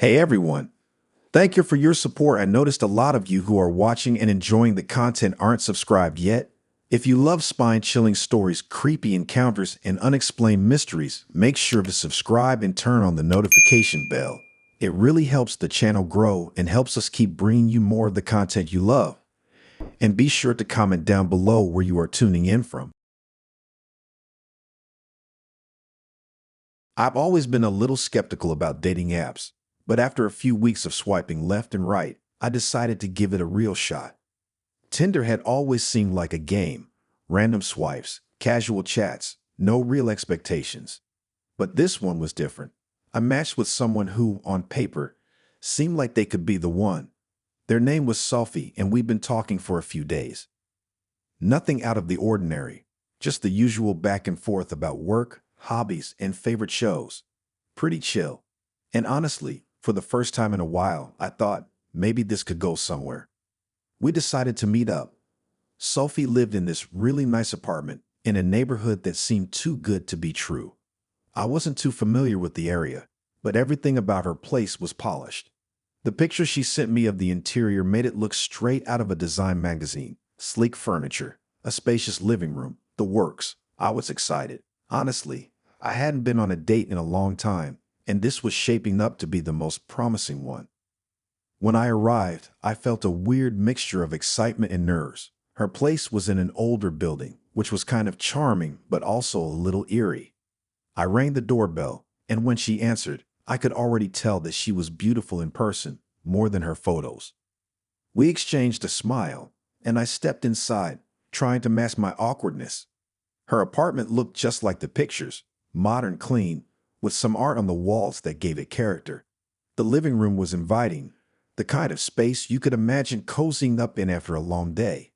Hey everyone, thank you for your support. I noticed a lot of you who are watching and enjoying the content aren't subscribed yet. If you love spine-chilling stories, creepy encounters, and unexplained mysteries, make sure to subscribe and turn on the notification bell. It really helps the channel grow and helps us keep bringing you more of the content you love. And be sure to comment down below where you are tuning in from. I've always been a little skeptical about dating apps, but after a few weeks of swiping left and right, I decided to give it a real shot. Tinder had always seemed like a game, random swipes, casual chats, no real expectations. But this one was different. I matched with someone who, on paper, seemed like they could be the one. Their name was Sophie, and we'd been talking for a few days. Nothing out of the ordinary, just the usual back and forth about work, hobbies, and favorite shows. Pretty chill. And honestly, for the first time in a while, I thought maybe this could go somewhere. We decided to meet up. Sophie lived in this really nice apartment in a neighborhood that seemed too good to be true. I wasn't too familiar with the area, but everything about her place was polished. The picture she sent me of the interior made it look straight out of a design magazine. Sleek furniture, a spacious living room, the works. I was excited. Honestly, I hadn't been on a date in a long time, and this was shaping up to be the most promising one. When I arrived, I felt a weird mixture of excitement and nerves. Her place was in an older building, which was kind of charming, but also a little eerie. I rang the doorbell, and when she answered, I could already tell that she was beautiful in person, more than her photos. We exchanged a smile, and I stepped inside, trying to mask my awkwardness. Her apartment looked just like the pictures, modern, clean, with some art on the walls that gave it character. The living room was inviting, the kind of space you could imagine cozying up in after a long day.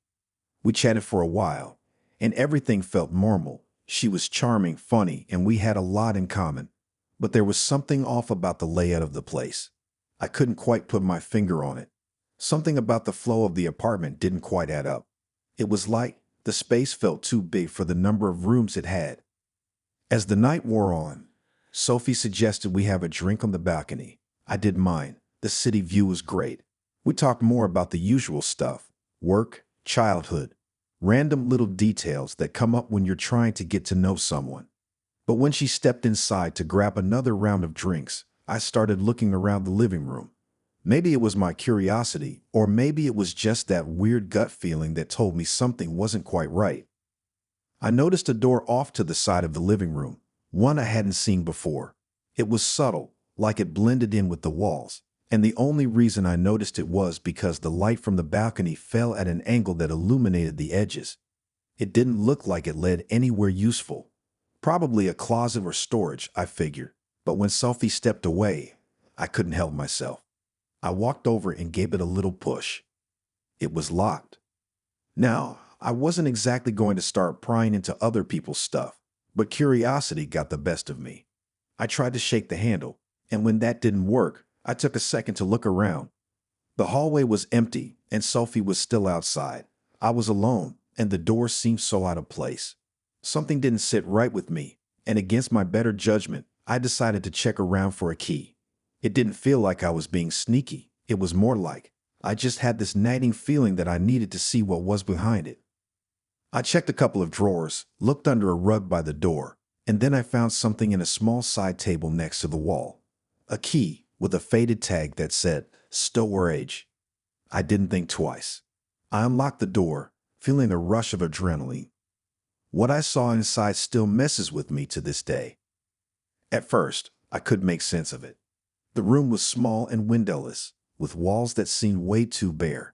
We chatted for a while, and everything felt normal. She was charming, funny, and we had a lot in common. But there was something off about the layout of the place. I couldn't quite put my finger on it. Something about the flow of the apartment didn't quite add up. It was like the space felt too big for the number of rooms it had. As the night wore on, Sophie suggested we have a drink on the balcony. I did mine. The city view was great. We talked more about the usual stuff: work, childhood, random little details that come up when you're trying to get to know someone. But when she stepped inside to grab another round of drinks, I started looking around the living room. Maybe it was my curiosity, or maybe it was just that weird gut feeling that told me something wasn't quite right. I noticed a door off to the side of the living room, one I hadn't seen before. It was subtle, like it blended in with the walls, and the only reason I noticed it was because the light from the balcony fell at an angle that illuminated the edges. It didn't look like it led anywhere useful. Probably a closet or storage, I figured. But when Sophie stepped away, I couldn't help myself. I walked over and gave it a little push. It was locked. Now, I wasn't exactly going to start prying into other people's stuff, but curiosity got the best of me. I tried to shake the handle, and when that didn't work, I took a second to look around. The hallway was empty, and Sophie was still outside. I was alone, and the door seemed so out of place. Something didn't sit right with me, and against my better judgment, I decided to check around for a key. It didn't feel like I was being sneaky. It was more like I just had this nagging feeling that I needed to see what was behind it. I checked a couple of drawers, looked under a rug by the door, and then I found something in a small side table next to the wall. A key with a faded tag that said storage. I didn't think twice. I unlocked the door, feeling a rush of adrenaline. What I saw inside still messes with me to this day. At first, I couldn't make sense of it. The room was small and windowless, with walls that seemed way too bare.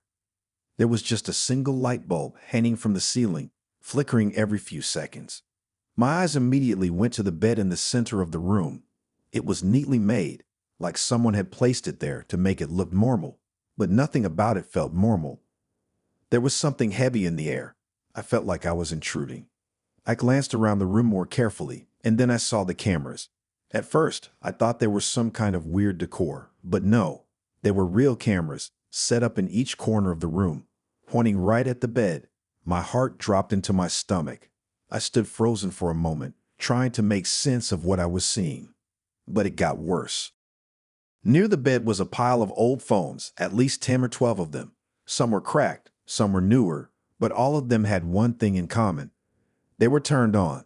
There was just a single light bulb hanging from the ceiling, flickering every few seconds. My eyes immediately went to the bed in the center of the room. It was neatly made, like someone had placed it there to make it look normal, but nothing about it felt normal. There was something heavy in the air. I felt like I was intruding. I glanced around the room more carefully, and then I saw the cameras. At first, I thought they were some kind of weird decor, but no, they were real cameras, set up in each corner of the room, pointing right at the bed. My heart dropped into my stomach. I stood frozen for a moment, trying to make sense of what I was seeing. But it got worse. Near the bed was a pile of old phones, at least 10 or 12 of them. Some were cracked, some were newer, but all of them had one thing in common. They were turned on.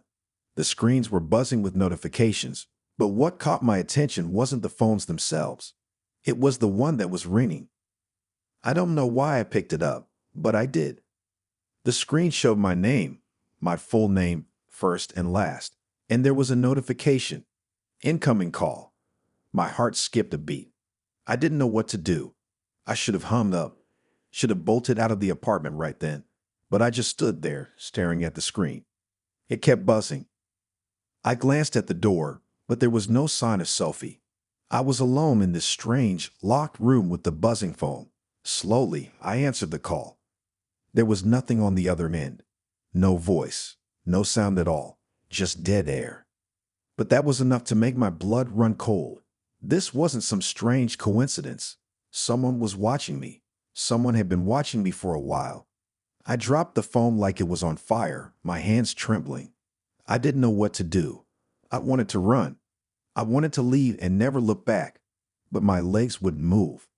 The screens were buzzing with notifications, but what caught my attention wasn't the phones themselves. It was the one that was ringing. I don't know why I picked it up, but I did. The screen showed my name, my full name, first and last, and there was a notification. Incoming call. My heart skipped a beat. I didn't know what to do. I should have hung up, should have bolted out of the apartment right then, but I just stood there, staring at the screen. It kept buzzing. I glanced at the door, but there was no sign of Sophie. I was alone in this strange, locked room with the buzzing phone. Slowly, I answered the call. There was nothing on the other end. No voice, no sound at all, just dead air. But that was enough to make my blood run cold. This wasn't some strange coincidence. Someone was watching me. Someone had been watching me for a while. I dropped the phone like it was on fire, my hands trembling. I didn't know what to do. I wanted to run. I wanted to leave and never look back, but my legs wouldn't move.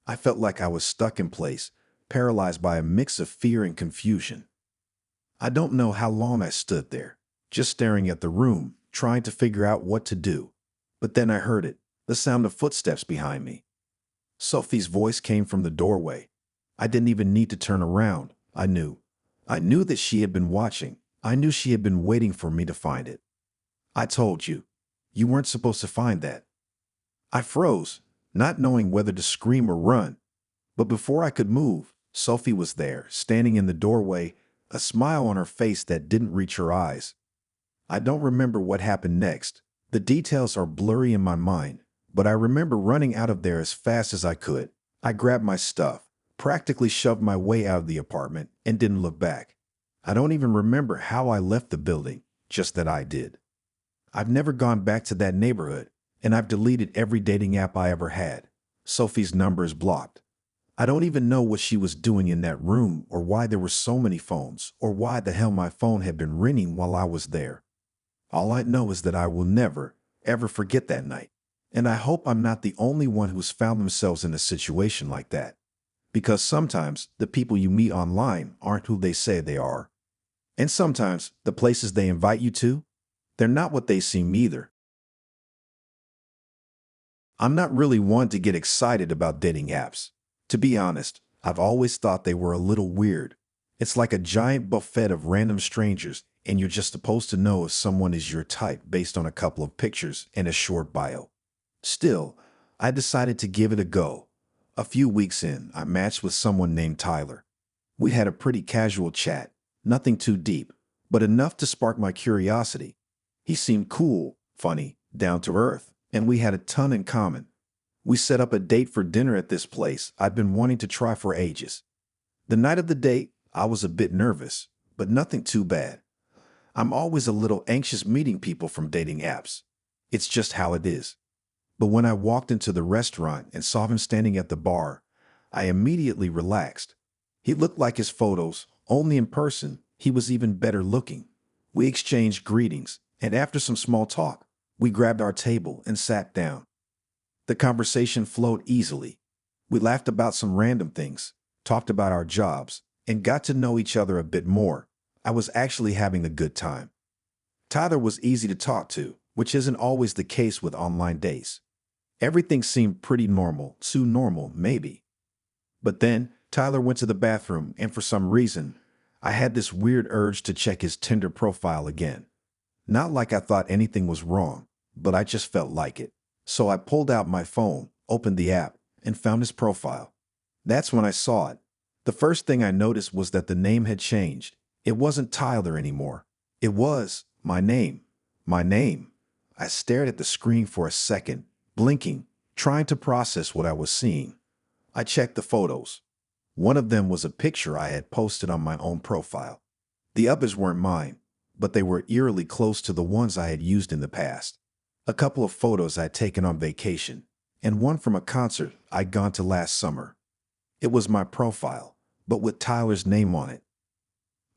I felt like I was stuck in place, paralyzed by a mix of fear and confusion. I don't know how long I stood there, just staring at the room, trying to figure out what to do. But then I heard it, the sound of footsteps behind me. Sophie's voice came from the doorway. I didn't even need to turn around. I knew. I knew that she had been watching. I knew she had been waiting for me to find it. I told you. You weren't supposed to find that. I froze, not knowing whether to scream or run. But before I could move, Sophie was there, standing in the doorway, a smile on her face that didn't reach her eyes. I don't remember what happened next. The details are blurry in my mind, but I remember running out of there as fast as I could. I grabbed my stuff, practically shoved my way out of the apartment, and didn't look back. I don't even remember how I left the building, just that I did. I've never gone back to that neighborhood, and I've deleted every dating app I ever had. Sophie's number is blocked. I don't even know what she was doing in that room, or why there were so many phones, or why the hell my phone had been ringing while I was there. All I know is that I will never, ever forget that night. And I hope I'm not the only one who's found themselves in a situation like that. Because sometimes the people you meet online aren't who they say they are. And sometimes the places they invite you to, they're not what they seem either. I'm not really one to get excited about dating apps. To be honest, I've always thought they were a little weird. It's like a giant buffet of random strangers, and you're just supposed to know if someone is your type based on a couple of pictures and a short bio. Still, I decided to give it a go. A few weeks in, I matched with someone named Tyler. We had a pretty casual chat, nothing too deep, but enough to spark my curiosity. He seemed cool, funny, down to earth, and we had a ton in common. We set up a date for dinner at this place I'd been wanting to try for ages. The night of the date, I was a bit nervous, but nothing too bad. I'm always a little anxious meeting people from dating apps. It's just how it is. But when I walked into the restaurant and saw him standing at the bar, I immediately relaxed. He looked like his photos, only in person, he was even better looking. We exchanged greetings, and after some small talk, we grabbed our table and sat down. The conversation flowed easily. We laughed about some random things, talked about our jobs, and got to know each other a bit more. I was actually having a good time. Tyler was easy to talk to, which isn't always the case with online dates. Everything seemed pretty normal, too normal, maybe. But then, Tyler went to the bathroom, and for some reason, I had this weird urge to check his Tinder profile again. Not like I thought anything was wrong, but I just felt like it. So I pulled out my phone, opened the app, and found his profile. That's when I saw it. The first thing I noticed was that the name had changed. It wasn't Tyler anymore. It was my name. My name. I stared at the screen for a second, blinking, trying to process what I was seeing. I checked the photos. One of them was a picture I had posted on my own profile. The others weren't mine, but they were eerily close to the ones I had used in the past. A couple of photos I'd taken on vacation, and one from a concert I'd gone to last summer. It was my profile, but with Tyler's name on it.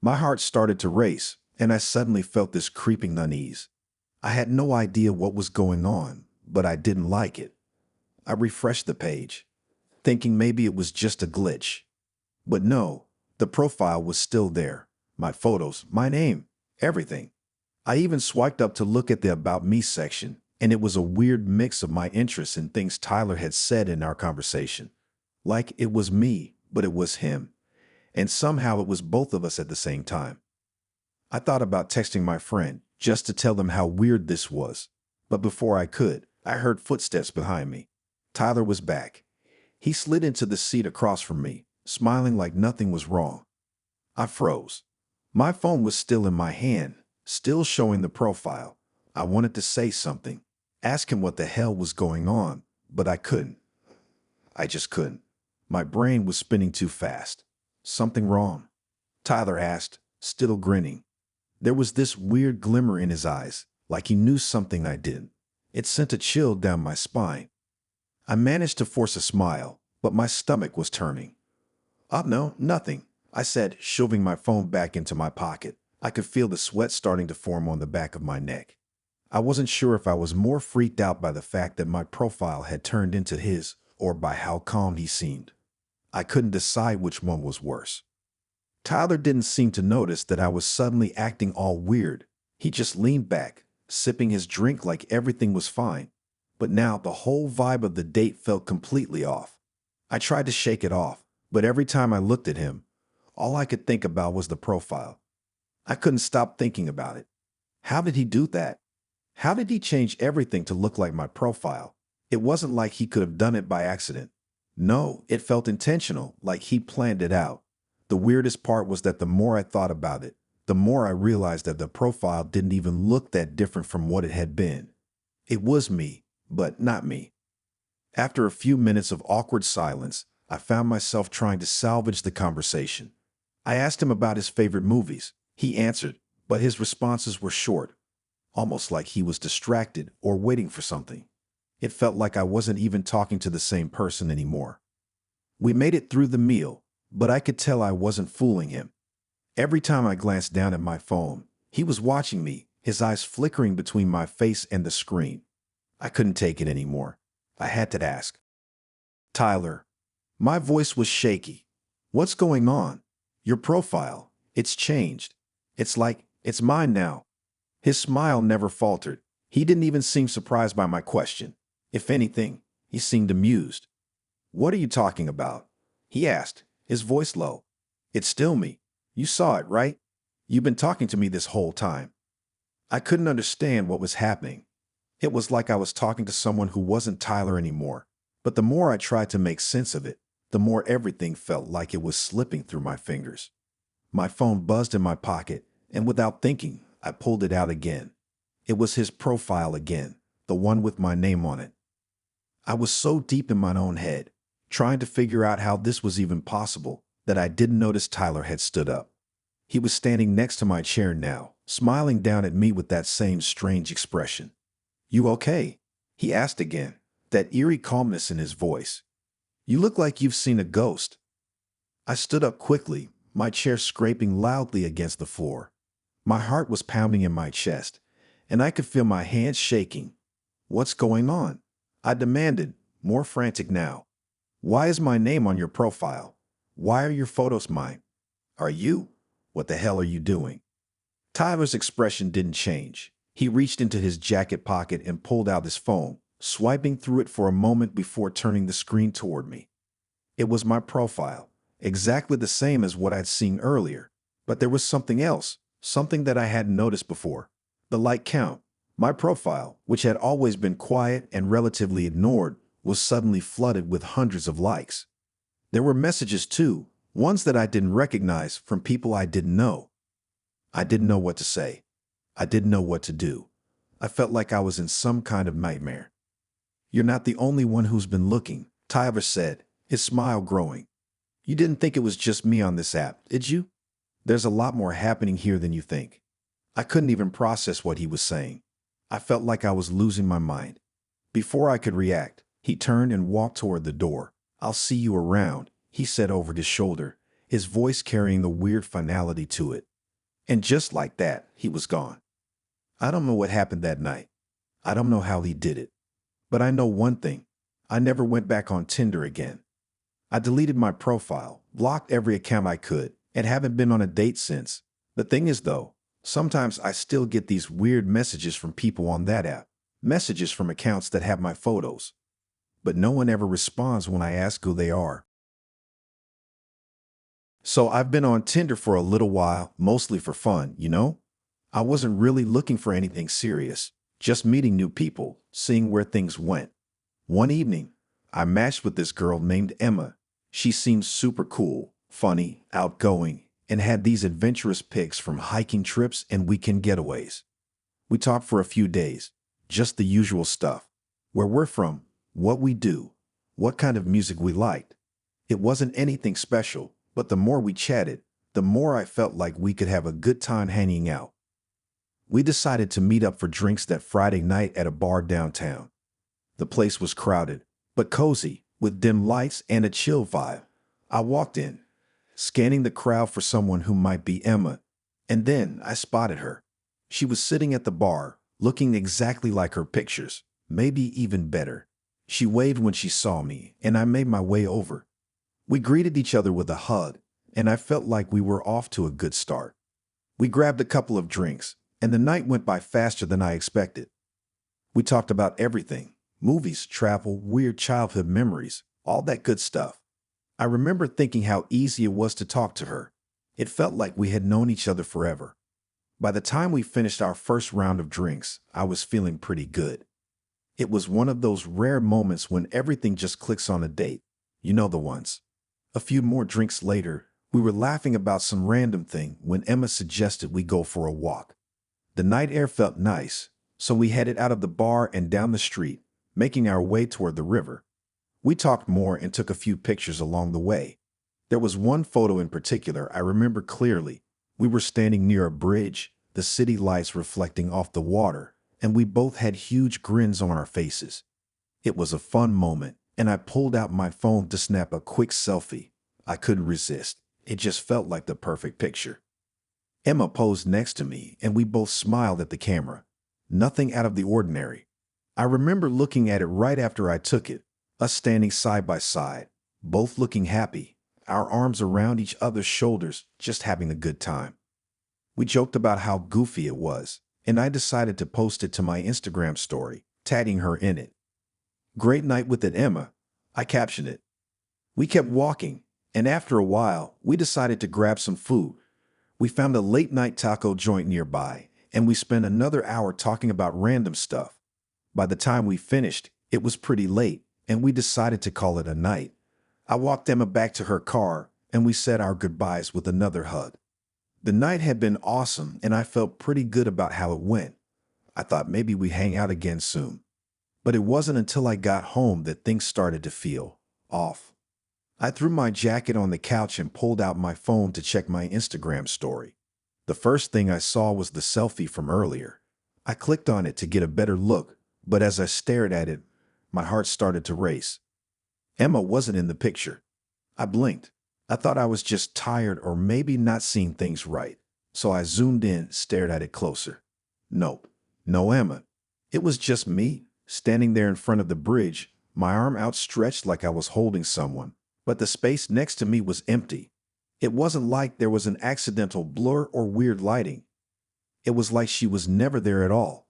My heart started to race, and I suddenly felt this creeping unease. I had no idea what was going on, but I didn't like it. I refreshed the page, thinking maybe it was just a glitch. But no, the profile was still there. My photos, my name, everything. I even swiped up to look at the About Me section, and it was a weird mix of my interests and things Tyler had said in our conversation. Like it was me, but it was him. And somehow it was both of us at the same time. I thought about texting my friend just to tell them how weird this was. But before I could, I heard footsteps behind me. Tyler was back. He slid into the seat across from me, smiling like nothing was wrong. I froze. My phone was still in my hand, still showing the profile. I wanted to say something, ask him what the hell was going on, but I couldn't. I just couldn't. My brain was spinning too fast. Something wrong? Tyler asked, still grinning. There was this weird glimmer in his eyes, like he knew something I didn't. It sent a chill down my spine. I managed to force a smile, but my stomach was turning. Oh, no, nothing, I said, shoving my phone back into my pocket. I could feel the sweat starting to form on the back of my neck. I wasn't sure if I was more freaked out by the fact that my profile had turned into his or by how calm he seemed. I couldn't decide which one was worse. Tyler didn't seem to notice that I was suddenly acting all weird. He just leaned back, sipping his drink like everything was fine. But now the whole vibe of the date felt completely off. I tried to shake it off, but every time I looked at him, all I could think about was the profile. I couldn't stop thinking about it. How did he do that? How did he change everything to look like my profile? It wasn't like he could have done it by accident. No, it felt intentional, like he planned it out. The weirdest part was that the more I thought about it, the more I realized that the profile didn't even look that different from what it had been. It was me, but not me. After a few minutes of awkward silence, I found myself trying to salvage the conversation. I asked him about his favorite movies. He answered, but his responses were short, almost like he was distracted or waiting for something. It felt like I wasn't even talking to the same person anymore. We made it through the meal, but I could tell I wasn't fooling him. Every time I glanced down at my phone, he was watching me, his eyes flickering between my face and the screen. I couldn't take it anymore. I had to ask. Tyler. My voice was shaky. What's going on? Your profile. It's changed. It's like, it's mine now. His smile never faltered. He didn't even seem surprised by my question. If anything, he seemed amused. What are you talking about? He asked, his voice low. It's still me. You saw it, right? You've been talking to me this whole time. I couldn't understand what was happening. It was like I was talking to someone who wasn't Tyler anymore. But the more I tried to make sense of it, the more everything felt like it was slipping through my fingers. My phone buzzed in my pocket, and without thinking, I pulled it out again. It was his profile again, the one with my name on it. I was so deep in my own head, trying to figure out how this was even possible, that I didn't notice Tyler had stood up. He was standing next to my chair now, smiling down at me with that same strange expression. You okay? He asked again, that eerie calmness in his voice. You look like you've seen a ghost. I stood up quickly, my chair scraping loudly against the floor. My heart was pounding in my chest, and I could feel my hands shaking. What's going on? I demanded, more frantic now. Why is my name on your profile? Why are your photos mine? Are you? What the hell are you doing? Tyler's expression didn't change. He reached into his jacket pocket and pulled out his phone, swiping through it for a moment before turning the screen toward me. It was my profile, exactly the same as what I'd seen earlier, but there was something else, something that I hadn't noticed before. The like count. My profile, which had always been quiet and relatively ignored, was suddenly flooded with hundreds of likes. There were messages too, ones that I didn't recognize from people I didn't know. I didn't know what to say. I didn't know what to do. I felt like I was in some kind of nightmare. You're not the only one who's been looking, Tyler said, his smile growing. You didn't think it was just me on this app, did you? There's a lot more happening here than you think. I couldn't even process what he was saying. I felt like I was losing my mind. Before I could react, he turned and walked toward the door. I'll see you around, he said over his shoulder, his voice carrying the weird finality to it. And just like that, he was gone. I don't know what happened that night. I don't know how he did it. But I know one thing. I never went back on Tinder again. I deleted my profile, blocked every account I could, and haven't been on a date since. The thing is, though, sometimes I still get these weird messages from people on that app, messages from accounts that have my photos. But no one ever responds when I ask who they are. So I've been on Tinder for a little while, mostly for fun, you know? I wasn't really looking for anything serious, just meeting new people, seeing where things went. One evening, I matched with this girl named Emma. She seemed super cool, funny, outgoing, and had these adventurous pics from hiking trips and weekend getaways. We talked for a few days, just the usual stuff. Where we're from, what we do, what kind of music we liked. It wasn't anything special, but the more we chatted, the more I felt like we could have a good time hanging out. We decided to meet up for drinks that Friday night at a bar downtown. The place was crowded, but cozy, with dim lights and a chill vibe. I walked in, scanning the crowd for someone who might be Emma, and then I spotted her. She was sitting at the bar, looking exactly like her pictures, maybe even better. She waved when she saw me, and I made my way over. We greeted each other with a hug, and I felt like we were off to a good start. We grabbed a couple of drinks, and the night went by faster than I expected. We talked about everything: movies, travel, weird childhood memories, all that good stuff. I remember thinking how easy it was to talk to her. It felt like we had known each other forever. By the time we finished our first round of drinks, I was feeling pretty good. It was one of those rare moments when everything just clicks on a date. You know the ones. A few more drinks later, we were laughing about some random thing when Emma suggested we go for a walk. The night air felt nice, so we headed out of the bar and down the street, making our way toward the river. We talked more and took a few pictures along the way. There was one photo in particular I remember clearly. We were standing near a bridge, the city lights reflecting off the water, and we both had huge grins on our faces. It was a fun moment, and I pulled out my phone to snap a quick selfie. I couldn't resist. It just felt like the perfect picture. Emma posed next to me, and we both smiled at the camera. Nothing out of the ordinary. I remember looking at it right after I took it, us standing side by side, both looking happy, our arms around each other's shoulders, just having a good time. We joked about how goofy it was, and I decided to post it to my Instagram story, tagging her in it. "Great night with it, Emma," I captioned it. We kept walking, and after a while, we decided to grab some food. We found a late-night taco joint nearby, and we spent another hour talking about random stuff. By the time we finished, it was pretty late, and we decided to call it a night. I walked Emma back to her car, and we said our goodbyes with another hug. The night had been awesome, and I felt pretty good about how it went. I thought maybe we'd hang out again soon. But it wasn't until I got home that things started to feel off. I threw my jacket on the couch and pulled out my phone to check my Instagram story. The first thing I saw was the selfie from earlier. I clicked on it to get a better look, but as I stared at it, my heart started to race. Emma wasn't in the picture. I blinked. I thought I was just tired or maybe not seeing things right, so I zoomed in, stared at it closer. Nope, no Emma. It was just me, standing there in front of the bridge, my arm outstretched like I was holding someone, but the space next to me was empty. It wasn't like there was an accidental blur or weird lighting. It was like she was never there at all.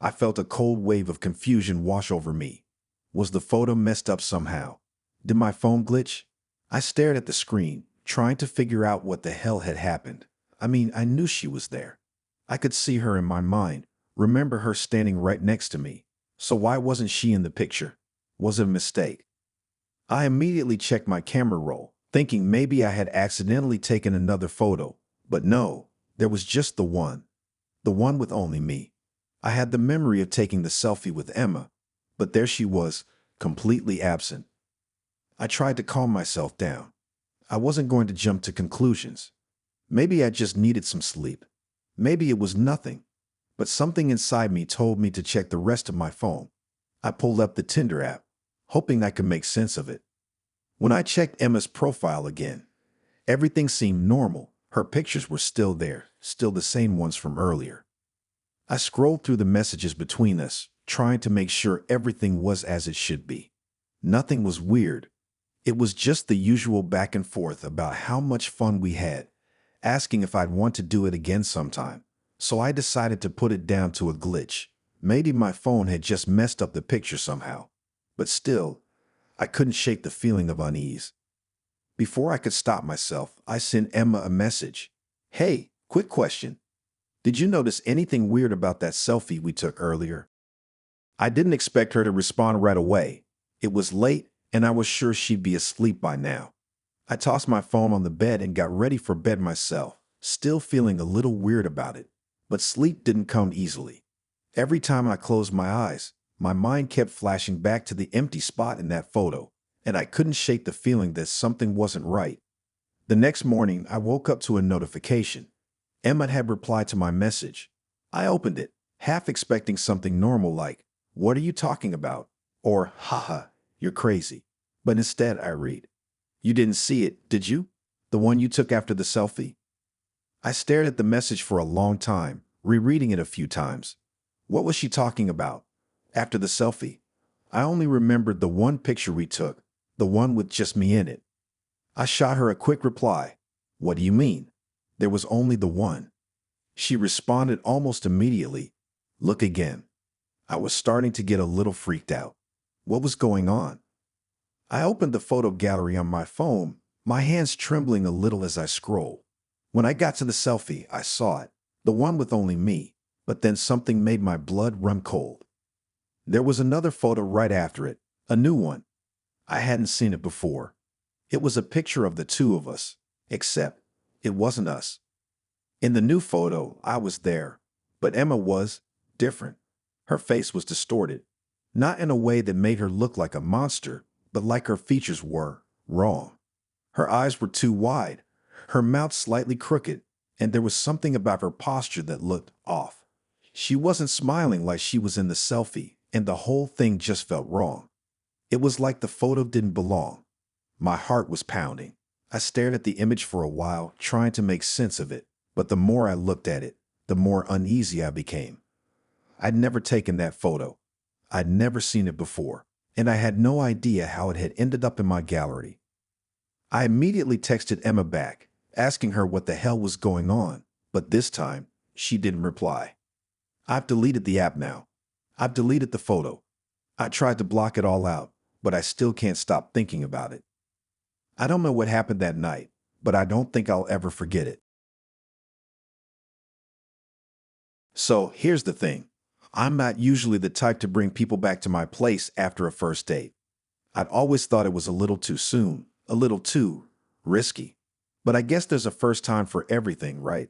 I felt a cold wave of confusion wash over me. Was the photo messed up somehow? Did my phone glitch? I stared at the screen, trying to figure out what the hell had happened. I mean, I knew she was there. I could see her in my mind, remember her standing right next to me. So why wasn't she in the picture? Was it a mistake? I immediately checked my camera roll, thinking maybe I had accidentally taken another photo. But no, there was just the one with only me. I had the memory of taking the selfie with Emma, but there she was, completely absent. I tried to calm myself down. I wasn't going to jump to conclusions. Maybe I just needed some sleep. Maybe it was nothing. But something inside me told me to check the rest of my phone. I pulled up the Tinder app, hoping I could make sense of it. When I checked Emma's profile again, everything seemed normal. Her pictures were still there, still the same ones from earlier. I scrolled through the messages between us, trying to make sure everything was as it should be. Nothing was weird. It was just the usual back and forth about how much fun we had, asking if I'd want to do it again sometime. So I decided to put it down to a glitch. Maybe my phone had just messed up the picture somehow. But still, I couldn't shake the feeling of unease. Before I could stop myself, I sent Emma a message. Hey, quick question. Did you notice anything weird about that selfie we took earlier? I didn't expect her to respond right away. It was late, and I was sure she'd be asleep by now. I tossed my phone on the bed and got ready for bed myself, still feeling a little weird about it. But sleep didn't come easily. Every time I closed my eyes, my mind kept flashing back to the empty spot in that photo, and I couldn't shake the feeling that something wasn't right. The next morning, I woke up to a notification. Emma had replied to my message. I opened it, half expecting something normal like, "What are you talking about?" or "Haha, you're crazy." But instead I read, "You didn't see it, did you? The one you took after the selfie?" I stared at the message for a long time, rereading it a few times. What was she talking about? After the selfie? I only remembered the one picture we took, the one with just me in it. I shot her a quick reply. "What do you mean? There was only the one." She responded almost immediately. "Look again." I was starting to get a little freaked out. What was going on? I opened the photo gallery on my phone, my hands trembling a little as I scrolled. When I got to the selfie, I saw it, the one with only me, but then something made my blood run cold. There was another photo right after it, a new one. I hadn't seen it before. It was a picture of the two of us, except it wasn't us. In the new photo, I was there, but Emma was different. Her face was distorted, not in a way that made her look like a monster, but like her features were wrong. Her eyes were too wide, her mouth slightly crooked, and there was something about her posture that looked off. She wasn't smiling like she was in the selfie, and the whole thing just felt wrong. It was like the photo didn't belong. My heart was pounding. I stared at the image for a while, trying to make sense of it, but the more I looked at it, the more uneasy I became. I'd never taken that photo. I'd never seen it before, and I had no idea how it had ended up in my gallery. I immediately texted Emma back, asking her what the hell was going on, but this time, she didn't reply. I've deleted the app now. I've deleted the photo. I tried to block it all out, but I still can't stop thinking about it. I don't know what happened that night, but I don't think I'll ever forget it. So here's the thing. I'm not usually the type to bring people back to my place after a first date. I'd always thought it was a little too soon, a little too risky. But I guess there's a first time for everything, right?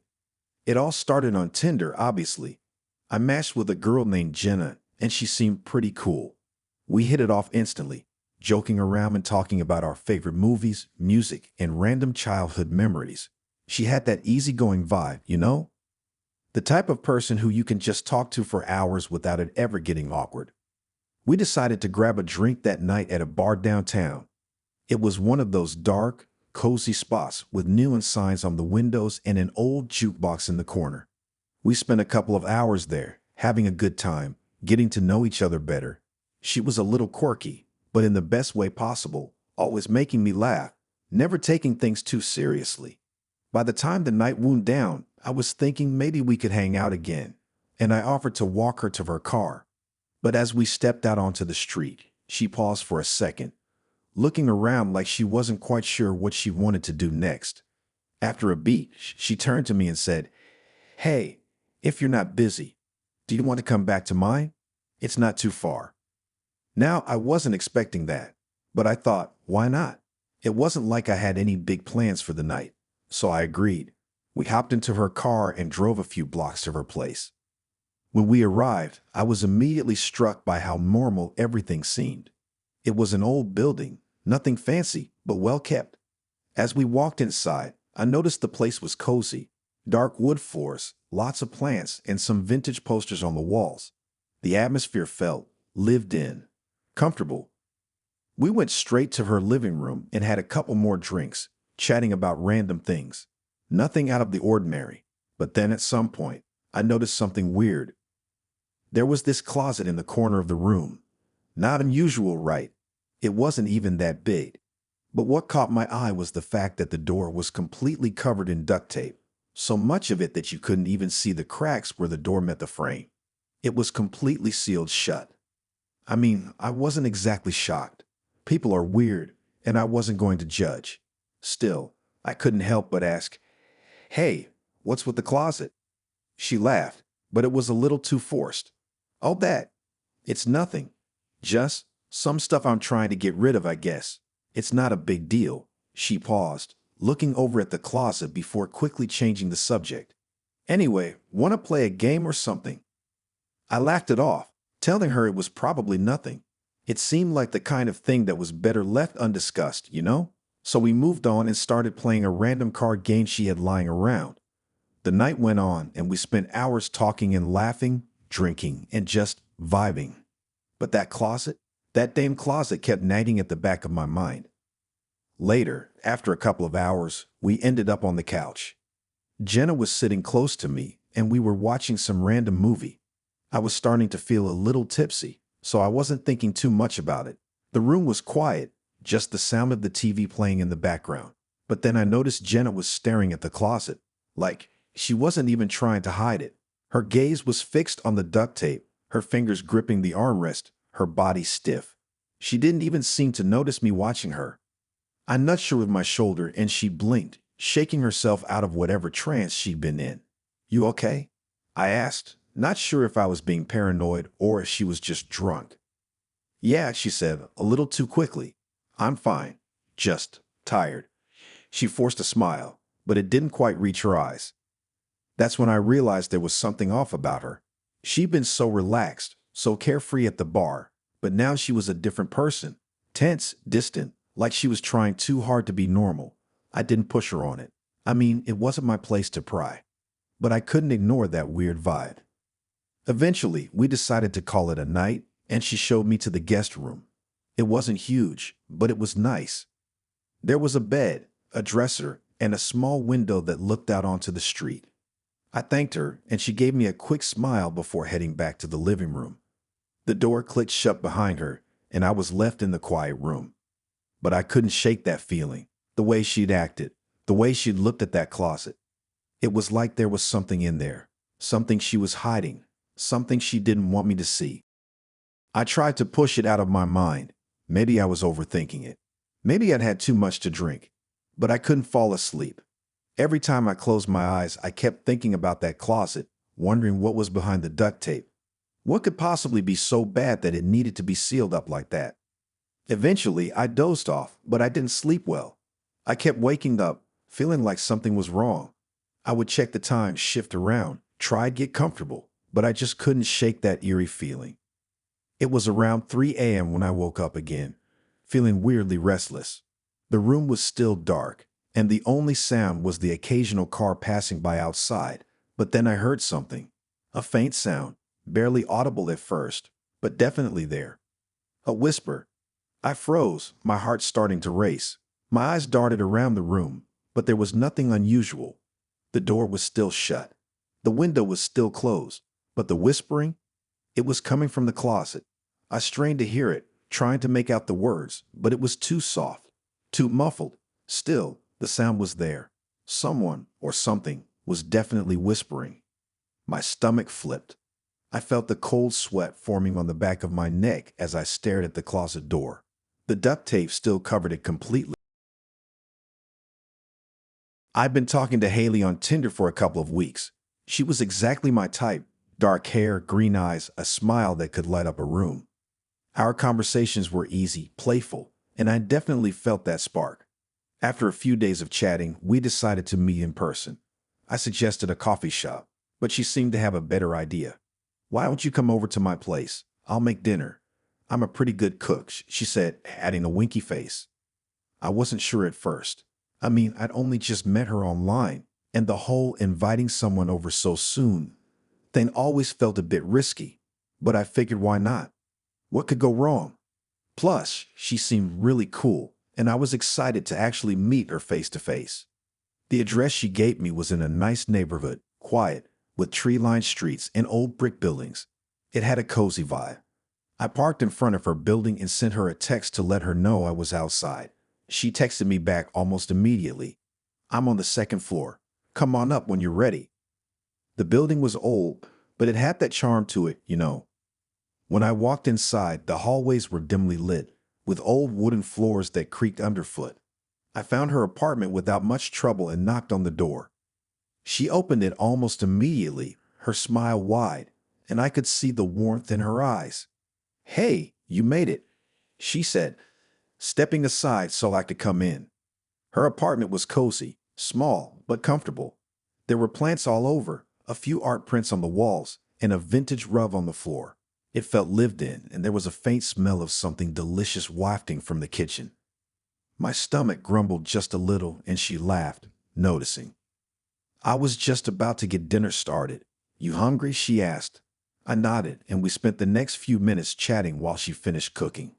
It all started on Tinder, obviously. I matched with a girl named Jenna, and she seemed pretty cool. We hit it off instantly, joking around and talking about our favorite movies, music, and random childhood memories. She had that easygoing vibe, you know? The type of person who you can just talk to for hours without it ever getting awkward. We decided to grab a drink that night at a bar downtown. It was one of those dark, cozy spots with neon signs on the windows and an old jukebox in the corner. We spent a couple of hours there, having a good time, getting to know each other better. She was a little quirky, but in the best way possible, always making me laugh, never taking things too seriously. By the time the night wound down, I was thinking maybe we could hang out again, and I offered to walk her to her car. But as we stepped out onto the street, she paused for a second, looking around like she wasn't quite sure what she wanted to do next. After a beat, she turned to me and said, "Hey, if you're not busy, do you want to come back to mine? It's not too far." Now, I wasn't expecting that, but I thought, why not? It wasn't like I had any big plans for the night, so I agreed. We hopped into her car and drove a few blocks to her place. When we arrived, I was immediately struck by how normal everything seemed. It was an old building, nothing fancy, but well kept. As we walked inside, I noticed the place was cozy. Dark wood floors, lots of plants, and some vintage posters on the walls. The atmosphere felt lived in, comfortable. We went straight to her living room and had a couple more drinks, chatting about random things. Nothing out of the ordinary. But then at some point, I noticed something weird. There was this closet in the corner of the room. Not unusual, right? It wasn't even that big. But what caught my eye was the fact that the door was completely covered in duct tape, so much of it that you couldn't even see the cracks where the door met the frame. It was completely sealed shut. I mean, I wasn't exactly shocked. People are weird, and I wasn't going to judge. Still, I couldn't help but ask, "Hey, what's with the closet?" She laughed, but it was a little too forced. "Oh, that. It's nothing. Just some stuff I'm trying to get rid of, I guess. It's not a big deal." She paused, looking over at the closet before quickly changing the subject. "Anyway, want to play a game or something?" I laughed it off, telling her it was probably nothing. It seemed like the kind of thing that was better left undiscussed, you know? So we moved on and started playing a random card game she had lying around. The night went on, and we spent hours talking and laughing, drinking, and just vibing. But that damn closet kept nagging at the back of my mind. Later, after a couple of hours, we ended up on the couch. Jenna was sitting close to me, and we were watching some random movie. I was starting to feel a little tipsy, so I wasn't thinking too much about it. The room was quiet, just the sound of the TV playing in the background. But then I noticed Jenna was staring at the closet, like she wasn't even trying to hide it. Her gaze was fixed on the duct tape, her fingers gripping the armrest, her body stiff. She didn't even seem to notice me watching her. I nudged her with my shoulder and she blinked, shaking herself out of whatever trance she'd been in. "You okay?" I asked, not sure if I was being paranoid or if she was just drunk. "Yeah," she said, a little too quickly. "I'm fine. Just tired." She forced a smile, but it didn't quite reach her eyes. That's when I realized there was something off about her. She'd been so relaxed, so carefree at the bar, but now she was a different person. Tense, distant, like she was trying too hard to be normal. I didn't push her on it. I mean, it wasn't my place to pry. But I couldn't ignore that weird vibe. Eventually, we decided to call it a night, and she showed me to the guest room. It wasn't huge, but it was nice. There was a bed, a dresser, and a small window that looked out onto the street. I thanked her, and she gave me a quick smile before heading back to the living room. The door clicked shut behind her, and I was left in the quiet room. But I couldn't shake that feeling, the way she'd acted, the way she'd looked at that closet. It was like there was something in there, something she was hiding, something she didn't want me to see. I tried to push it out of my mind. Maybe I was overthinking it. Maybe I'd had too much to drink. But I couldn't fall asleep. Every time I closed my eyes, I kept thinking about that closet, wondering what was behind the duct tape. What could possibly be so bad that it needed to be sealed up like that? Eventually, I dozed off, but I didn't sleep well. I kept waking up, feeling like something was wrong. I would check the time, shift around, try to get comfortable, but I just couldn't shake that eerie feeling. It was around 3 a.m. when I woke up again, feeling weirdly restless. The room was still dark, and the only sound was the occasional car passing by outside. But then I heard something. A faint sound, barely audible at first, but definitely there. A whisper. I froze, my heart starting to race. My eyes darted around the room, but there was nothing unusual. The door was still shut. The window was still closed, but the whispering? It was coming from the closet. I strained to hear it, trying to make out the words, but it was too soft, too muffled. Still, the sound was there. Someone, or something, was definitely whispering. My stomach flipped. I felt the cold sweat forming on the back of my neck as I stared at the closet door. The duct tape still covered it completely. I'd been talking to Haley on Tinder for a couple of weeks. She was exactly my type. Dark hair, green eyes, a smile that could light up a room. Our conversations were easy, playful, and I definitely felt that spark. After a few days of chatting, we decided to meet in person. I suggested a coffee shop, but she seemed to have a better idea. "Why don't you come over to my place? I'll make dinner. I'm a pretty good cook," she said, adding a winky face. I wasn't sure at first. I mean, I'd only just met her online, and the whole inviting someone over so soon thing always felt a bit risky. But I figured, why not? What could go wrong? Plus, she seemed really cool, and I was excited to actually meet her face to face. The address she gave me was in a nice neighborhood, quiet, with tree-lined streets and old brick buildings. It had a cozy vibe. I parked in front of her building and sent her a text to let her know I was outside. She texted me back almost immediately. I'm on the second floor. Come on up when you're ready. The building was old, but it had that charm to it, you know. When I walked inside, the hallways were dimly lit, with old wooden floors that creaked underfoot. I found her apartment without much trouble and knocked on the door. She opened it almost immediately, her smile wide, and I could see the warmth in her eyes. "Hey, you made it," she said, stepping aside so I could come in. Her apartment was cozy, small, but comfortable. There were plants all over, a few art prints on the walls, and a vintage rug on the floor. It felt lived in, and there was a faint smell of something delicious wafting from the kitchen. My stomach grumbled just a little, and she laughed, noticing. I was just about to get dinner started. "You hungry?" she asked. I nodded, and we spent the next few minutes chatting while she finished cooking.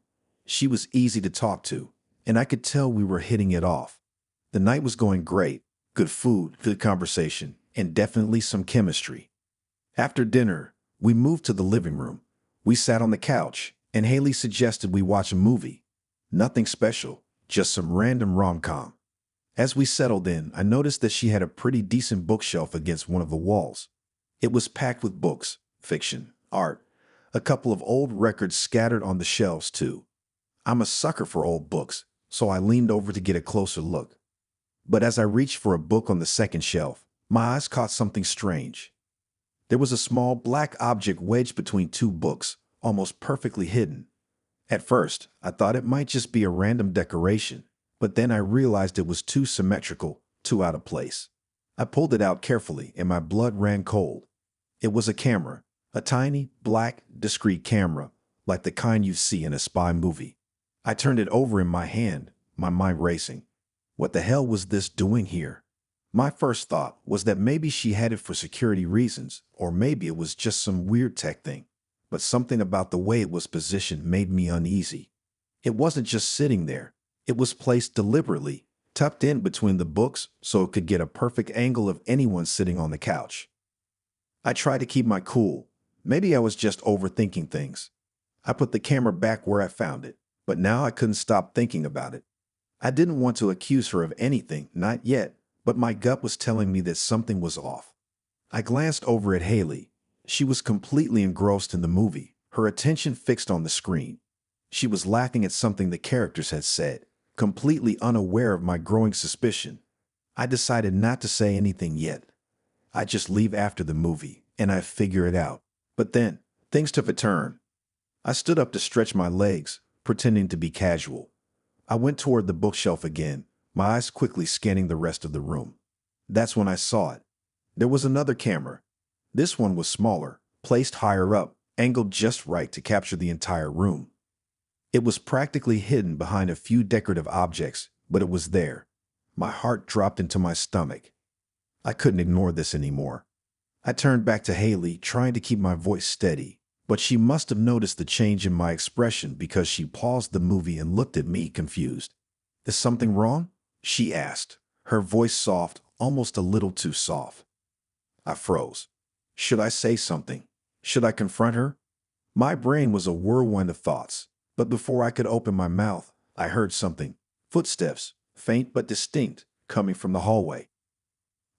She was easy to talk to, and I could tell we were hitting it off. The night was going great. Good food, good conversation, and definitely some chemistry. After dinner, we moved to the living room. We sat on the couch, and Haley suggested we watch a movie. Nothing special, just some random rom-com. As we settled in, I noticed that she had a pretty decent bookshelf against one of the walls. It was packed with books, fiction, art, a couple of old records scattered on the shelves too. I'm a sucker for old books, so I leaned over to get a closer look. But as I reached for a book on the second shelf, my eyes caught something strange. There was a small black object wedged between two books, almost perfectly hidden. At first, I thought it might just be a random decoration, but then I realized it was too symmetrical, too out of place. I pulled it out carefully, and my blood ran cold. It was a camera, a tiny, black, discreet camera, like the kind you see in a spy movie. I turned it over in my hand, my mind racing. What the hell was this doing here? My first thought was that maybe she had it for security reasons, or maybe it was just some weird tech thing. But something about the way it was positioned made me uneasy. It wasn't just sitting there. It was placed deliberately, tucked in between the books so it could get a perfect angle of anyone sitting on the couch. I tried to keep my cool. Maybe I was just overthinking things. I put the camera back where I found it, but now I couldn't stop thinking about it. I didn't want to accuse her of anything, not yet, but my gut was telling me that something was off. I glanced over at Haley. She was completely engrossed in the movie, her attention fixed on the screen. She was laughing at something the characters had said, completely unaware of my growing suspicion. I decided not to say anything yet. I'd just leave after the movie, and I'd figure it out. But then, things took a turn. I stood up to stretch my legs, pretending to be casual. I went toward the bookshelf again, my eyes quickly scanning the rest of the room. That's when I saw it. There was another camera. This one was smaller, placed higher up, angled just right to capture the entire room. It was practically hidden behind a few decorative objects, but it was there. My heart dropped into my stomach. I couldn't ignore this anymore. I turned back to Haley, trying to keep my voice steady, but she must have noticed the change in my expression because she paused the movie and looked at me confused. "Is something wrong?" she asked, her voice soft, almost a little too soft. I froze. Should I say something? Should I confront her? My brain was a whirlwind of thoughts, but before I could open my mouth, I heard something. Footsteps, faint but distinct, coming from the hallway.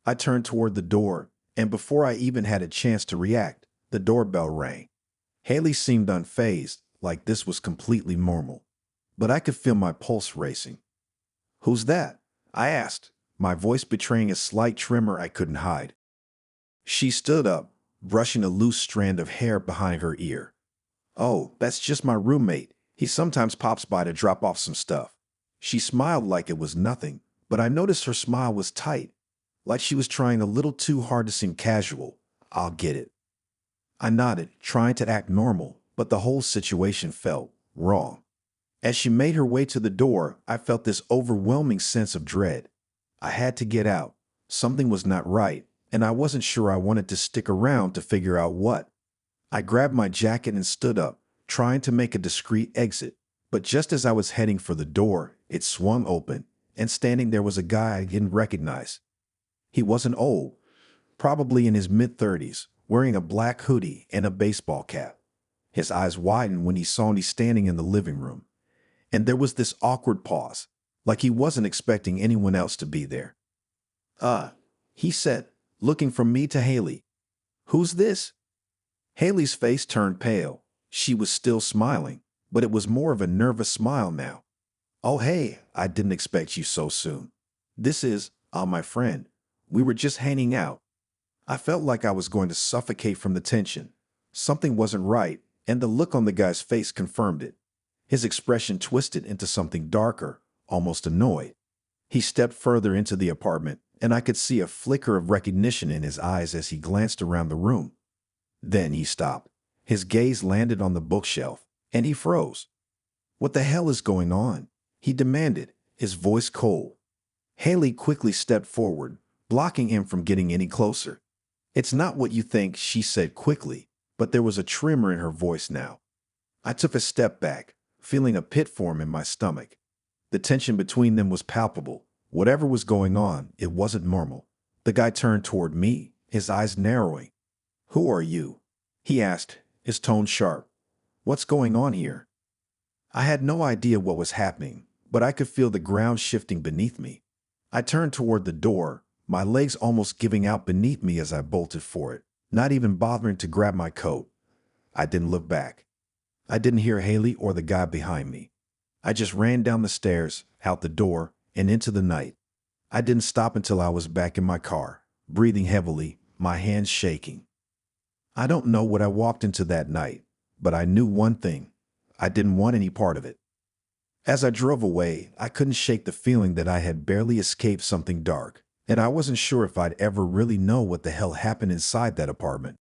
I turned toward the door, and before I even had a chance to react, the doorbell rang. Haley seemed unfazed, like this was completely normal, but I could feel my pulse racing. "Who's that?" I asked, my voice betraying a slight tremor I couldn't hide. She stood up, brushing a loose strand of hair behind her ear. "Oh, that's just my roommate. He sometimes pops by to drop off some stuff." She smiled like it was nothing, but I noticed her smile was tight, like she was trying a little too hard to seem casual. "I'll get it." I nodded, trying to act normal, but the whole situation felt wrong. As she made her way to the door, I felt this overwhelming sense of dread. I had to get out. Something was not right, and I wasn't sure I wanted to stick around to figure out what. I grabbed my jacket and stood up, trying to make a discreet exit. But just as I was heading for the door, it swung open, and standing there was a guy I didn't recognize. He wasn't old, probably in his mid-30s, wearing a black hoodie and a baseball cap. His eyes widened when he saw me standing in the living room. And there was this awkward pause, like he wasn't expecting anyone else to be there. He said, looking from me to Haley. Who's this? Haley's face turned pale. She was still smiling, but it was more of a nervous smile now. Oh, hey, I didn't expect you so soon. This is, my friend. We were just hanging out. I felt like I was going to suffocate from the tension. Something wasn't right, and the look on the guy's face confirmed it. His expression twisted into something darker, almost annoyed. He stepped further into the apartment, and I could see a flicker of recognition in his eyes as he glanced around the room. Then he stopped. His gaze landed on the bookshelf, and he froze. What the hell is going on? He demanded, his voice cold. Haley quickly stepped forward, blocking him from getting any closer. It's not what you think, she said quickly, but there was a tremor in her voice now. I took a step back, feeling a pit form in my stomach. The tension between them was palpable. Whatever was going on, it wasn't normal. The guy turned toward me, his eyes narrowing. Who are you? He asked, his tone sharp. What's going on here? I had no idea what was happening, but I could feel the ground shifting beneath me. I turned toward the door, my legs almost giving out beneath me as I bolted for it, not even bothering to grab my coat. I didn't look back. I didn't hear Haley or the guy behind me. I just ran down the stairs, out the door, and into the night. I didn't stop until I was back in my car, breathing heavily, my hands shaking. I don't know what I walked into that night, but I knew one thing. I didn't want any part of it. As I drove away, I couldn't shake the feeling that I had barely escaped something dark, and I wasn't sure if I'd ever really know what the hell happened inside that apartment.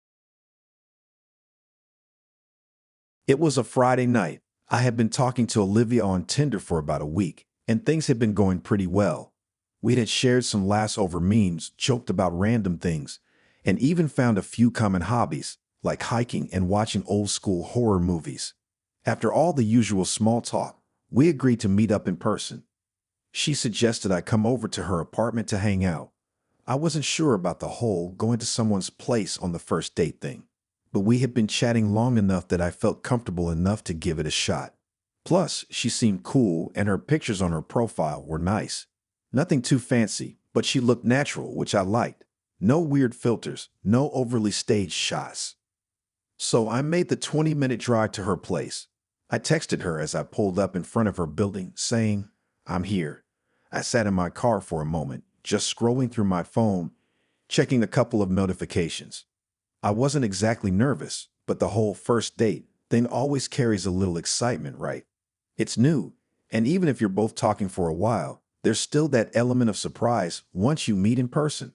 It was a Friday night. I had been talking to Olivia on Tinder for about a week, and things had been going pretty well. We had shared some laughs over memes, joked about random things, and even found a few common hobbies, like hiking and watching old-school horror movies. After all the usual small talk, we agreed to meet up in person. She suggested I come over to her apartment to hang out. I wasn't sure about the whole going to someone's place on the first date thing, but we had been chatting long enough that I felt comfortable enough to give it a shot. Plus, she seemed cool and her pictures on her profile were nice. Nothing too fancy, but she looked natural, which I liked. No weird filters, no overly staged shots. So I made the 20-minute drive to her place. I texted her as I pulled up in front of her building, saying, I'm here. I sat in my car for a moment, just scrolling through my phone, checking a couple of notifications. I wasn't exactly nervous, but the whole first date thing always carries a little excitement, right? It's new, and even if you're both talking for a while, there's still that element of surprise once you meet in person.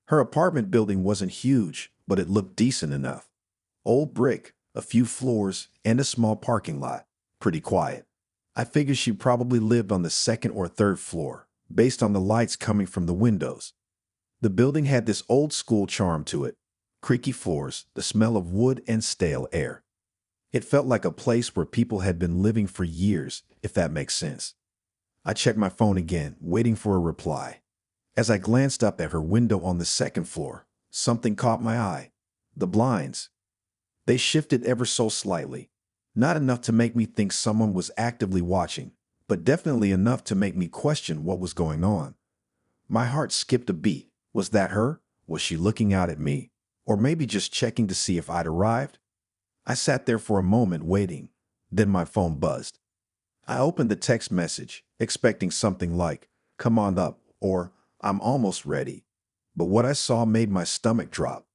Her apartment building wasn't huge, but it looked decent enough. Old brick, a few floors, and a small parking lot. Pretty quiet. I figured she probably lived on the second or third floor, based on the lights coming from the windows. The building had this old-school charm to it. Creaky floors, the smell of wood and stale air. It felt like a place where people had been living for years, if that makes sense. I checked my phone again, waiting for a reply. As I glanced up at her window on the second floor, something caught my eye. The blinds. They shifted ever so slightly. Not enough to make me think someone was actively watching, but definitely enough to make me question what was going on. My heart skipped a beat. Was that her? Was she looking out at me? Or maybe just checking to see if I'd arrived? I sat there for a moment waiting. Then my phone buzzed. I opened the text message, expecting something like, come on up, or I'm almost ready. But what I saw made my stomach drop.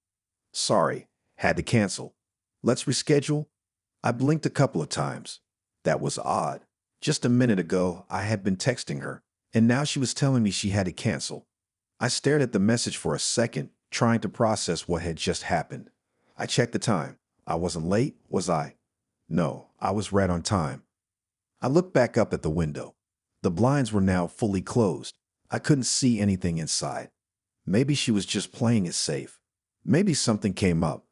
Sorry, had to cancel. Let's reschedule? I blinked a couple of times. That was odd. Just a minute ago, I had been texting her, and now she was telling me she had to cancel. I stared at the message for a second, trying to process what had just happened. I checked the time. I wasn't late, was I? No, I was right on time. I looked back up at the window. The blinds were now fully closed. I couldn't see anything inside. Maybe she was just playing it safe. Maybe something came up.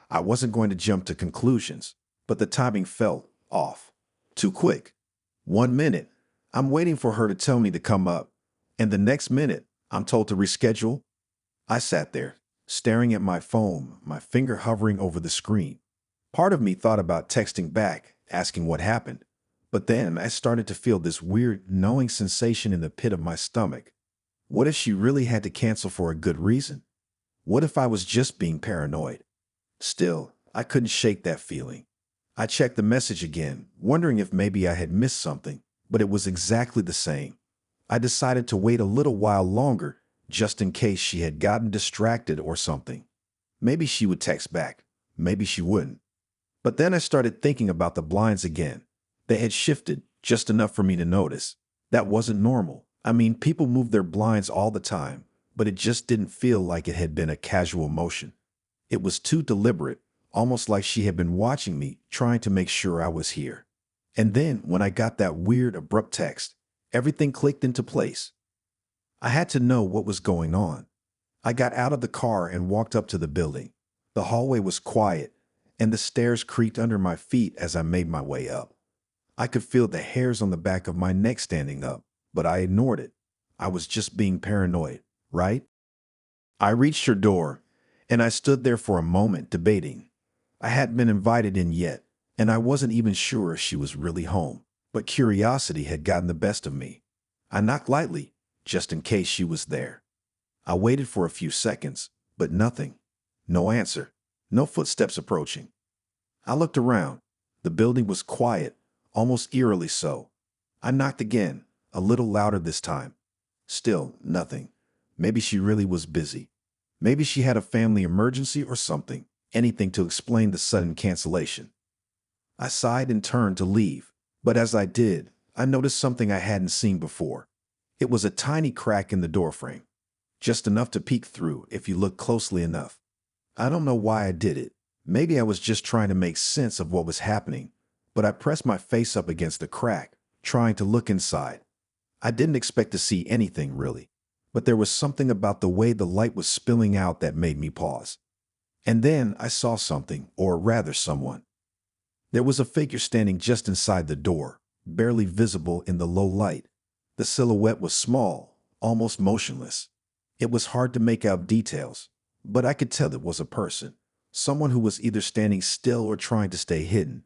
I wasn't going to jump to conclusions, but the timing felt off. Too quick. 1 minute, I'm waiting for her to tell me to come up, and the next minute, I'm told to reschedule. I sat there, staring at my phone, my finger hovering over the screen. Part of me thought about texting back, asking what happened. But then I started to feel this weird, gnawing sensation in the pit of my stomach. What if she really had to cancel for a good reason? What if I was just being paranoid? Still, I couldn't shake that feeling. I checked the message again, wondering if maybe I had missed something, but it was exactly the same. I decided to wait a little while longer, just in case she had gotten distracted or something. Maybe she would text back. Maybe she wouldn't. But then I started thinking about the blinds again. They had shifted just enough for me to notice. That wasn't normal. I mean, people move their blinds all the time, but it just didn't feel like it had been a casual motion. It was too deliberate, almost like she had been watching me, trying to make sure I was here. And then, when I got that weird, abrupt text, everything clicked into place. I had to know what was going on. I got out of the car and walked up to the building. The hallway was quiet, and the stairs creaked under my feet as I made my way up. I could feel the hairs on the back of my neck standing up, but I ignored it. I was just being paranoid, right? I reached her door, and I stood there for a moment debating. I hadn't been invited in yet, and I wasn't even sure if she was really home, but curiosity had gotten the best of me. I knocked lightly, just in case she was there. I waited for a few seconds, but nothing. No answer. No footsteps approaching. I looked around. The building was quiet, almost eerily so. I knocked again, a little louder this time. Still nothing. Maybe she really was busy. Maybe she had a family emergency or something, anything to explain the sudden cancellation. I sighed and turned to leave, but as I did, I noticed something I hadn't seen before. It was a tiny crack in the doorframe, just enough to peek through if you looked closely enough. I don't know why I did it. Maybe I was just trying to make sense of what was happening, but I pressed my face up against the crack, trying to look inside. I didn't expect to see anything really, but there was something about the way the light was spilling out that made me pause. And then I saw something, or rather someone. There was a figure standing just inside the door, barely visible in the low light. The silhouette was small, almost motionless. It was hard to make out details, but I could tell it was a person, someone who was either standing still or trying to stay hidden.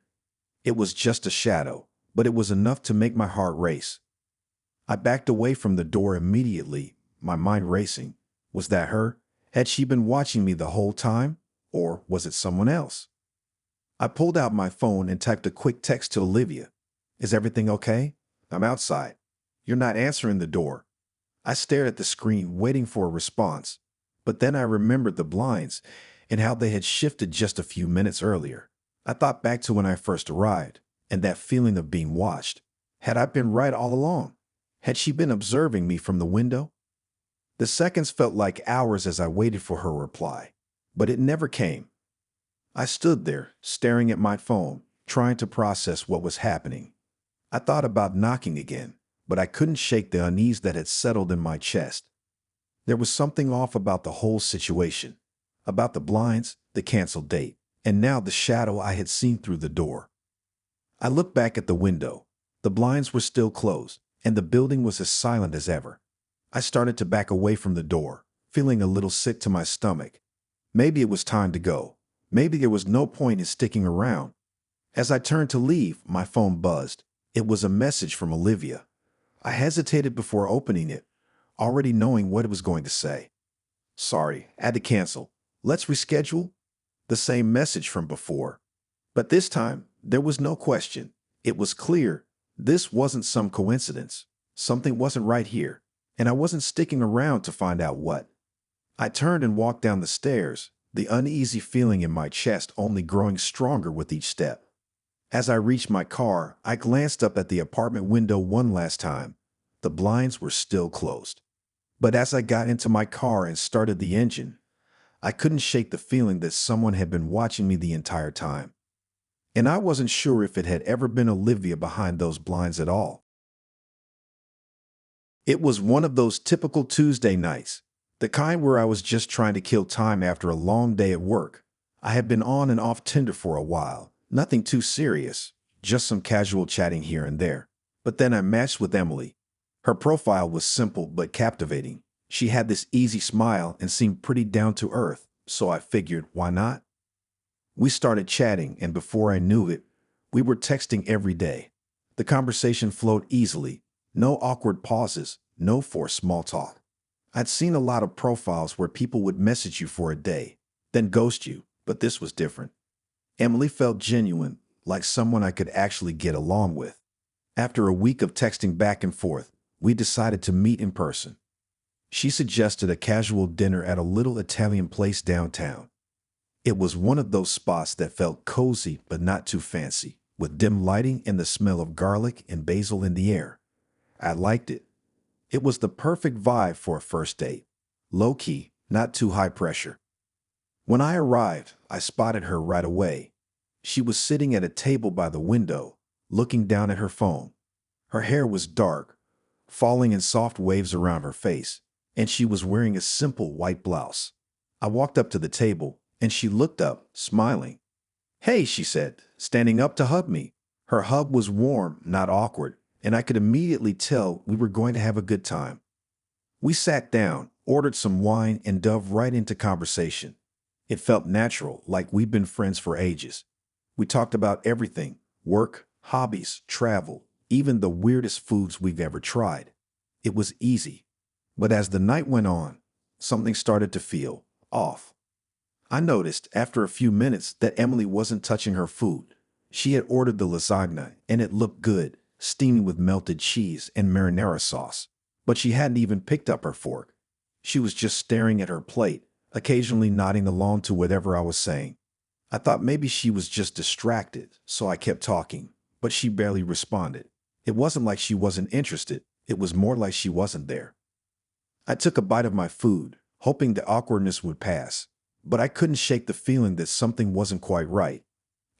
It was just a shadow, but it was enough to make my heart race. I backed away from the door immediately, my mind racing. Was that her? Had she been watching me the whole time? Or was it someone else? I pulled out my phone and typed a quick text to Olivia. Is everything okay? I'm outside. You're not answering the door. I stared at the screen, waiting for a response. But then I remembered the blinds and how they had shifted just a few minutes earlier. I thought back to when I first arrived, and that feeling of being watched. Had I been right all along? Had she been observing me from the window? The seconds felt like hours as I waited for her reply, but it never came. I stood there, staring at my phone, trying to process what was happening. I thought about knocking again, but I couldn't shake the unease that had settled in my chest. There was something off about the whole situation, about the blinds, the canceled date, and now the shadow I had seen through the door. I looked back at the window. The blinds were still closed, and the building was as silent as ever. I started to back away from the door, feeling a little sick to my stomach. Maybe it was time to go. Maybe there was no point in sticking around. As I turned to leave, my phone buzzed. It was a message from Olivia. I hesitated before opening it, already knowing what it was going to say. Sorry, had to cancel. Let's reschedule? The same message from before. But this time, there was no question. It was clear. This wasn't some coincidence. Something wasn't right here, and I wasn't sticking around to find out what. I turned and walked down the stairs, the uneasy feeling in my chest only growing stronger with each step. As I reached my car, I glanced up at the apartment window one last time. The blinds were still closed. But as I got into my car and started the engine, I couldn't shake the feeling that someone had been watching me the entire time. And I wasn't sure if it had ever been Olivia behind those blinds at all. It was one of those typical Tuesday nights, the kind where I was just trying to kill time after a long day at work. I had been on and off Tinder for a while, nothing too serious, just some casual chatting here and there. But then I matched with Emily. Her profile was simple but captivating. She had this easy smile and seemed pretty down to earth, so I figured, why not? We started chatting, and before I knew it, we were texting every day. The conversation flowed easily, no awkward pauses, no forced small talk. I'd seen a lot of profiles where people would message you for a day, then ghost you, but this was different. Emily felt genuine, like someone I could actually get along with. After a week of texting back and forth, we decided to meet in person. She suggested a casual dinner at a little Italian place downtown. It was one of those spots that felt cozy but not too fancy, with dim lighting and the smell of garlic and basil in the air. I liked it. It was the perfect vibe for a first date. Low-key, not too high pressure. When I arrived, I spotted her right away. She was sitting at a table by the window, looking down at her phone. Her hair was dark, falling in soft waves around her face, and she was wearing a simple white blouse. I walked up to the table, and she looked up, smiling. "Hey," she said, standing up to hug me. Her hug was warm, not awkward, and I could immediately tell we were going to have a good time. We sat down, ordered some wine, and dove right into conversation. It felt natural, like we'd been friends for ages. We talked about everything: work, hobbies, travel, even the weirdest foods we've ever tried. It was easy. But as the night went on, something started to feel off. I noticed after a few minutes that Emily wasn't touching her food. She had ordered the lasagna, and it looked good, steaming with melted cheese and marinara sauce. But she hadn't even picked up her fork. She was just staring at her plate, occasionally nodding along to whatever I was saying. I thought maybe she was just distracted, so I kept talking, but she barely responded. It wasn't like she wasn't interested, it was more like she wasn't there. I took a bite of my food, hoping the awkwardness would pass, but I couldn't shake the feeling that something wasn't quite right.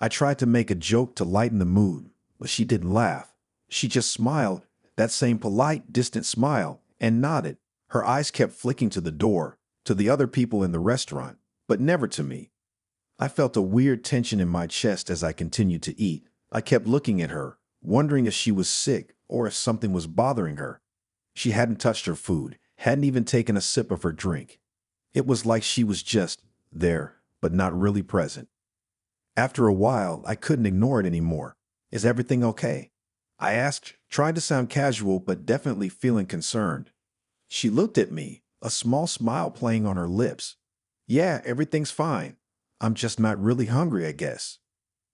I tried to make a joke to lighten the mood, but she didn't laugh. She just smiled, that same polite, distant smile, and nodded. Her eyes kept flicking to the door, to the other people in the restaurant, but never to me. I felt a weird tension in my chest as I continued to eat. I kept looking at her, wondering if she was sick or if something was bothering her. She hadn't touched her food, hadn't even taken a sip of her drink. It was like she was just there, but not really present. After a while, I couldn't ignore it anymore. "Is everything okay?" I asked, trying to sound casual but definitely feeling concerned. She looked at me, a small smile playing on her lips. "Yeah, everything's fine. I'm just not really hungry, I guess."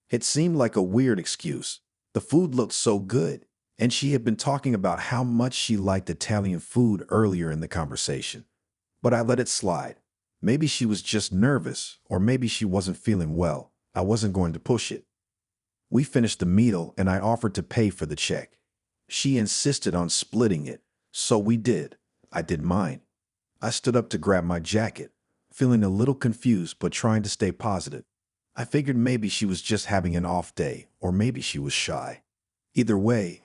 It seemed like a weird excuse. The food looked so good, and she had been talking about how much she liked Italian food earlier in the conversation. But I let it slide. Maybe she was just nervous, or maybe she wasn't feeling well. I wasn't going to push it. We finished the meal, and I offered to pay for the check. She insisted on splitting it, so we did. I did mine. I stood up to grab my jacket, feeling a little confused but trying to stay positive. I figured maybe she was just having an off day, or maybe she was shy. Either way,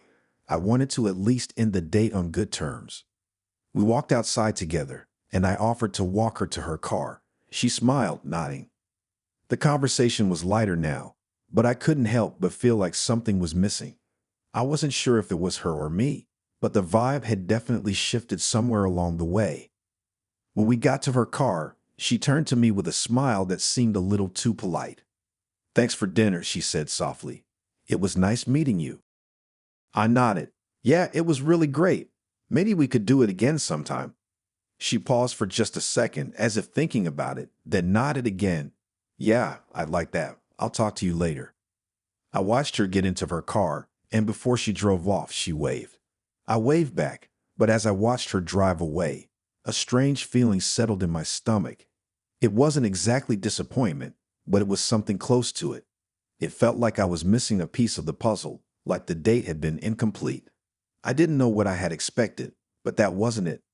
I wanted to at least end the date on good terms. We walked outside together, and I offered to walk her to her car. She smiled, nodding. The conversation was lighter now, but I couldn't help but feel like something was missing. I wasn't sure if it was her or me, but the vibe had definitely shifted somewhere along the way. When we got to her car, she turned to me with a smile that seemed a little too polite. "Thanks for dinner," she said softly. "It was nice meeting you." I nodded. "Yeah, it was really great. Maybe we could do it again sometime." She paused for just a second, as if thinking about it, then nodded again. "Yeah, I'd like that. I'll talk to you later." I watched her get into her car, and before she drove off, she waved. I waved back, but as I watched her drive away, a strange feeling settled in my stomach. It wasn't exactly disappointment, but it was something close to it. It felt like I was missing a piece of the puzzle, like the date had been incomplete. I didn't know what I had expected, but that wasn't it.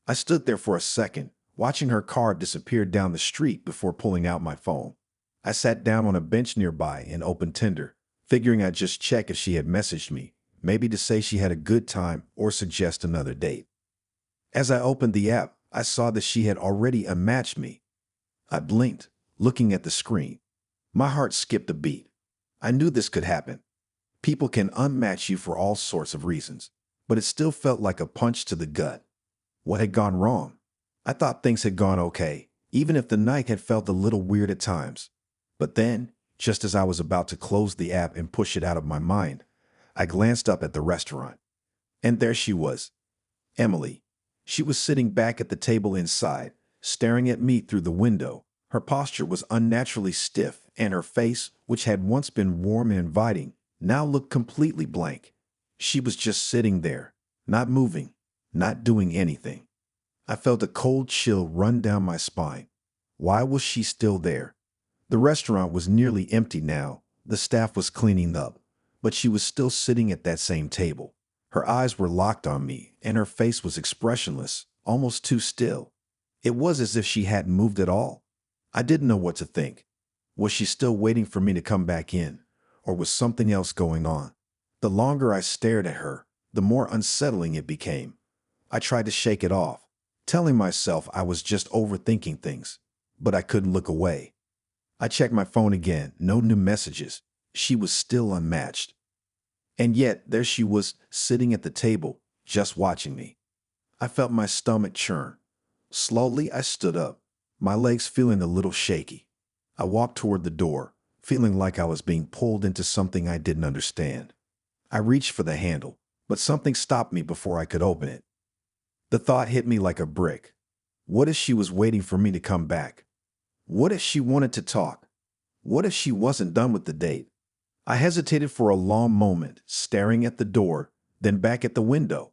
I stood there for a second, watching her car disappear down the street before pulling out my phone. I sat down on a bench nearby and opened Tinder, figuring I'd just check if she had messaged me, maybe to say she had a good time or suggest another date. As I opened the app, I saw that she had already unmatched me. I blinked, looking at the screen. My heart skipped a beat. I knew this could happen. People can unmatch you for all sorts of reasons, but it still felt like a punch to the gut. What had gone wrong? I thought things had gone okay, even if the night had felt a little weird at times. But then, just as I was about to close the app and push it out of my mind, I glanced up at the restaurant. And there she was, Emily. She was sitting back at the table inside, staring at me through the window. Her posture was unnaturally stiff, and her face, which had once been warm and inviting, now looked completely blank. She was just sitting there, not moving, not doing anything. I felt a cold chill run down my spine. Why was she still there? The restaurant was nearly empty now. The staff was cleaning up, but she was still sitting at that same table. Her eyes were locked on me, and her face was expressionless, almost too still. It was as if she hadn't moved at all. I didn't know what to think. Was she still waiting for me to come back in, or was something else going on? The longer I stared at her, the more unsettling it became. I tried to shake it off, telling myself I was just overthinking things, but I couldn't look away. I checked my phone again, no new messages. She was still unmatched. And yet, there she was, sitting at the table, just watching me. I felt my stomach churn. Slowly, I stood up, my legs feeling a little shaky. I walked toward the door, feeling like I was being pulled into something I didn't understand. I reached for the handle, but something stopped me before I could open it. The thought hit me like a brick. What if she was waiting for me to come back? What if she wanted to talk? What if she wasn't done with the date? I hesitated for a long moment, staring at the door, then back at the window.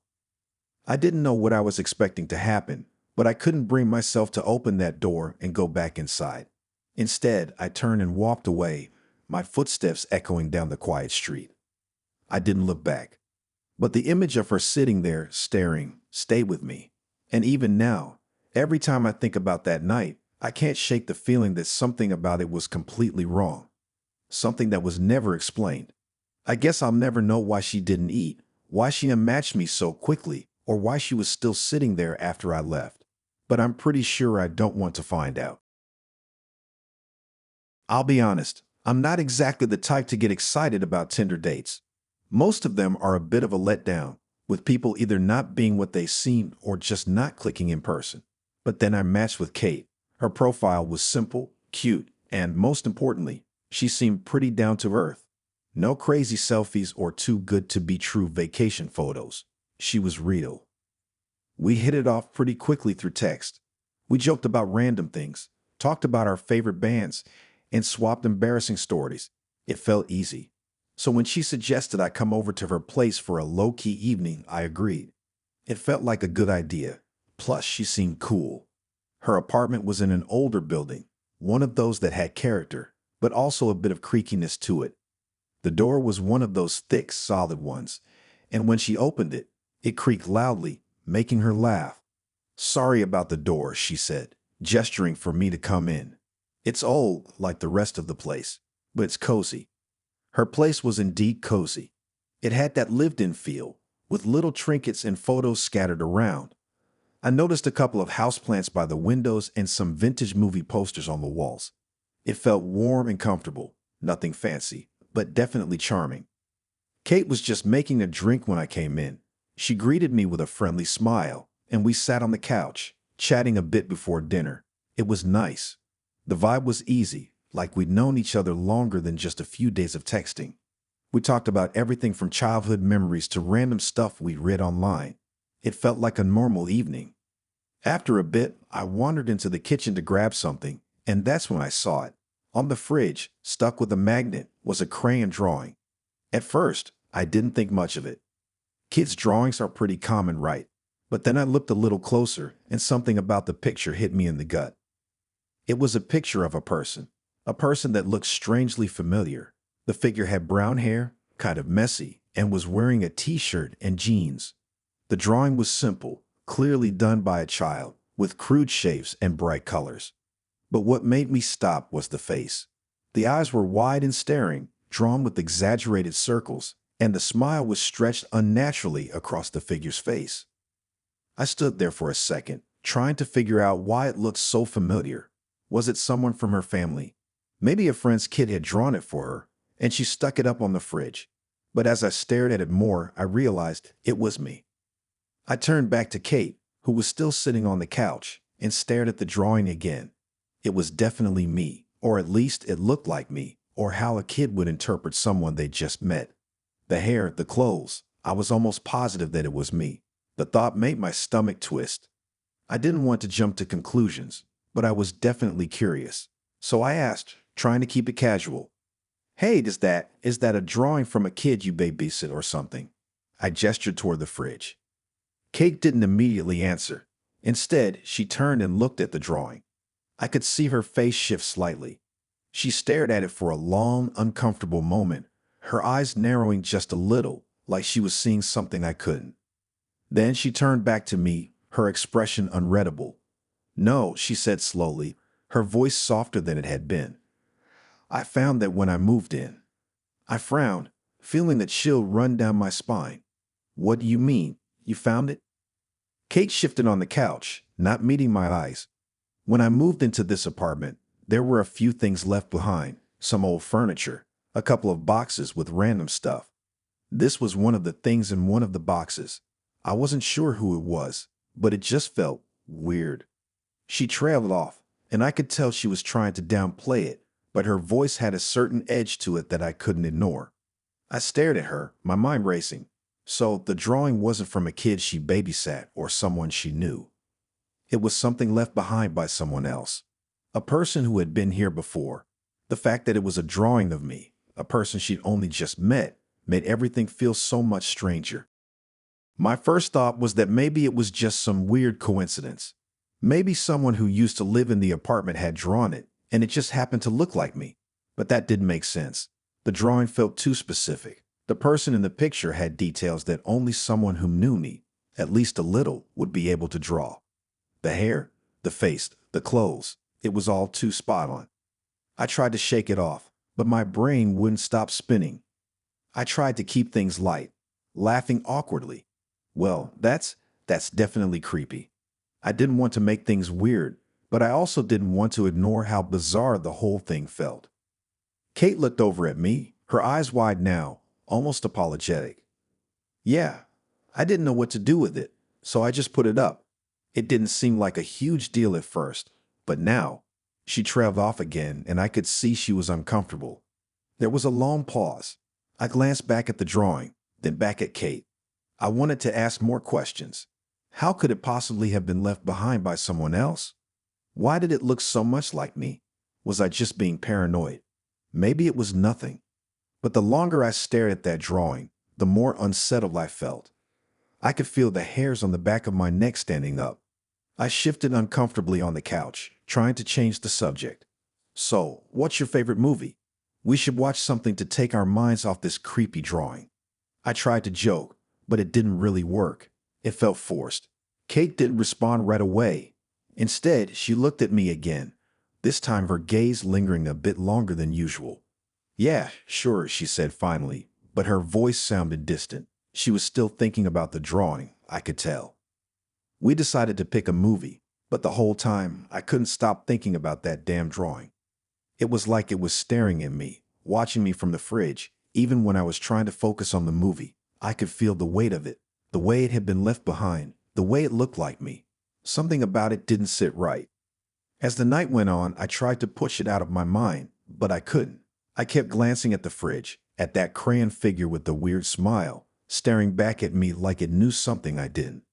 I didn't know what I was expecting to happen, but I couldn't bring myself to open that door and go back inside. Instead, I turned and walked away, my footsteps echoing down the quiet street. I didn't look back, but the image of her sitting there, staring, stayed with me. And even now, every time I think about that night, I can't shake the feeling that something about it was completely wrong. Something that was never explained. I guess I'll never know why she didn't eat, why she unmatched me so quickly, or why she was still sitting there after I left. But I'm pretty sure I don't want to find out. I'll be honest, I'm not exactly the type to get excited about Tinder dates. Most of them are a bit of a letdown, with people either not being what they seemed or just not clicking in person. But then I matched with Kate. Her profile was simple, cute, and most importantly, she seemed pretty down to earth. No crazy selfies or too good to be true vacation photos. She was real. We hit it off pretty quickly through text. We joked about random things, talked about our favorite bands, and swapped embarrassing stories. It felt easy. So when she suggested I come over to her place for a low-key evening, I agreed. It felt like a good idea. Plus, she seemed cool. Her apartment was in an older building, one of those that had character, but also a bit of creakiness to it. The door was one of those thick, solid ones, and when she opened it, it creaked loudly, making her laugh. "Sorry about the door," she said, gesturing for me to come in. "It's old, like the rest of the place, but it's cozy." Her place was indeed cozy. It had that lived-in feel, with little trinkets and photos scattered around. I noticed a couple of houseplants by the windows and some vintage movie posters on the walls. It felt warm and comfortable, nothing fancy, but definitely charming. Kate was just making a drink when I came in. She greeted me with a friendly smile, and we sat on the couch, chatting a bit before dinner. It was nice. The vibe was easy, like we'd known each other longer than just a few days of texting. We talked about everything from childhood memories to random stuff we'd read online. It felt like a normal evening. After a bit, I wandered into the kitchen to grab something, and that's when I saw it. On the fridge, stuck with a magnet, was a crayon drawing. At first, I didn't think much of it. Kids' drawings are pretty common, right? But then I looked a little closer, and something about the picture hit me in the gut. It was a picture of a person that looked strangely familiar. The figure had brown hair, kind of messy, and was wearing a t-shirt and jeans. The drawing was simple, clearly done by a child, with crude shapes and bright colors. But what made me stop was the face. The eyes were wide and staring, drawn with exaggerated circles, and the smile was stretched unnaturally across the figure's face. I stood there for a second, trying to figure out why it looked so familiar. Was it someone from her family? Maybe a friend's kid had drawn it for her, and she stuck it up on the fridge. But as I stared at it more, I realized it was me. I turned back to Kate, who was still sitting on the couch, and stared at the drawing again. It was definitely me, Or at least it looked like me, or how a kid would interpret someone they just met. The hair, the clothes, I was almost positive that it was me. The thought made my stomach twist. I didn't want to jump to conclusions, but I was definitely curious. So I asked, trying to keep it casual, "Hey, is that a drawing from a kid you babysit or something?" I gestured toward the fridge. Kate didn't immediately answer. Instead, she turned and looked at the drawing. I could see her face shift slightly. She stared at it for a long, uncomfortable moment, her eyes narrowing just a little, like she was seeing something I couldn't. Then she turned back to me, her expression unreadable. "No," she said slowly, her voice softer than it had been. "I found that when I moved in." I frowned, feeling the chill run down my spine. "What do you mean? You found it?" Kate shifted on the couch, not meeting my eyes. "When I moved into this apartment, there were a few things left behind, some old furniture, a couple of boxes with random stuff. This was one of the things in one of the boxes. I wasn't sure who it was, but it just felt weird." She trailed off, and I could tell she was trying to downplay it, but her voice had a certain edge to it that I couldn't ignore. I stared at her, my mind racing. So the drawing wasn't from a kid she babysat or someone she knew. It was something left behind by someone else. A person who had been here before. The fact that it was a drawing of me, a person she'd only just met, made everything feel so much stranger. My first thought was that maybe it was just some weird coincidence. Maybe someone who used to live in the apartment had drawn it, and it just happened to look like me. But that didn't make sense. The drawing felt too specific. The person in the picture had details that only someone who knew me, at least a little, would be able to draw. The hair, the face, the clothes, it was all too spot on. I tried to shake it off, but my brain wouldn't stop spinning. I tried to keep things light, laughing awkwardly. Well, that's definitely creepy. I didn't want to make things weird, but I also didn't want to ignore how bizarre the whole thing felt. Kate looked over at me, her eyes wide now, almost apologetic. "Yeah, I didn't know what to do with it, so I just put it up. It didn't seem like a huge deal at first, but now." She trailed off again, and I could see she was uncomfortable. There was a long pause. I glanced back at the drawing, then back at Kate. I wanted to ask more questions. How could it possibly have been left behind by someone else? Why did it look so much like me? Was I just being paranoid? Maybe it was nothing. But the longer I stared at that drawing, the more unsettled I felt. I could feel the hairs on the back of my neck standing up. I shifted uncomfortably on the couch, trying to change the subject. "So, what's your favorite movie? We should watch something to take our minds off this creepy drawing." I tried to joke, but it didn't really work. It felt forced. Kate didn't respond right away. Instead, she looked at me again, this time her gaze lingering a bit longer than usual. "Yeah, sure," she said finally, but her voice sounded distant. She was still thinking about the drawing, I could tell. We decided to pick a movie, but the whole time, I couldn't stop thinking about that damn drawing. It was like it was staring at me, watching me from the fridge. Even when I was trying to focus on the movie, I could feel the weight of it, the way it had been left behind, the way it looked like me. Something about it didn't sit right. As the night went on, I tried to push it out of my mind, but I couldn't. I kept glancing at the fridge, at that crayon figure with the weird smile, staring back at me like it knew something I didn't.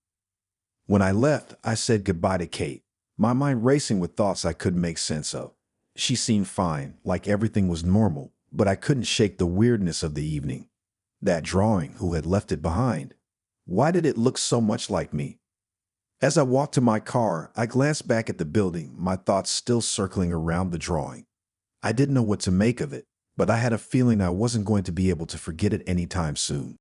When I left, I said goodbye to Kate, my mind racing with thoughts I couldn't make sense of. She seemed fine, like everything was normal, but I couldn't shake the weirdness of the evening. That drawing, who had left it behind? Why did it look so much like me? As I walked to my car, I glanced back at the building, my thoughts still circling around the drawing. I didn't know what to make of it, but I had a feeling I wasn't going to be able to forget it anytime soon.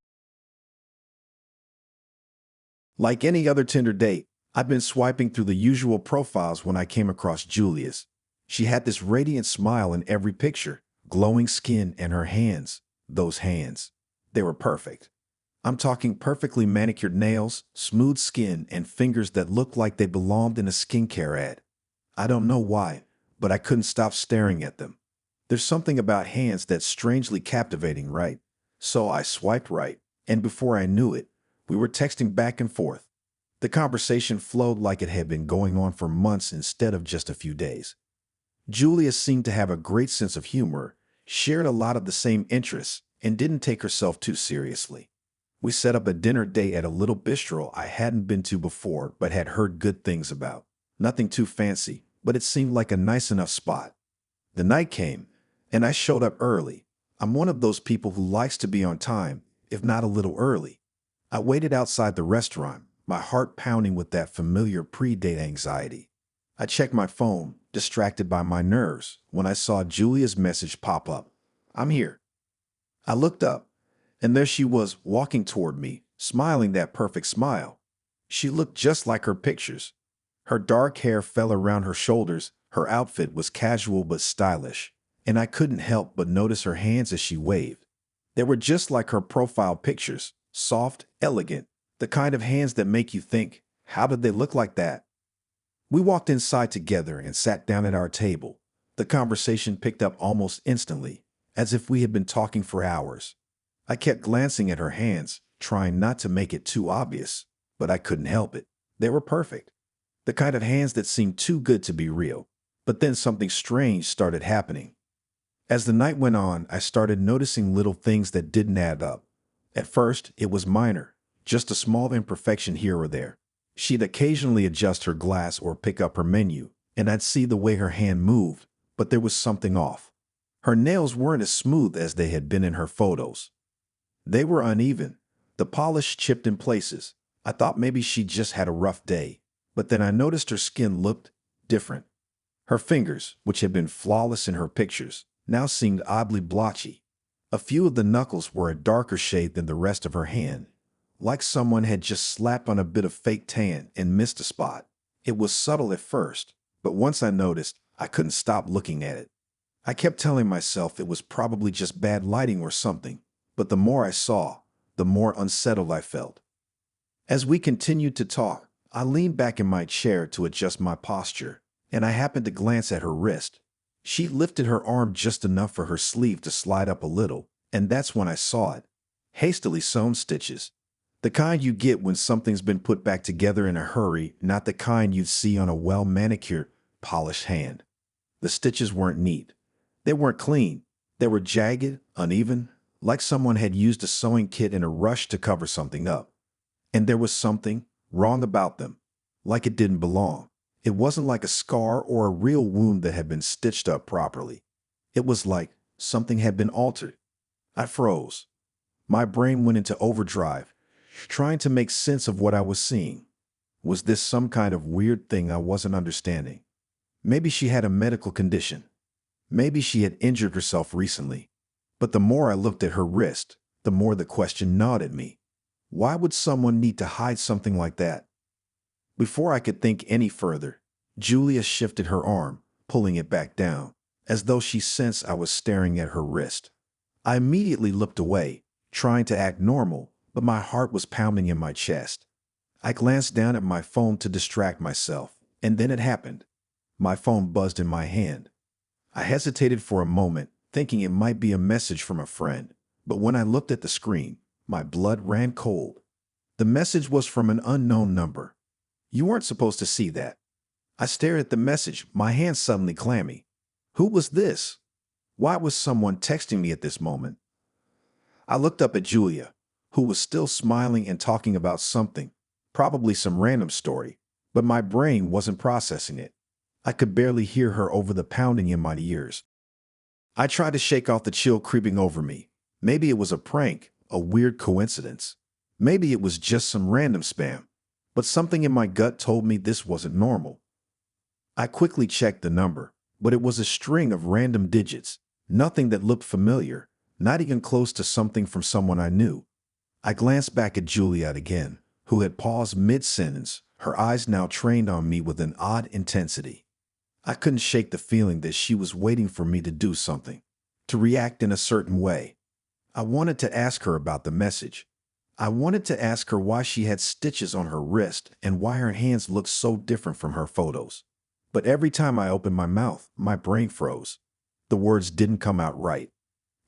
Like any other Tinder date, I'd been swiping through the usual profiles when I came across Julia's. She had this radiant smile in every picture, glowing skin, and her hands. Those hands. They were perfect. I'm talking perfectly manicured nails, smooth skin, and fingers that looked like they belonged in a skincare ad. I don't know why, but I couldn't stop staring at them. There's something about hands that's strangely captivating, right? So I swiped right, and before I knew it, we were texting back and forth. The conversation flowed like it had been going on for months instead of just a few days. Julia seemed to have a great sense of humor, shared a lot of the same interests, and didn't take herself too seriously. We set up a dinner date at a little bistro I hadn't been to before but had heard good things about. Nothing too fancy, but it seemed like a nice enough spot. The night came, and I showed up early. I'm one of those people who likes to be on time, if not a little early. I waited outside the restaurant, my heart pounding with that familiar pre-date anxiety. I checked my phone, distracted by my nerves, when I saw Julia's message pop up. "I'm here." I looked up, and there she was walking toward me, smiling that perfect smile. She looked just like her pictures. Her dark hair fell around her shoulders, her outfit was casual but stylish, and I couldn't help but notice her hands as she waved. They were just like her profile pictures, soft, elegant, the kind of hands that make you think, how did they look like that? We walked inside together and sat down at our table. The conversation picked up almost instantly, as if we had been talking for hours. I kept glancing at her hands, trying not to make it too obvious, but I couldn't help it. They were perfect. The kind of hands that seemed too good to be real. But then something strange started happening. As the night went on, I started noticing little things that didn't add up. At first, it was minor, just a small imperfection here or there. She'd occasionally adjust her glass or pick up her menu, and I'd see the way her hand moved, but there was something off. Her nails weren't as smooth as they had been in her photos. They were uneven, the polish chipped in places. I thought maybe she just had a rough day, but then I noticed her skin looked different. Her fingers, which had been flawless in her pictures, now seemed oddly blotchy. A few of the knuckles were a darker shade than the rest of her hand, like someone had just slapped on a bit of fake tan and missed a spot. It was subtle at first, but once I noticed, I couldn't stop looking at it. I kept telling myself it was probably just bad lighting or something, but the more I saw, the more unsettled I felt. As we continued to talk, I leaned back in my chair to adjust my posture, and I happened to glance at her wrist. She lifted her arm just enough for her sleeve to slide up a little, and that's when I saw it. Hastily sewn stitches. The kind you get when something's been put back together in a hurry, not the kind you'd see on a well-manicured, polished hand. The stitches weren't neat. They weren't clean. They were jagged, uneven, like someone had used a sewing kit in a rush to cover something up. And there was something wrong about them, like it didn't belong. It wasn't like a scar or a real wound that had been stitched up properly. It was like something had been altered. I froze. My brain went into overdrive, trying to make sense of what I was seeing. Was this some kind of weird thing I wasn't understanding? Maybe she had a medical condition. Maybe she had injured herself recently. But the more I looked at her wrist, the more the question gnawed at me. Why would someone need to hide something like that? Before I could think any further, Julia shifted her arm, pulling it back down, as though she sensed I was staring at her wrist. I immediately looked away, trying to act normal, but my heart was pounding in my chest. I glanced down at my phone to distract myself, and then it happened. My phone buzzed in my hand. I hesitated for a moment, thinking it might be a message from a friend, but when I looked at the screen, my blood ran cold. The message was from an unknown number. You weren't supposed to see that. I stared at the message, my hands suddenly clammy. Who was this? Why was someone texting me at this moment? I looked up at Julia, who was still smiling and talking about something, probably some random story, but my brain wasn't processing it. I could barely hear her over the pounding in my ears. I tried to shake off the chill creeping over me. Maybe it was a prank, a weird coincidence. Maybe it was just some random spam. But something in my gut told me this wasn't normal. I quickly checked the number, but it was a string of random digits, nothing that looked familiar, not even close to something from someone I knew. I glanced back at Juliet again, who had paused mid-sentence, her eyes now trained on me with an odd intensity. I couldn't shake the feeling that she was waiting for me to do something, to react in a certain way. I wanted to ask her about the message. I wanted to ask her why she had stitches on her wrist and why her hands looked so different from her photos. But every time I opened my mouth, my brain froze. The words didn't come out right.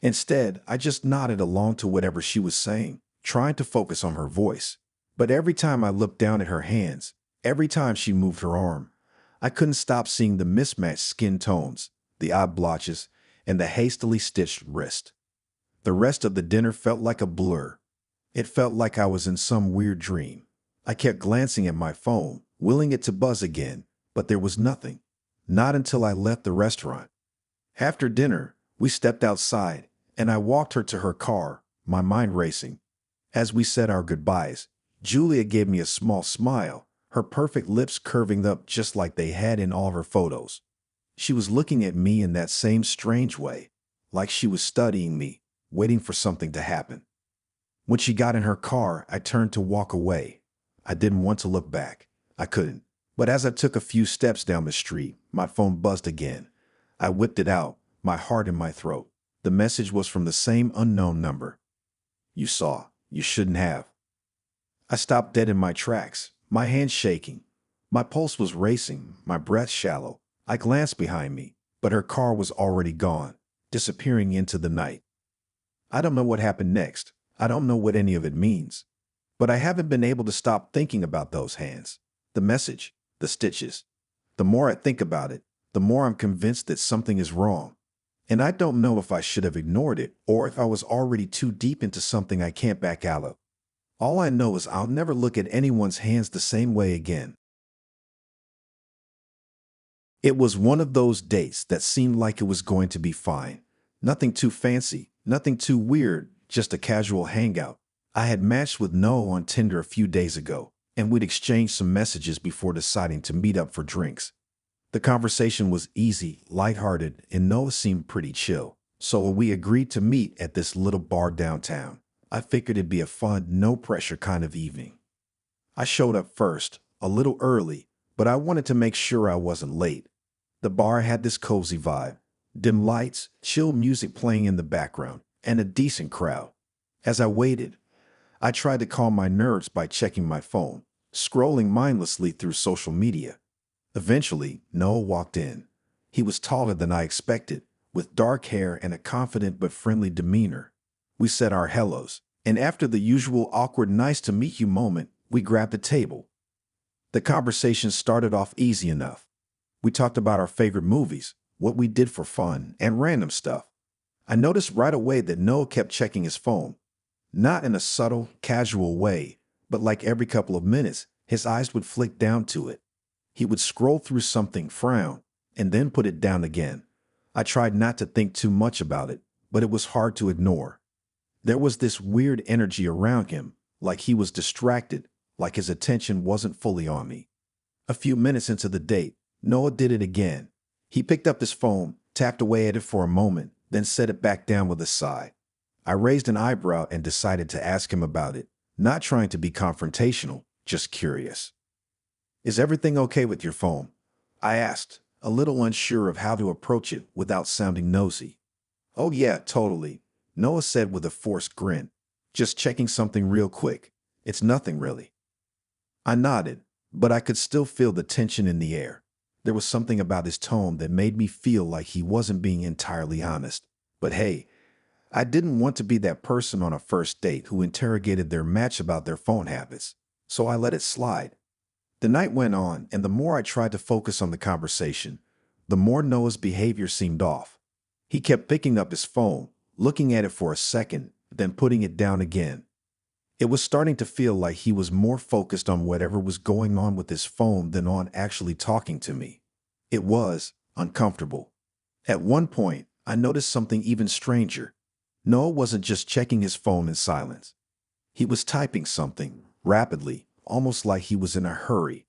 Instead, I just nodded along to whatever she was saying, trying to focus on her voice. But every time I looked down at her hands, every time she moved her arm, I couldn't stop seeing the mismatched skin tones, the eye blotches, and the hastily stitched wrist. The rest of the dinner felt like a blur. It felt like I was in some weird dream. I kept glancing at my phone, willing it to buzz again, but there was nothing. Not until I left the restaurant. After dinner, we stepped outside, and I walked her to her car, my mind racing. As we said our goodbyes, Julia gave me a small smile, her perfect lips curving up just like they had in all of her photos. She was looking at me in that same strange way, like she was studying me, waiting for something to happen. When she got in her car, I turned to walk away. I didn't want to look back. I couldn't. But as I took a few steps down the street, my phone buzzed again. I whipped it out, my heart in my throat. The message was from the same unknown number. "You saw. You shouldn't have." I stopped dead in my tracks, my hands shaking. My pulse was racing, my breath shallow. I glanced behind me, but her car was already gone, disappearing into the night. I don't know what happened next. I don't know what any of it means. But I haven't been able to stop thinking about those hands, the message, the stitches. The more I think about it, the more I'm convinced that something is wrong. And I don't know if I should have ignored it or if I was already too deep into something I can't back out of. All I know is I'll never look at anyone's hands the same way again. It was one of those dates that seemed like it was going to be fine. Nothing too fancy, nothing too weird, just a casual hangout. I had matched with Noah on Tinder a few days ago, and we'd exchanged some messages before deciding to meet up for drinks. The conversation was easy, lighthearted, and Noah seemed pretty chill. So we agreed to meet at this little bar downtown. I figured it'd be a fun, no-pressure kind of evening. I showed up first, a little early, but I wanted to make sure I wasn't late. The bar had this cozy vibe, dim lights, chill music playing in the background, and a decent crowd. As I waited, I tried to calm my nerves by checking my phone, scrolling mindlessly through social media. Eventually, Noah walked in. He was taller than I expected, with dark hair and a confident but friendly demeanor. We said our hellos, and after the usual awkward nice-to-meet-you moment, we grabbed a table. The conversation started off easy enough. We talked about our favorite movies, what we did for fun, and random stuff. I noticed right away that Noah kept checking his phone. Not in a subtle, casual way, but like every couple of minutes, his eyes would flick down to it. He would scroll through something, frown, and then put it down again. I tried not to think too much about it, but it was hard to ignore. There was this weird energy around him, like he was distracted, like his attention wasn't fully on me. A few minutes into the date, Noah did it again. He picked up his phone, tapped away at it for a moment, then set it back down with a sigh. I raised an eyebrow and decided to ask him about it, not trying to be confrontational, just curious. "Is everything okay with your phone?" I asked, a little unsure of how to approach it without sounding nosy. "Oh yeah, totally," Noah said with a forced grin. "Just checking something real quick. It's nothing really." I nodded, but I could still feel the tension in the air. There was something about his tone that made me feel like he wasn't being entirely honest. But hey, I didn't want to be that person on a first date who interrogated their match about their phone habits, so I let it slide. The night went on, and the more I tried to focus on the conversation, the more Noah's behavior seemed off. He kept picking up his phone, looking at it for a second, then putting it down again. It was starting to feel like he was more focused on whatever was going on with his phone than on actually talking to me. It was uncomfortable. At one point, I noticed something even stranger. Noah wasn't just checking his phone in silence. He was typing something, rapidly, almost like he was in a hurry.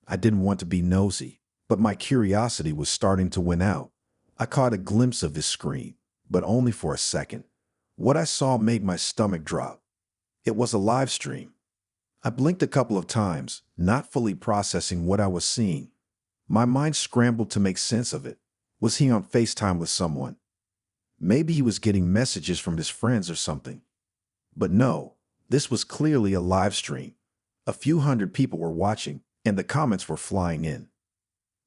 I didn't want to be nosy, but my curiosity was starting to win out. I caught a glimpse of his screen, but only for a second. What I saw made my stomach drop. It was a live stream. I blinked a couple of times, not fully processing what I was seeing. My mind scrambled to make sense of it. Was he on FaceTime with someone? Maybe he was getting messages from his friends or something. But no, this was clearly a live stream. A few hundred people were watching, and the comments were flying in.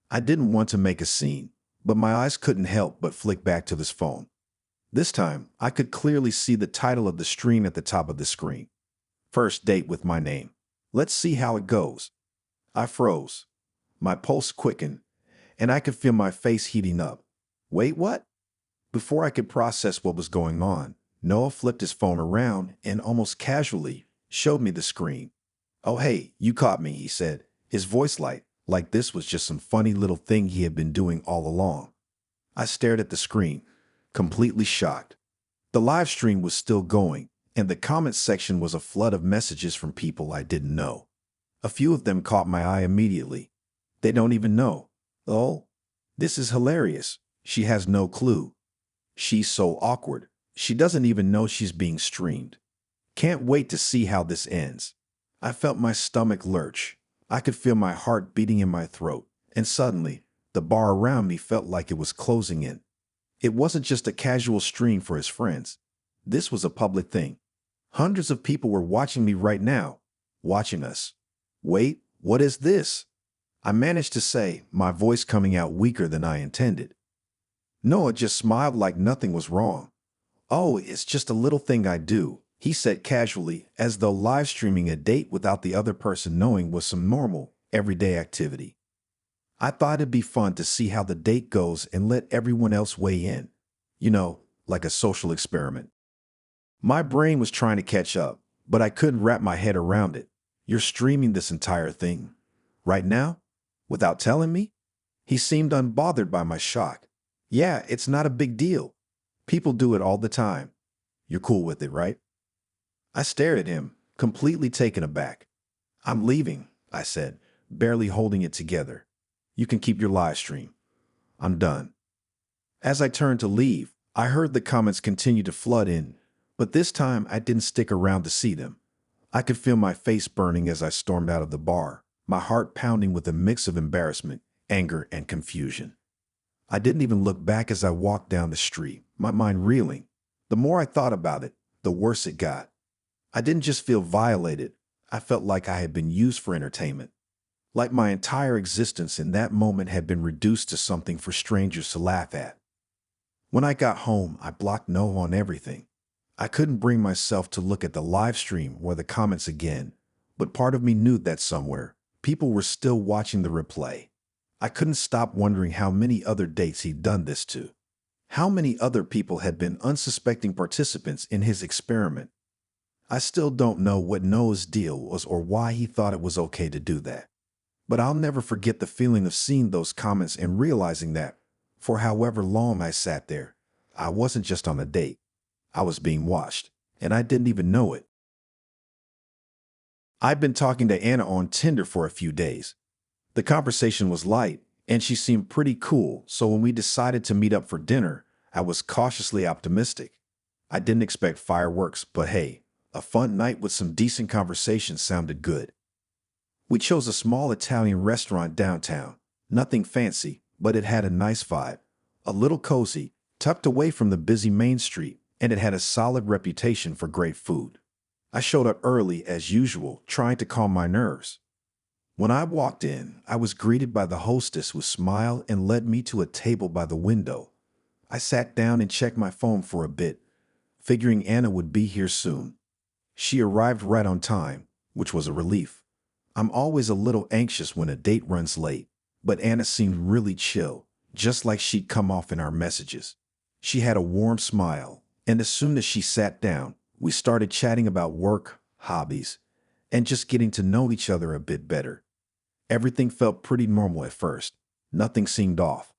I didn't want to make a scene, but my eyes couldn't help but flick back to his phone. This time, I could clearly see the title of the stream at the top of the screen. "First date with my name. Let's see how it goes." I froze. My pulse quickened, and I could feel my face heating up. Wait, what? Before I could process what was going on, Noah flipped his phone around and almost casually showed me the screen. Oh, hey, you caught me, he said, his voice light, like this was just some funny little thing he had been doing all along. I stared at the screen, completely shocked. The live stream was still going, and the comments section was a flood of messages from people I didn't know. A few of them caught my eye immediately. They don't even know. Oh, this is hilarious. She has no clue. She's so awkward. She doesn't even know she's being streamed. Can't wait to see how this ends. I felt my stomach lurch. I could feel my heart beating in my throat, and suddenly, the bar around me felt like it was closing in. It wasn't just a casual stream for his friends. This was a public thing. Hundreds of people were watching me right now, watching us. Wait, what is this? I managed to say, my voice coming out weaker than I intended. Noah just smiled like nothing was wrong. Oh, it's just a little thing I do, he said casually, as though live streaming a date without the other person knowing was some normal, everyday activity. I thought it'd be fun to see how the date goes and let everyone else weigh in. You know, like a social experiment. My brain was trying to catch up, but I couldn't wrap my head around it. You're streaming this entire thing. Right now? Without telling me? He seemed unbothered by my shock. Yeah, it's not a big deal. People do it all the time. You're cool with it, right? I stared at him, completely taken aback. I'm leaving, I said, barely holding it together. You can keep your live stream. I'm done. As I turned to leave, I heard the comments continue to flood in, but this time I didn't stick around to see them. I could feel my face burning as I stormed out of the bar, my heart pounding with a mix of embarrassment, anger, and confusion. I didn't even look back as I walked down the street, my mind reeling. The more I thought about it, the worse it got. I didn't just feel violated, I felt like I had been used for entertainment. Like my entire existence in that moment had been reduced to something for strangers to laugh at. When I got home, I blocked no on everything. I couldn't bring myself to look at the live stream or the comments again, but part of me knew that somewhere, people were still watching the replay. I couldn't stop wondering how many other dates he'd done this to. How many other people had been unsuspecting participants in his experiment. I still don't know what Noah's deal was or why he thought it was okay to do that. But I'll never forget the feeling of seeing those comments and realizing that, for however long I sat there, I wasn't just on a date. I was being watched, and I didn't even know it. I'd been talking to Anna on Tinder for a few days. The conversation was light, and she seemed pretty cool, so when we decided to meet up for dinner, I was cautiously optimistic. I didn't expect fireworks, but hey, a fun night with some decent conversation sounded good. We chose a small Italian restaurant downtown. Nothing fancy, but it had a nice vibe. A little cozy, tucked away from the busy main street, and it had a solid reputation for great food. I showed up early as usual, trying to calm my nerves. When I walked in, I was greeted by the hostess who smiled and led me to a table by the window. I sat down and checked my phone for a bit, figuring Anna would be here soon. She arrived right on time, which was a relief. I'm always a little anxious when a date runs late, but Anna seemed really chill, just like she'd come off in our messages. She had a warm smile, and as soon as she sat down, we started chatting about work, hobbies, and just getting to know each other a bit better. Everything felt pretty normal at first. Nothing seemed off.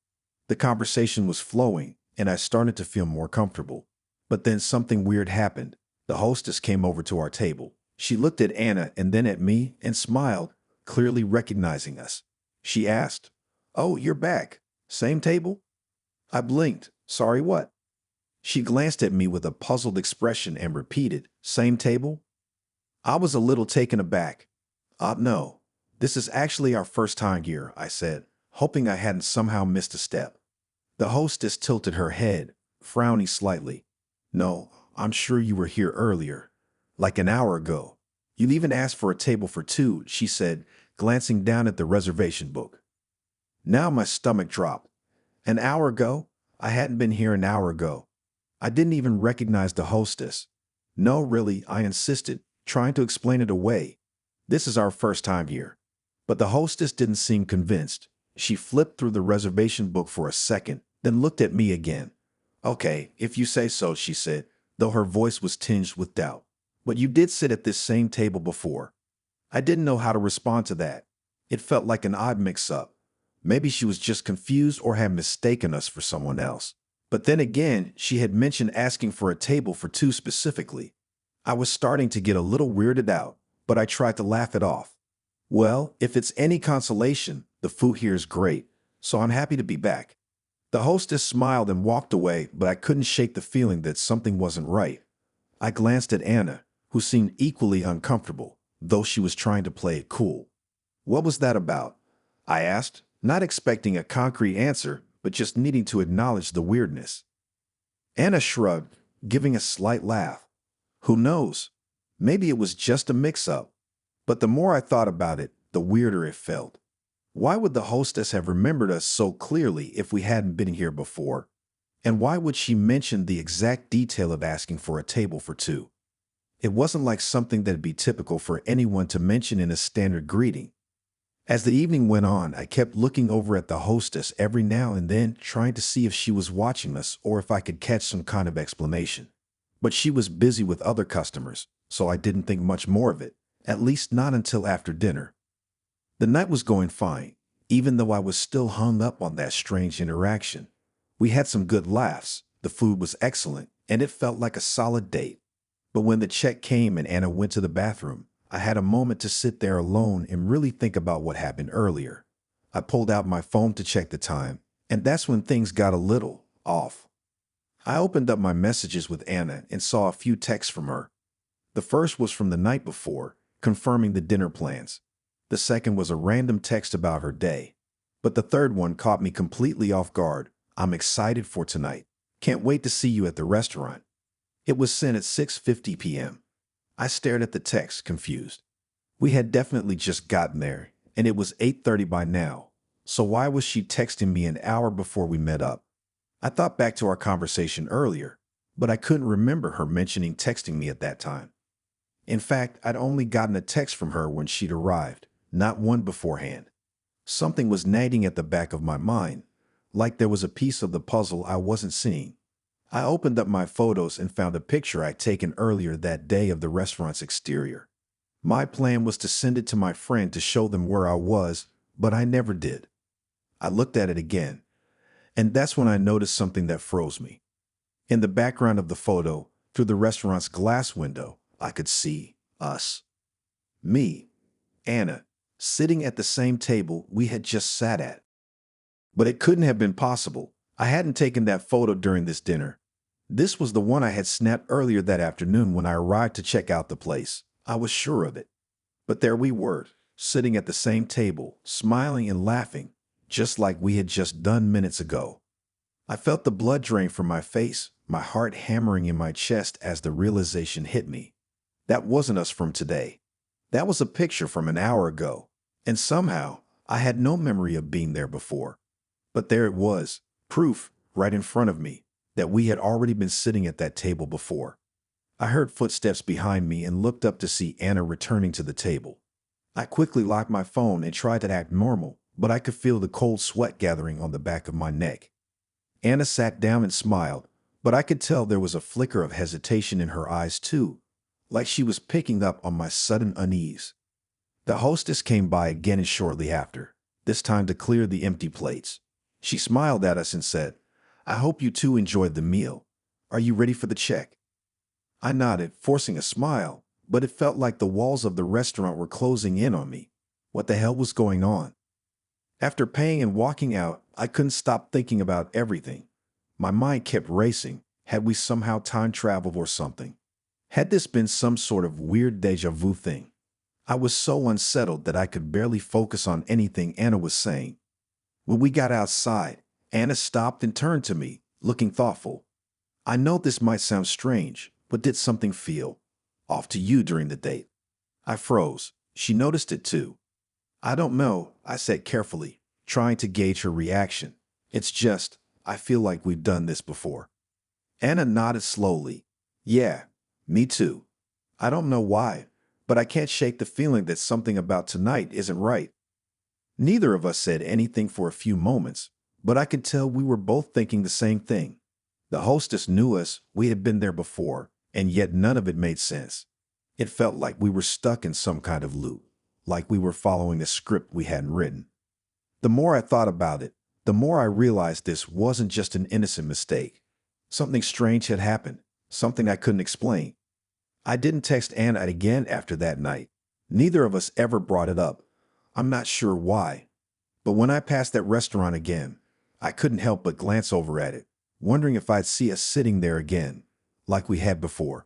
The conversation was flowing, and I started to feel more comfortable. But then something weird happened. The hostess came over to our table. She looked at Anna and then at me and smiled, clearly recognizing us. She asked, "Oh, you're back. Same table?" I blinked. "Sorry, what?" She glanced at me with a puzzled expression and repeated, "Same table?" I was a little taken aback. No. This is actually our first time here," I said, hoping I hadn't somehow missed a step. The hostess tilted her head, frowning slightly. "No, I'm sure you were here earlier. Like an hour ago. You even asked for a table for two," she said, glancing down at the reservation book. Now my stomach dropped. An hour ago? I hadn't been here an hour ago. I didn't even recognize the hostess. "No, really," I insisted, trying to explain it away. "This is our first time here." But the hostess didn't seem convinced. She flipped through the reservation book for a second, then looked at me again. Okay, if you say so, she said, though her voice was tinged with doubt. But you did sit at this same table before. I didn't know how to respond to that. It felt like an odd mix-up. Maybe she was just confused or had mistaken us for someone else. But then again, she had mentioned asking for a table for two specifically. I was starting to get a little weirded out, but I tried to laugh it off. Well, if it's any consolation, the food here is great, so I'm happy to be back. The hostess smiled and walked away, but I couldn't shake the feeling that something wasn't right. I glanced at Anna, who seemed equally uncomfortable, though she was trying to play it cool. What was that about? I asked, not expecting a concrete answer, but just needing to acknowledge the weirdness. Anna shrugged, giving a slight laugh. Who knows? Maybe it was just a mix-up. But the more I thought about it, the weirder it felt. Why would the hostess have remembered us so clearly if we hadn't been here before? And why would she mention the exact detail of asking for a table for two? It wasn't like something that'd be typical for anyone to mention in a standard greeting. As the evening went on, I kept looking over at the hostess every now and then, trying to see if she was watching us or if I could catch some kind of explanation. But she was busy with other customers, so I didn't think much more of it, at least not until after dinner. The night was going fine, even though I was still hung up on that strange interaction. We had some good laughs, the food was excellent, and it felt like a solid date. But when the check came and Anna went to the bathroom, I had a moment to sit there alone and really think about what happened earlier. I pulled out my phone to check the time, and that's when things got a little off. I opened up my messages with Anna and saw a few texts from her. The first was from the night before, confirming the dinner plans. The second was a random text about her day. But the third one caught me completely off guard. I'm excited for tonight. Can't wait to see you at the restaurant. It was sent at 6:50 p.m. I stared at the text, confused. We had definitely just gotten there, and it was 8:30 by now. So why was she texting me an hour before we met up? I thought back to our conversation earlier, but I couldn't remember her mentioning texting me at that time. In fact, I'd only gotten a text from her when she'd arrived, not one beforehand. Something was nagging at the back of my mind, like there was a piece of the puzzle I wasn't seeing. I opened up my photos and found a picture I'd taken earlier that day of the restaurant's exterior. My plan was to send it to my friend to show them where I was, but I never did. I looked at it again, and that's when I noticed something that froze me. In the background of the photo, through the restaurant's glass window, I could see us. Me, Anna, sitting at the same table we had just sat at. But it couldn't have been possible. I hadn't taken that photo during this dinner. This was the one I had snapped earlier that afternoon when I arrived to check out the place. I was sure of it. But there we were, sitting at the same table, smiling and laughing, just like we had just done minutes ago. I felt the blood drain from my face, my heart hammering in my chest as the realization hit me. That wasn't us from today. That was a picture from an hour ago. And somehow, I had no memory of being there before. But there it was, proof, right in front of me, that we had already been sitting at that table before. I heard footsteps behind me and looked up to see Anna returning to the table. I quickly locked my phone and tried to act normal, but I could feel the cold sweat gathering on the back of my neck. Anna sat down and smiled, but I could tell there was a flicker of hesitation in her eyes too, like she was picking up on my sudden unease. The hostess came by again shortly after, this time to clear the empty plates. She smiled at us and said, "I hope you two enjoyed the meal. Are you ready for the check?" I nodded, forcing a smile, but it felt like the walls of the restaurant were closing in on me. What the hell was going on? After paying and walking out, I couldn't stop thinking about everything. My mind kept racing. Had we somehow time traveled or something? Had this been some sort of weird deja vu thing? I was so unsettled that I could barely focus on anything Anna was saying. When we got outside, Anna stopped and turned to me, looking thoughtful. "I know this might sound strange, but did something feel off to you during the date?" I froze. She noticed it too. "I don't know," I said carefully, trying to gauge her reaction. "It's just, I feel like we've done this before." Anna nodded slowly. "Yeah, me too. I don't know why, but I can't shake the feeling that something about tonight isn't right." Neither of us said anything for a few moments, but I could tell we were both thinking the same thing. The hostess knew us, we had been there before, and yet none of it made sense. It felt like we were stuck in some kind of loop, like we were following a script we hadn't written. The more I thought about it, the more I realized this wasn't just an innocent mistake. Something strange had happened, something I couldn't explain. I didn't text Anna again after that night. Neither of us ever brought it up. I'm not sure why. But when I passed that restaurant again, I couldn't help but glance over at it, wondering if I'd see us sitting there again, like we had before.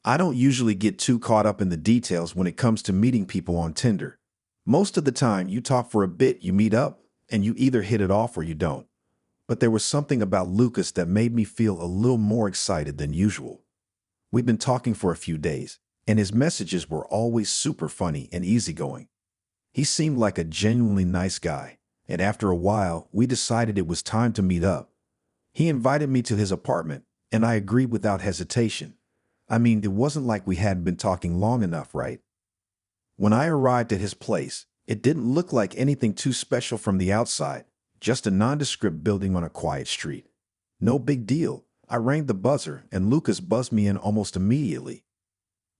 I don't usually get too caught up in the details when it comes to meeting people on Tinder. Most of the time, you talk for a bit, you meet up, and you either hit it off or you don't. But there was something about Lucas that made me feel a little more excited than usual. We'd been talking for a few days, and his messages were always super funny and easygoing. He seemed like a genuinely nice guy, and after a while, we decided it was time to meet up. He invited me to his apartment, and I agreed without hesitation. I mean, it wasn't like we hadn't been talking long enough, right? When I arrived at his place, it didn't look like anything too special from the outside, just a nondescript building on a quiet street. No big deal. I rang the buzzer, and Lucas buzzed me in almost immediately.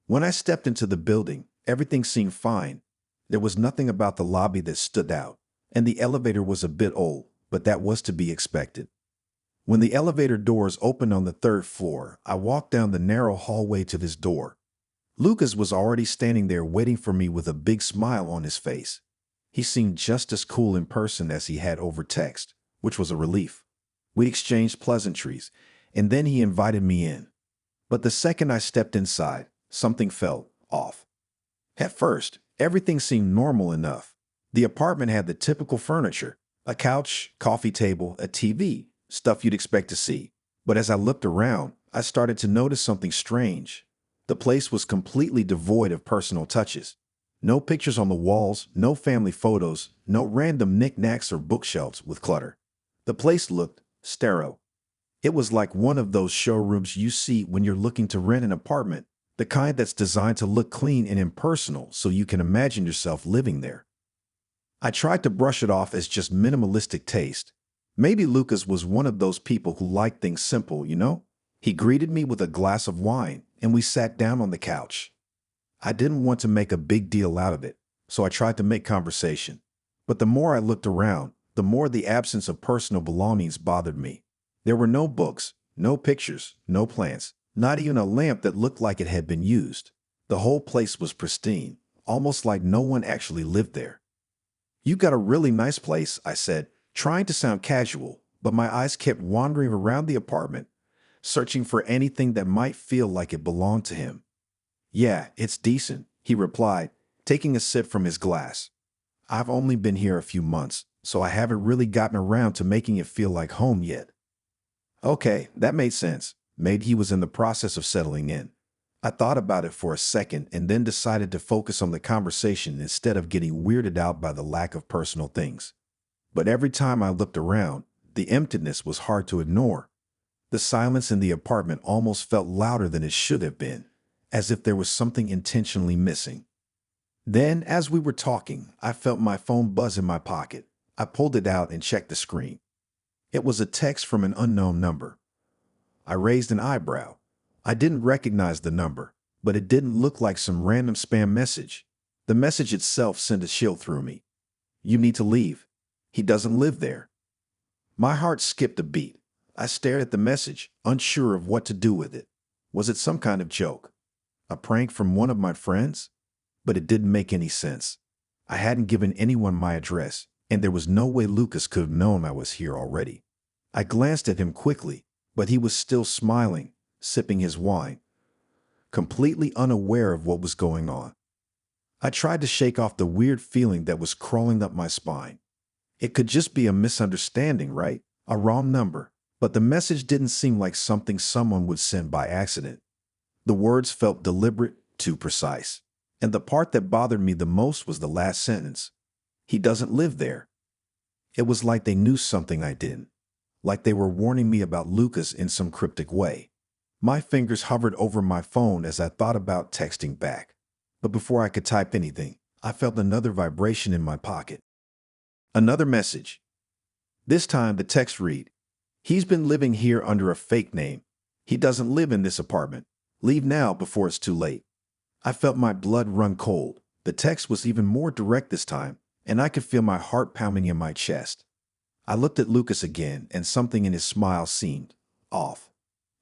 When I stepped into the building, everything seemed fine. There was nothing about the lobby that stood out, and the elevator was a bit old, but that was to be expected. When the elevator doors opened on the third floor, I walked down the narrow hallway to his door. Lucas was already standing there waiting for me with a big smile on his face. He seemed just as cool in person as he had over text, which was a relief. We exchanged pleasantries, and then he invited me in. But the second I stepped inside, something felt off. At first, everything seemed normal enough. The apartment had the typical furniture, a couch, coffee table, a TV, stuff you'd expect to see. But as I looked around, I started to notice something strange. The place was completely devoid of personal touches. No pictures on the walls, no family photos, no random knickknacks or bookshelves with clutter. The place looked sterile. It was like one of those showrooms you see when you're looking to rent an apartment, the kind that's designed to look clean and impersonal so you can imagine yourself living there. I tried to brush it off as just minimalistic taste. Maybe Lucas was one of those people who like things simple, you know? He greeted me with a glass of wine, and we sat down on the couch. I didn't want to make a big deal out of it, so I tried to make conversation. But the more I looked around, the more the absence of personal belongings bothered me. There were no books, no pictures, no plants, not even a lamp that looked like it had been used. The whole place was pristine, almost like no one actually lived there. "You got a really nice place," I said, trying to sound casual, but my eyes kept wandering around the apartment, searching for anything that might feel like it belonged to him. "Yeah, it's decent," he replied, taking a sip from his glass. "I've only been here a few months, so I haven't really gotten around to making it feel like home yet." Okay, that made sense. Maybe he was in the process of settling in. I thought about it for a second and then decided to focus on the conversation instead of getting weirded out by the lack of personal things. But every time I looked around, the emptiness was hard to ignore. The silence in the apartment almost felt louder than it should have been, as if there was something intentionally missing. Then, as we were talking, I felt my phone buzz in my pocket. I pulled it out and checked the screen. It was a text from an unknown number. I raised an eyebrow. I didn't recognize the number, but it didn't look like some random spam message. The message itself sent a chill through me. "You need to leave. He doesn't live there." My heart skipped a beat. I stared at the message, unsure of what to do with it. Was it some kind of joke? A prank from one of my friends? But it didn't make any sense. I hadn't given anyone my address, and there was no way Lucas could have known I was here already. I glanced at him quickly, but he was still smiling, sipping his wine, completely unaware of what was going on. I tried to shake off the weird feeling that was crawling up my spine. It could just be a misunderstanding, right? A wrong number. But the message didn't seem like something someone would send by accident. The words felt deliberate, too precise. And the part that bothered me the most was the last sentence. "He doesn't live there." It was like they knew something I didn't. Like they were warning me about Lucas in some cryptic way. My fingers hovered over my phone as I thought about texting back. But before I could type anything, I felt another vibration in my pocket. Another message. This time the text read, "He's been living here under a fake name. He doesn't live in this apartment. Leave now before it's too late." I felt my blood run cold. The text was even more direct this time, and I could feel my heart pounding in my chest. I looked at Lucas again, and something in his smile seemed off.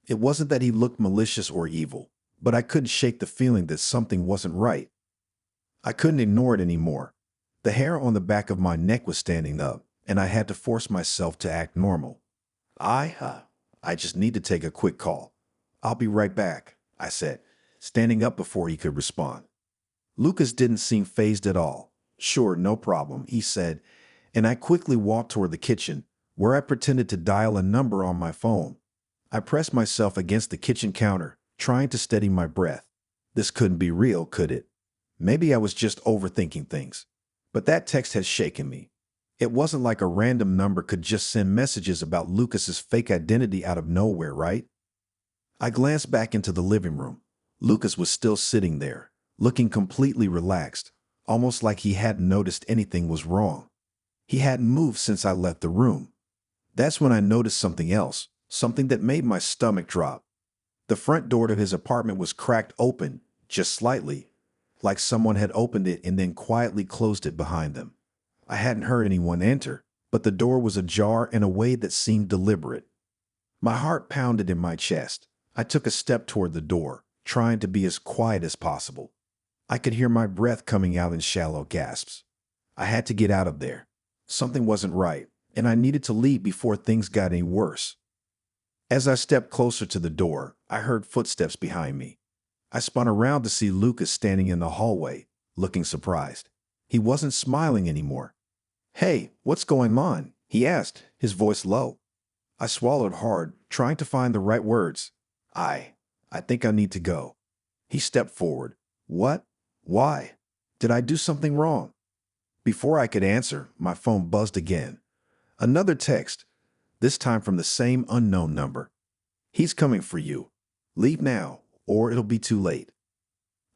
It wasn't that he looked malicious or evil, but I couldn't shake the feeling that something wasn't right. I couldn't ignore it anymore. The hair on the back of my neck was standing up, and I had to force myself to act normal. I just need to take a quick call. I'll be right back, I said, standing up before he could respond. Lucas didn't seem fazed at all. "Sure, no problem," he said, and I quickly walked toward the kitchen, where I pretended to dial a number on my phone. I pressed myself against the kitchen counter, trying to steady my breath. This couldn't be real, could it? Maybe I was just overthinking things. But that text had shaken me. It wasn't like a random number could just send messages about Lucas's fake identity out of nowhere, right? I glanced back into the living room. Lucas was still sitting there, looking completely relaxed, almost like he hadn't noticed anything was wrong. He hadn't moved since I left the room. That's when I noticed something else, something that made my stomach drop. The front door to his apartment was cracked open, just slightly, like someone had opened it and then quietly closed it behind them. I hadn't heard anyone enter, but the door was ajar in a way that seemed deliberate. My heart pounded in my chest. I took a step toward the door, trying to be as quiet as possible. I could hear my breath coming out in shallow gasps. I had to get out of there. Something wasn't right, and I needed to leave before things got any worse. As I stepped closer to the door, I heard footsteps behind me. I spun around to see Lucas standing in the hallway, looking surprised. He wasn't smiling anymore. "Hey, what's going on?" he asked, his voice low. I swallowed hard, trying to find the right words. I think I need to go." He stepped forward. "What? Why? Did I do something wrong?" Before I could answer, my phone buzzed again. Another text, this time from the same unknown number. "He's coming for you. Leave now, or it'll be too late."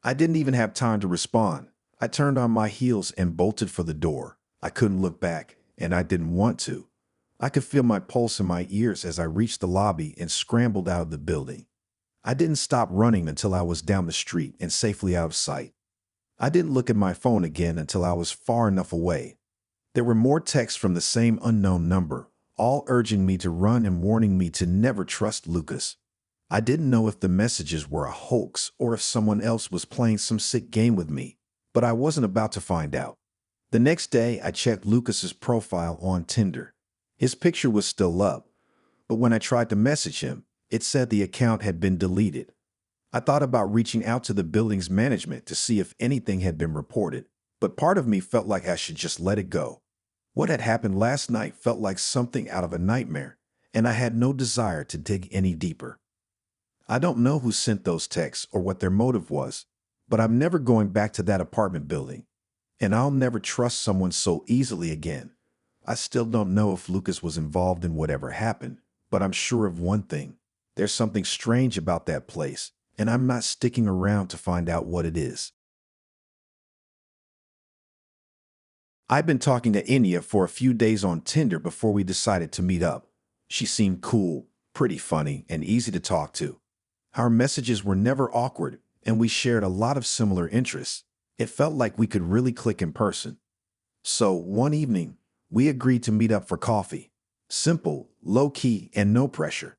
I didn't even have time to respond. I turned on my heels and bolted for the door. I couldn't look back, and I didn't want to. I could feel my pulse in my ears as I reached the lobby and scrambled out of the building. I didn't stop running until I was down the street and safely out of sight. I didn't look at my phone again until I was far enough away. There were more texts from the same unknown number, all urging me to run and warning me to never trust Lucas. I didn't know if the messages were a hoax or if someone else was playing some sick game with me, but I wasn't about to find out. The next day, I checked Lucas's profile on Tinder. His picture was still up, but when I tried to message him, it said the account had been deleted. I thought about reaching out to the building's management to see if anything had been reported, but part of me felt like I should just let it go. What had happened last night felt like something out of a nightmare, and I had no desire to dig any deeper. I don't know who sent those texts or what their motive was, but I'm never going back to that apartment building, and I'll never trust someone so easily again. I still don't know if Lucas was involved in whatever happened, but I'm sure of one thing. There's something strange about that place, and I'm not sticking around to find out what it is. I'd been talking to Inya for a few days on Tinder before we decided to meet up. She seemed cool, pretty funny, and easy to talk to. Our messages were never awkward, and we shared a lot of similar interests. It felt like we could really click in person. So, one evening, we agreed to meet up for coffee. Simple, low-key, and no pressure.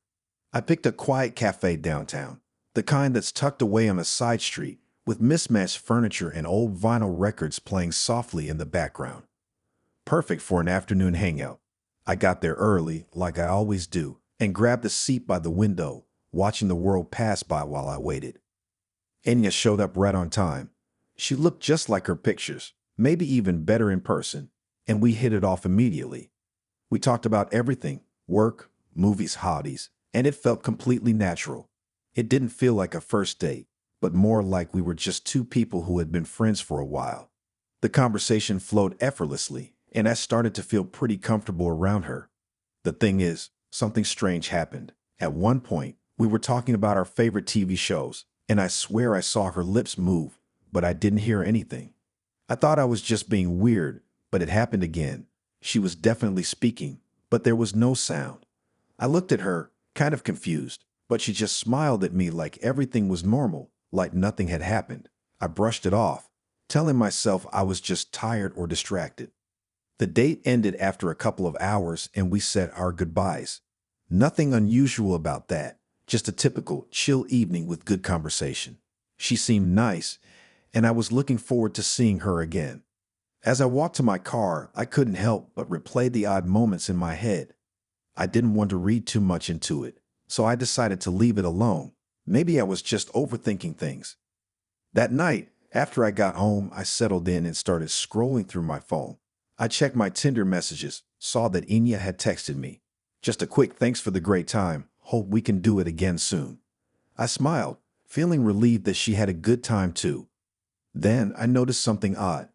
I picked a quiet cafe downtown, the kind that's tucked away on a side street, with mismatched furniture and old vinyl records playing softly in the background. Perfect for an afternoon hangout. I got there early, like I always do, and grabbed a seat by the window, watching the world pass by while I waited. Enya showed up right on time. She looked just like her pictures, maybe even better in person, and we hit it off immediately. We talked about everything, work, movies, hobbies, and it felt completely natural. It didn't feel like a first date, but more like we were just two people who had been friends for a while. The conversation flowed effortlessly, and I started to feel pretty comfortable around her. The thing is, something strange happened. At one point, we were talking about our favorite TV shows, and I swear I saw her lips move, but I didn't hear anything. I thought I was just being weird, but it happened again. She was definitely speaking, but there was no sound. I looked at her, kind of confused, but she just smiled at me like everything was normal, like nothing had happened. I brushed it off, telling myself I was just tired or distracted. The date ended after a couple of hours and we said our goodbyes. Nothing unusual about that, just a typical, chill evening with good conversation. She seemed nice, and I was looking forward to seeing her again. As I walked to my car, I couldn't help but replay the odd moments in my head. I didn't want to read too much into it, so I decided to leave it alone. Maybe I was just overthinking things. That night, after I got home, I settled in and started scrolling through my phone. I checked my Tinder messages, saw that Inya had texted me. Just a quick thanks for the great time. Hope we can do it again soon. I smiled, feeling relieved that she had a good time too. Then I noticed something odd.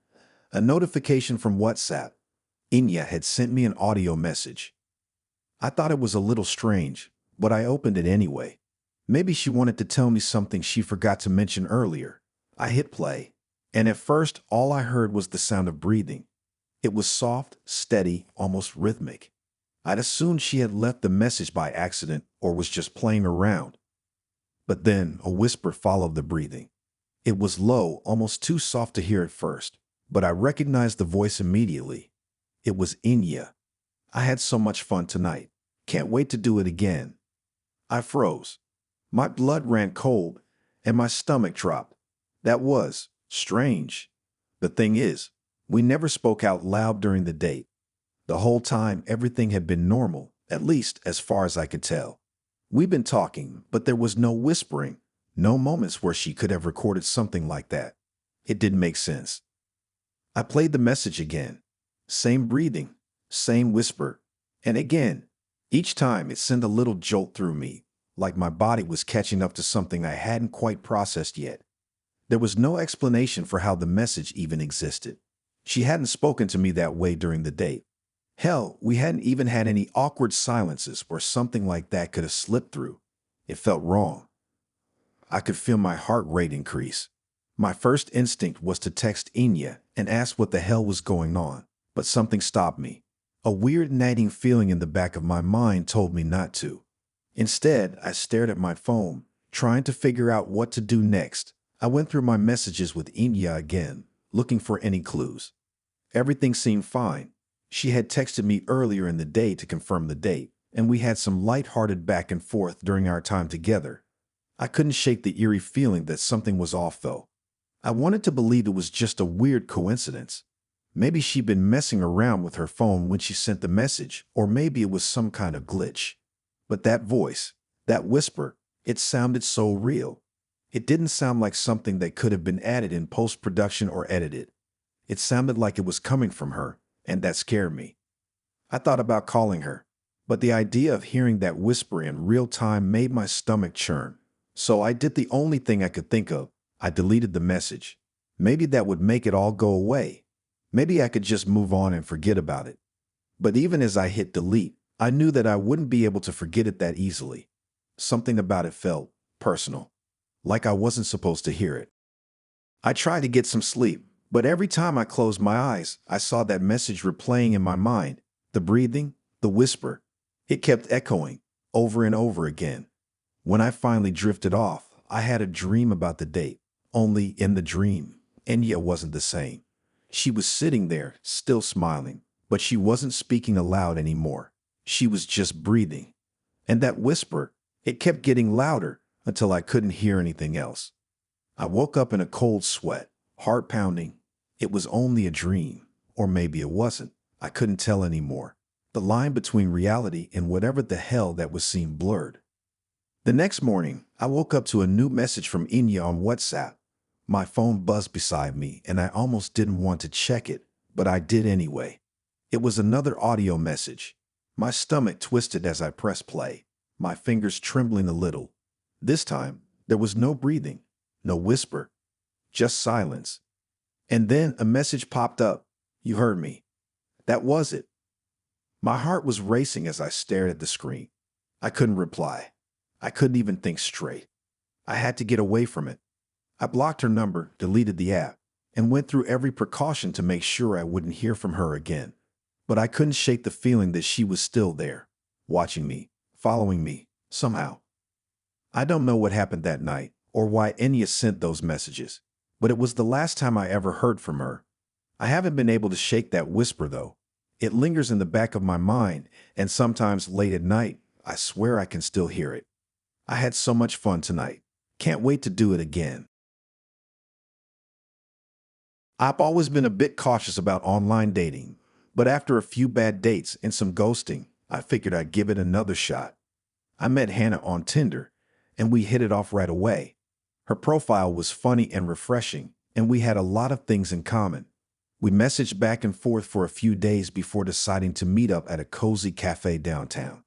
A notification from WhatsApp. Inya had sent me an audio message. I thought it was a little strange, but I opened it anyway. Maybe she wanted to tell me something she forgot to mention earlier. I hit play, and at first all I heard was the sound of breathing. It was soft, steady, almost rhythmic. I'd assumed she had left the message by accident or was just playing around. But then a whisper followed the breathing. It was low, almost too soft to hear at first, but I recognized the voice immediately. It was Inya. I had so much fun tonight. Can't wait to do it again. I froze. My blood ran cold, and my stomach dropped. That was strange. The thing is, we never spoke out loud during the date. The whole time, everything had been normal, at least as far as I could tell. We'd been talking, but there was no whispering, no moments where she could have recorded something like that. It didn't make sense. I played the message again. Same breathing, same whisper. And again, each time it sent a little jolt through me, like my body was catching up to something I hadn't quite processed yet. There was no explanation for how the message even existed. She hadn't spoken to me that way during the date. Hell, we hadn't even had any awkward silences where something like that could have slipped through. It felt wrong. I could feel my heart rate increase. My first instinct was to text Inya and ask what the hell was going on, but something stopped me. A weird nagging feeling in the back of my mind told me not to. Instead, I stared at my phone, trying to figure out what to do next. I went through my messages with Inya again, looking for any clues. Everything seemed fine. She had texted me earlier in the day to confirm the date, and we had some lighthearted back and forth during our time together. I couldn't shake the eerie feeling that something was off, though. I wanted to believe it was just a weird coincidence. Maybe she'd been messing around with her phone when she sent the message, or maybe it was some kind of glitch. But that voice, that whisper, it sounded so real. It didn't sound like something that could have been added in post-production or edited. It sounded like it was coming from her, and that scared me. I thought about calling her, but the idea of hearing that whisper in real time made my stomach churn. So I did the only thing I could think of. I deleted the message. Maybe that would make it all go away. Maybe I could just move on and forget about it. But even as I hit delete, I knew that I wouldn't be able to forget it that easily. Something about it felt personal, like I wasn't supposed to hear it. I tried to get some sleep, but every time I closed my eyes, I saw that message replaying in my mind. The breathing, the whisper. It kept echoing, over and over again. When I finally drifted off, I had a dream about the date. Only in the dream, Inya wasn't the same. She was sitting there, still smiling, but she wasn't speaking aloud anymore. She was just breathing. And that whisper, it kept getting louder until I couldn't hear anything else. I woke up in a cold sweat, heart pounding. It was only a dream, or maybe it wasn't. I couldn't tell anymore. The line between reality and whatever the hell that was seemed blurred. The next morning, I woke up to a new message from Inya on WhatsApp. My phone buzzed beside me, and I almost didn't want to check it, but I did anyway. It was another audio message. My stomach twisted as I pressed play, my fingers trembling a little. This time, there was no breathing, no whisper, just silence. And then a message popped up. You heard me. That was it. My heart was racing as I stared at the screen. I couldn't reply. I couldn't even think straight. I had to get away from it. I blocked her number, deleted the app, and went through every precaution to make sure I wouldn't hear from her again. But I couldn't shake the feeling that she was still there, watching me, following me, somehow. I don't know what happened that night or why Enya sent those messages, but it was the last time I ever heard from her. I haven't been able to shake that whisper, though. It lingers in the back of my mind, and sometimes late at night, I swear I can still hear it. I had so much fun tonight. Can't wait to do it again. I've always been a bit cautious about online dating, but after a few bad dates and some ghosting, I figured I'd give it another shot. I met Hannah on Tinder, and we hit it off right away. Her profile was funny and refreshing, and we had a lot of things in common. We messaged back and forth for a few days before deciding to meet up at a cozy cafe downtown.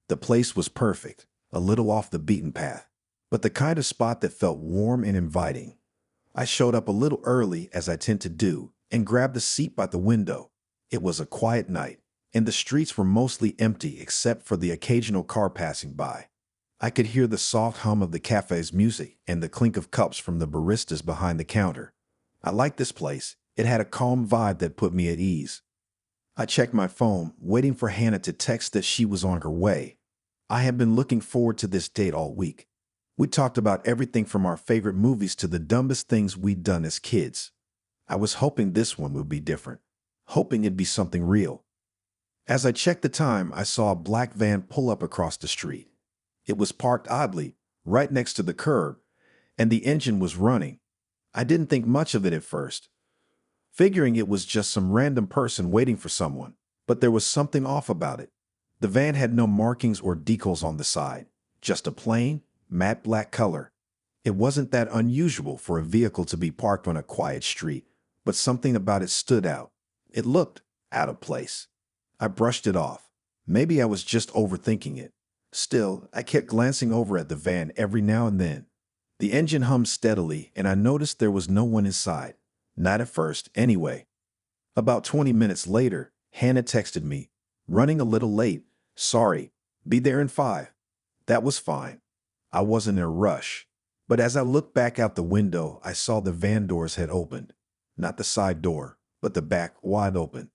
The place was perfect, a little off the beaten path, but the kind of spot that felt warm and inviting. I showed up a little early, as I tend to do, and grabbed a seat by the window. It was a quiet night, and the streets were mostly empty except for the occasional car passing by. I could hear the soft hum of the cafe's music and the clink of cups from the baristas behind the counter. I liked this place. It had a calm vibe that put me at ease. I checked my phone, waiting for Hannah to text that she was on her way. I had been looking forward to this date all week. We talked about everything from our favorite movies to the dumbest things we'd done as kids. I was hoping this one would be different, hoping it'd be something real. As I checked the time, I saw a black van pull up across the street. It was parked oddly, right next to the curb, and the engine was running. I didn't think much of it at first, figuring it was just some random person waiting for someone, but there was something off about it. The van had no markings or decals on the side, just a plain, matte black color. It wasn't that unusual for a vehicle to be parked on a quiet street, but something about it stood out. It looked out of place. I brushed it off. Maybe I was just overthinking it. Still, I kept glancing over at the van every now and then. The engine hummed steadily, and I noticed there was no one inside. Not at first, anyway. About 20 minutes later, Hannah texted me, "Running a little late. Sorry. Be there in 5. That was fine. I wasn't in a rush. But as I looked back out the window, I saw the van doors had opened. Not the side door, but the back wide open.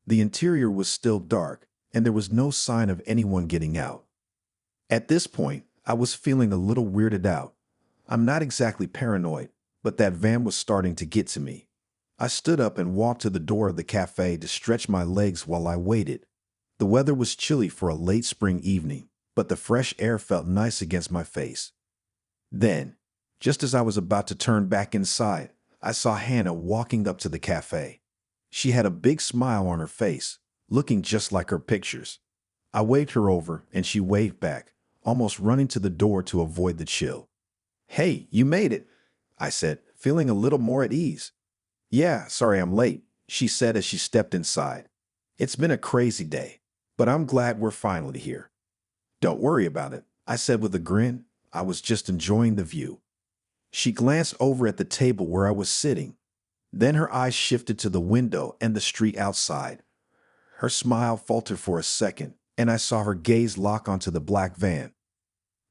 The interior was still dark, and there was no sign of anyone getting out. At this point, I was feeling a little weirded out. I'm not exactly paranoid, but that van was starting to get to me. I stood up and walked to the door of the cafe to stretch my legs while I waited. The weather was chilly for a late spring evening, but the fresh air felt nice against my face. Then, just as I was about to turn back inside, I saw Hannah walking up to the cafe. She had a big smile on her face, looking just like her pictures. I waved her over, and she waved back, almost running to the door to avoid the chill. "Hey, you made it," I said, feeling a little more at ease. "Yeah, sorry I'm late," she said as she stepped inside. "It's been a crazy day, but I'm glad we're finally here." "Don't worry about it," I said with a grin. I was just enjoying the view. She glanced over at the table where I was sitting. Then her eyes shifted to the window and the street outside. Her smile faltered for a second, and I saw her gaze lock onto the black van.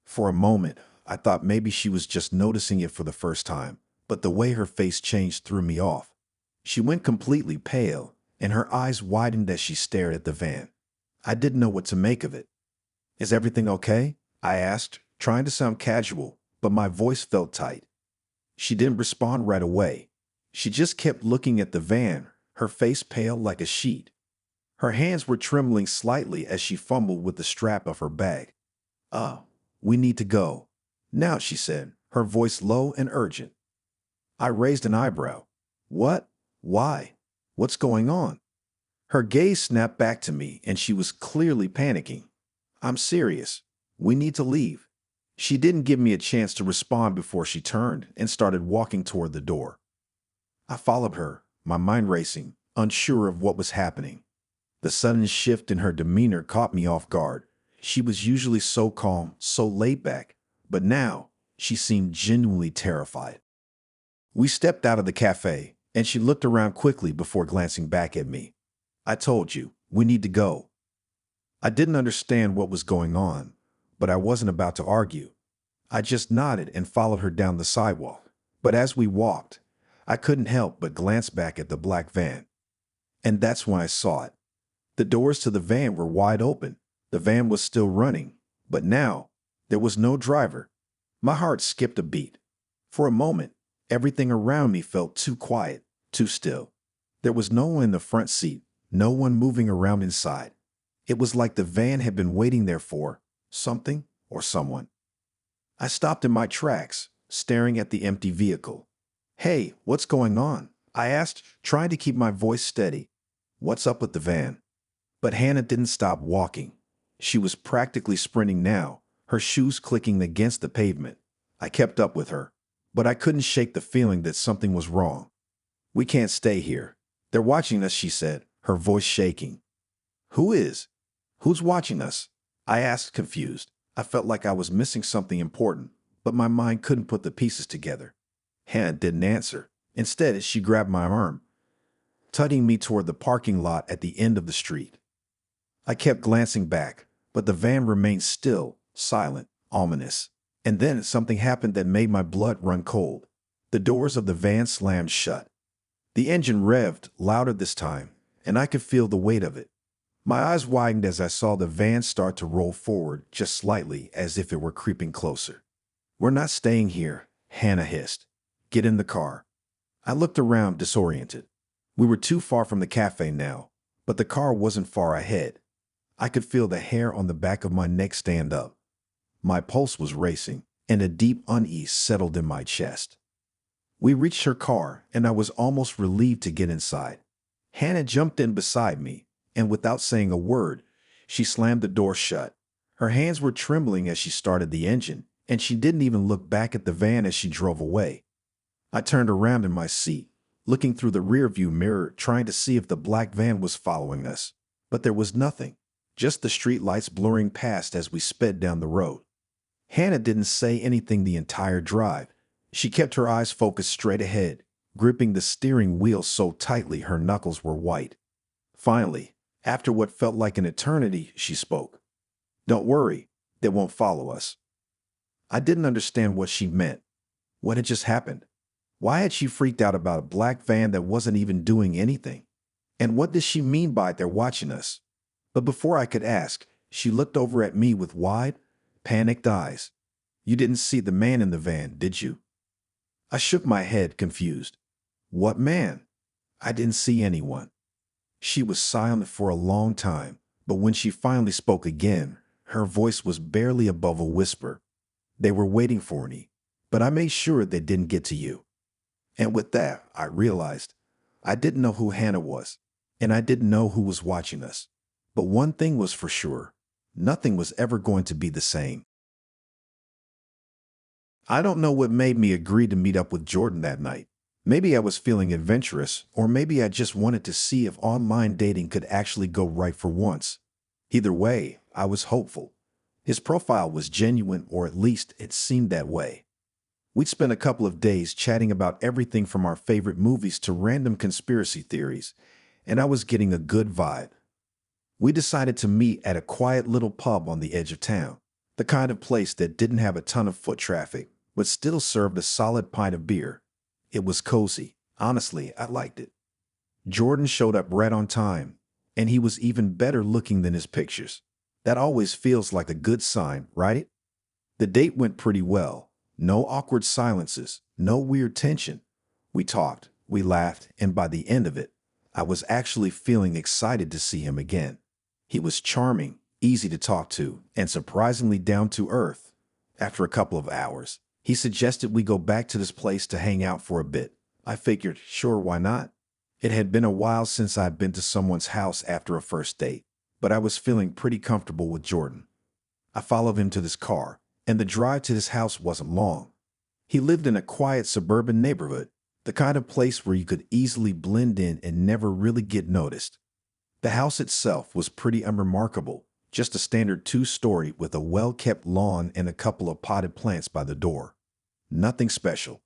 For a moment, I thought maybe she was just noticing it for the first time, but the way her face changed threw me off. She went completely pale, and her eyes widened as she stared at the van. I didn't know what to make of it. "Is everything okay?" I asked, trying to sound casual, but my voice felt tight. She didn't respond right away. She just kept looking at the van, her face pale like a sheet. Her hands were trembling slightly as she fumbled with the strap of her bag. We need to go now," she said, her voice low and urgent. I raised an eyebrow. "What? Why? What's going on?" Her gaze snapped back to me, and she was clearly panicking. "I'm serious. We need to leave." She didn't give me a chance to respond before she turned and started walking toward the door. I followed her, my mind racing, unsure of what was happening. The sudden shift in her demeanor caught me off guard. She was usually so calm, so laid back, but now she seemed genuinely terrified. We stepped out of the cafe, and she looked around quickly before glancing back at me. "I told you, we need to go." I didn't understand what was going on, but I wasn't about to argue. I just nodded and followed her down the sidewalk. But as we walked, I couldn't help but glance back at the black van. And that's when I saw it. The doors to the van were wide open. The van was still running, but now there was no driver. My heart skipped a beat. For a moment, everything around me felt too quiet, too still. There was no one in the front seat, no one moving around inside. It was like the van had been waiting there for something or someone. I stopped in my tracks, staring at the empty vehicle. "Hey, what's going on?" I asked, trying to keep my voice steady. "What's up with the van?" But Hannah didn't stop walking. She was practically sprinting now, her shoes clicking against the pavement. I kept up with her, but I couldn't shake the feeling that something was wrong. "We can't stay here. They're watching us," she said, her voice shaking. "Who is? Who's watching us?" I asked, confused. I felt like I was missing something important, but my mind couldn't put the pieces together. Hannah didn't answer. Instead, she grabbed my arm, tutting me toward the parking lot at the end of the street. I kept glancing back, but the van remained still, silent, ominous. And then something happened that made my blood run cold. The doors of the van slammed shut. The engine revved, louder this time, and I could feel the weight of it. My eyes widened as I saw the van start to roll forward, just slightly, as if it were creeping closer. "We're not staying here," Hannah hissed. "Get in the car." I looked around, disoriented. We were too far from the cafe now, but the car wasn't far ahead. I could feel the hair on the back of my neck stand up. My pulse was racing, and a deep unease settled in my chest. We reached her car, and I was almost relieved to get inside. Hannah jumped in beside me, and without saying a word, she slammed the door shut. Her hands were trembling as she started the engine, and she didn't even look back at the van as she drove away. I turned around in my seat, looking through the rearview mirror, trying to see if the black van was following us. But there was nothing, just the street lights blurring past as we sped down the road. Hannah didn't say anything the entire drive. She kept her eyes focused straight ahead, gripping the steering wheel so tightly her knuckles were white. Finally, after what felt like an eternity, she spoke. "Don't worry, they won't follow us." I didn't understand what she meant. What had just happened? Why had she freaked out about a black van that wasn't even doing anything? And what did she mean by "they're watching us"? But before I could ask, she looked over at me with wide, panicked eyes. "You didn't see the man in the van, did you?" I shook my head, confused. "What man?" "I didn't see anyone." She was silent for a long time, but when she finally spoke again, her voice was barely above a whisper. "They were waiting for me, but I made sure they didn't get to you." And with that, I realized I didn't know who Hannah was, and I didn't know who was watching us. But one thing was for sure, nothing was ever going to be the same. I don't know what made me agree to meet up with Jordan that night. Maybe I was feeling adventurous, or maybe I just wanted to see if online dating could actually go right for once. Either way, I was hopeful. His profile was genuine, or at least it seemed that way. We'd spent a couple of days chatting about everything from our favorite movies to random conspiracy theories, and I was getting a good vibe. We decided to meet at a quiet little pub on the edge of town, the kind of place that didn't have a ton of foot traffic, but still served a solid pint of beer. It was cozy. Honestly, I liked it. Jordan showed up right on time, and he was even better looking than his pictures. That always feels like a good sign, right? The date went pretty well. No awkward silences, no weird tension. We talked, we laughed, and by the end of it, I was actually feeling excited to see him again. He was charming, easy to talk to, and surprisingly down to earth. After a couple of hours, he suggested we go back to this place to hang out for a bit. I figured, sure, why not? It had been a while since I'd been to someone's house after a first date, but I was feeling pretty comfortable with Jordan. I followed him to this car, and the drive to his house wasn't long. He lived in a quiet suburban neighborhood, the kind of place where you could easily blend in and never really get noticed. The house itself was pretty unremarkable, just a standard two-story with a well-kept lawn and a couple of potted plants by the door. Nothing special.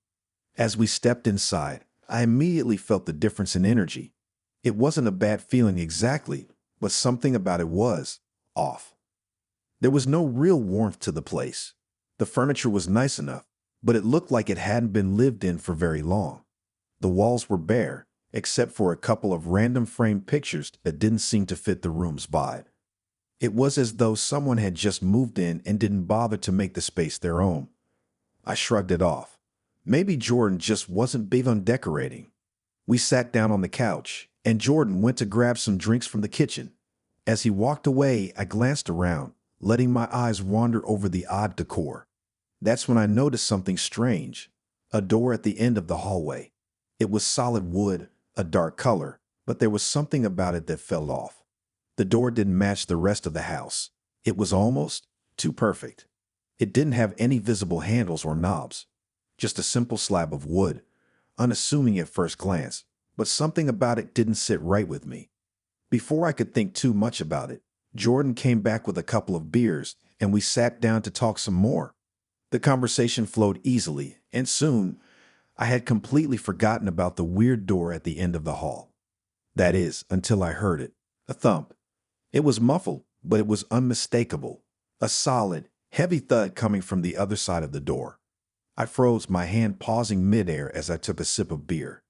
As we stepped inside, I immediately felt the difference in energy. It wasn't a bad feeling exactly, but something about it was off. There was no real warmth to the place. The furniture was nice enough, but it looked like it hadn't been lived in for very long. The walls were bare, except for a couple of random framed pictures that didn't seem to fit the room's vibe. It was as though someone had just moved in and didn't bother to make the space their own. I shrugged it off. Maybe Jordan just wasn't big on decorating. We sat down on the couch, and Jordan went to grab some drinks from the kitchen. As he walked away, I glanced around, letting my eyes wander over the odd decor. That's when I noticed something strange. A door at the end of the hallway. It was solid wood, a dark color, but there was something about it that fell off. The door didn't match the rest of the house. It was almost too perfect. It didn't have any visible handles or knobs. Just a simple slab of wood, unassuming at first glance, but something about it didn't sit right with me. Before I could think too much about it, Jordan came back with a couple of beers, and we sat down to talk some more. The conversation flowed easily, and soon, I had completely forgotten about the weird door at the end of the hall. That is, until I heard it. A thump. It was muffled, but it was unmistakable. A solid, heavy thud coming from the other side of the door. I froze, my hand pausing midair as I took a sip of beer.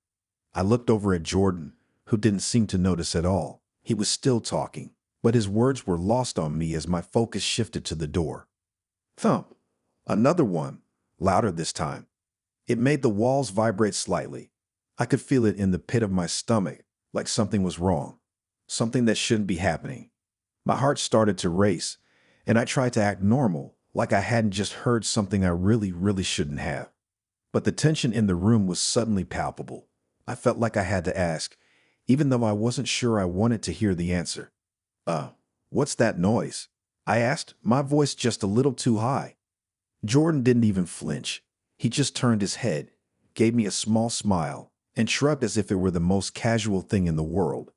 I looked over at Jordan, who didn't seem to notice at all. He was still talking, but his words were lost on me as my focus shifted to the door. Thump. Another one, louder this time. It made the walls vibrate slightly. I could feel it in the pit of my stomach, like something was wrong, something that shouldn't be happening. My heart started to race, and I tried to act normal, like I hadn't just heard something I really shouldn't have. But the tension in the room was suddenly palpable. I felt like I had to ask, even though I wasn't sure I wanted to hear the answer. What's that noise? I asked, my voice just a little too high. Jordan didn't even flinch. He just turned his head, gave me a small smile, and shrugged as if it were the most casual thing in the world.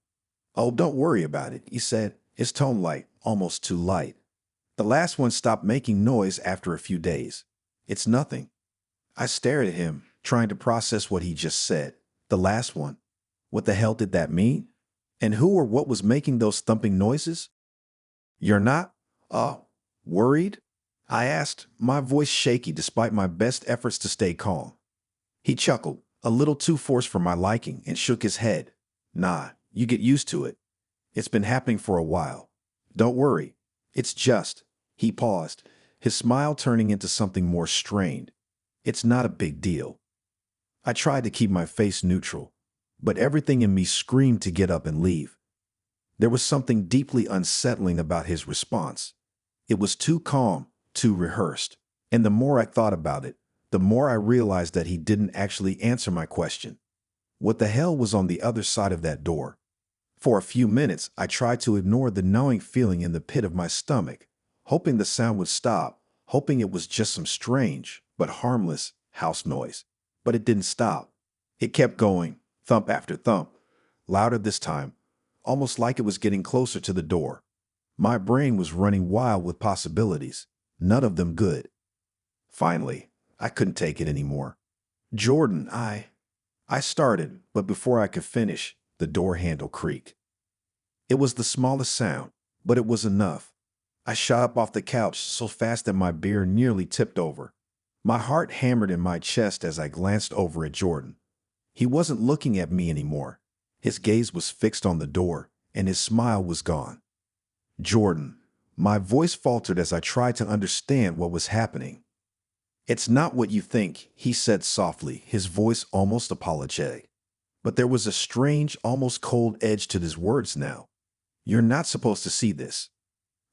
Oh, don't worry about it, he said, his tone light, almost too light. The last one stopped making noise after a few days. It's nothing. I stared at him, trying to process what he just said. The last one. What the hell did that mean? And who or what was making those thumping noises? You're not, worried? I asked, my voice shaky despite my best efforts to stay calm. He chuckled, a little too forced for my liking, and shook his head. Nah, you get used to it. It's been happening for a while. Don't worry. It's just, he paused, his smile turning into something more strained. It's not a big deal. I tried to keep my face neutral, but everything in me screamed to get up and leave. There was something deeply unsettling about his response. It was too calm, too rehearsed, and the more I thought about it, the more I realized that he didn't actually answer my question. What the hell was on the other side of that door? For a few minutes, I tried to ignore the gnawing feeling in the pit of my stomach, hoping the sound would stop, hoping it was just some strange, but harmless, house noise. But it didn't stop. It kept going, thump after thump, louder this time, almost like it was getting closer to the door. My brain was running wild with possibilities, none of them good. Finally, I couldn't take it anymore. Jordan, I started, but before I could finish, the door handle creaked. It was the smallest sound, but it was enough. I shot up off the couch so fast that my beer nearly tipped over. My heart hammered in my chest as I glanced over at Jordan. He wasn't looking at me anymore. His gaze was fixed on the door, and his smile was gone. Jordan, my voice faltered as I tried to understand what was happening. It's not what you think, he said softly, his voice almost apologetic. But there was a strange, almost cold edge to his words now. You're not supposed to see this.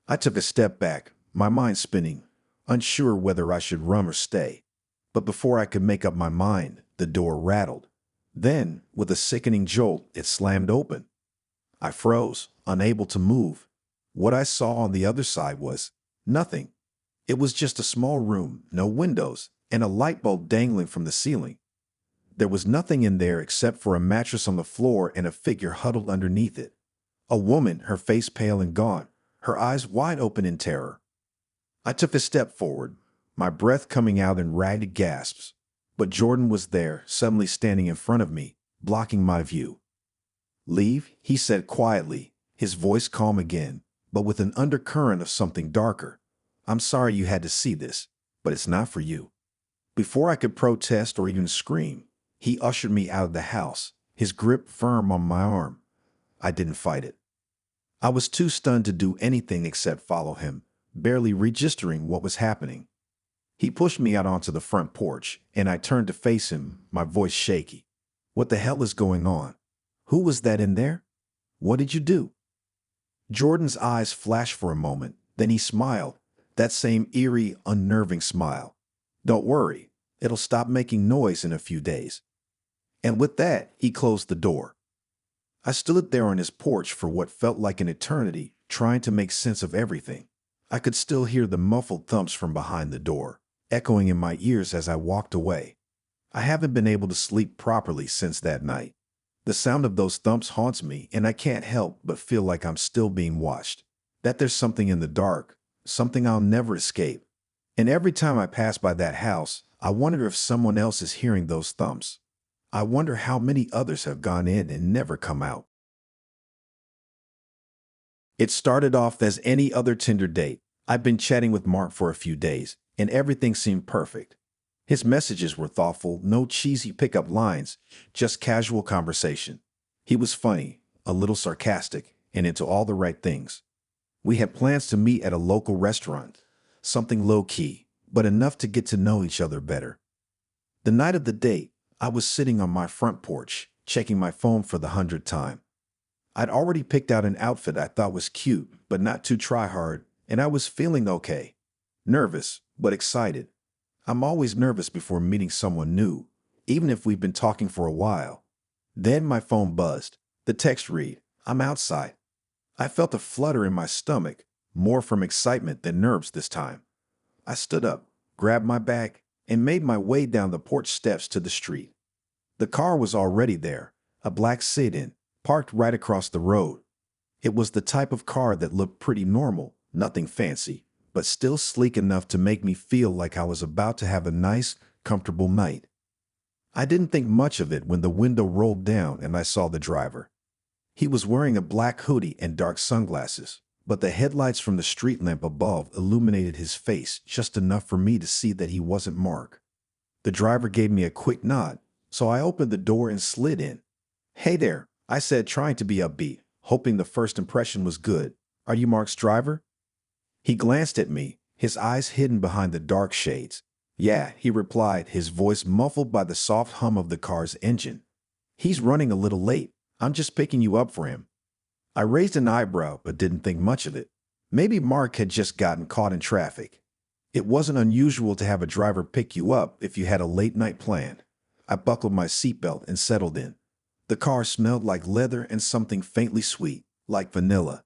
I took a step back, my mind spinning, unsure whether I should run or stay. But before I could make up my mind, the door rattled. Then, with a sickening jolt, it slammed open. I froze, unable to move. What I saw on the other side was nothing. It was just a small room, no windows, and a light bulb dangling from the ceiling. There was nothing in there except for a mattress on the floor and a figure huddled underneath it. A woman, her face pale and gaunt, her eyes wide open in terror. I took a step forward, my breath coming out in ragged gasps. But Jordan was there, suddenly standing in front of me, blocking my view. Leave, he said quietly, his voice calm again, but with an undercurrent of something darker. I'm sorry you had to see this, but it's not for you. Before I could protest or even scream, He ushered me out of the house, his grip firm on my arm. I didn't fight it. I was too stunned to do anything except follow him, barely registering what was happening. He pushed me out onto the front porch, and I turned to face him, my voice shaky. What the hell is going on? Who was that in there? What did you do? Jordan's eyes flashed for a moment, then he smiled, that same eerie, unnerving smile. Don't worry, it'll stop making noise in a few days. And with that, he closed the door. I stood there on his porch for what felt like an eternity, trying to make sense of everything. I could still hear the muffled thumps from behind the door, echoing in my ears as I walked away. I haven't been able to sleep properly since that night. The sound of those thumps haunts me, and I can't help but feel like I'm still being watched. That there's something in the dark, something I'll never escape. And every time I pass by that house, I wonder if someone else is hearing those thumps. I wonder how many others have gone in and never come out. It started off as any other Tinder date. I'd been chatting with Mark for a few days, and everything seemed perfect. His messages were thoughtful, no cheesy pickup lines, just casual conversation. He was funny, a little sarcastic, and into all the right things. We had plans to meet at a local restaurant, something low-key, but enough to get to know each other better. The night of the date, I was sitting on my front porch, checking my phone for the 100th time. I'd already picked out an outfit I thought was cute, but not too try-hard, and I was feeling okay. Nervous, but excited. I'm always nervous before meeting someone new, even if we've been talking for a while. Then my phone buzzed. The text read, "I'm outside." I felt a flutter in my stomach, more from excitement than nerves this time. I stood up, grabbed my bag, and made my way down the porch steps to the street. The car was already there, a black sedan, parked right across the road. It was the type of car that looked pretty normal, nothing fancy, but still sleek enough to make me feel like I was about to have a nice, comfortable night. I didn't think much of it when the window rolled down and I saw the driver. He was wearing a black hoodie and dark sunglasses, but the headlights from the street lamp above illuminated his face just enough for me to see that he wasn't Mark. The driver gave me a quick nod, so I opened the door and slid in. "Hey there," I said, trying to be upbeat, hoping the first impression was good. "Are you Mark's driver?" He glanced at me, his eyes hidden behind the dark shades. "Yeah," he replied, his voice muffled by the soft hum of the car's engine. "He's running a little late. I'm just picking you up for him." I raised an eyebrow, but didn't think much of it. Maybe Mark had just gotten caught in traffic. It wasn't unusual to have a driver pick you up if you had a late night plan. I buckled my seatbelt and settled in. The car smelled like leather and something faintly sweet, like vanilla.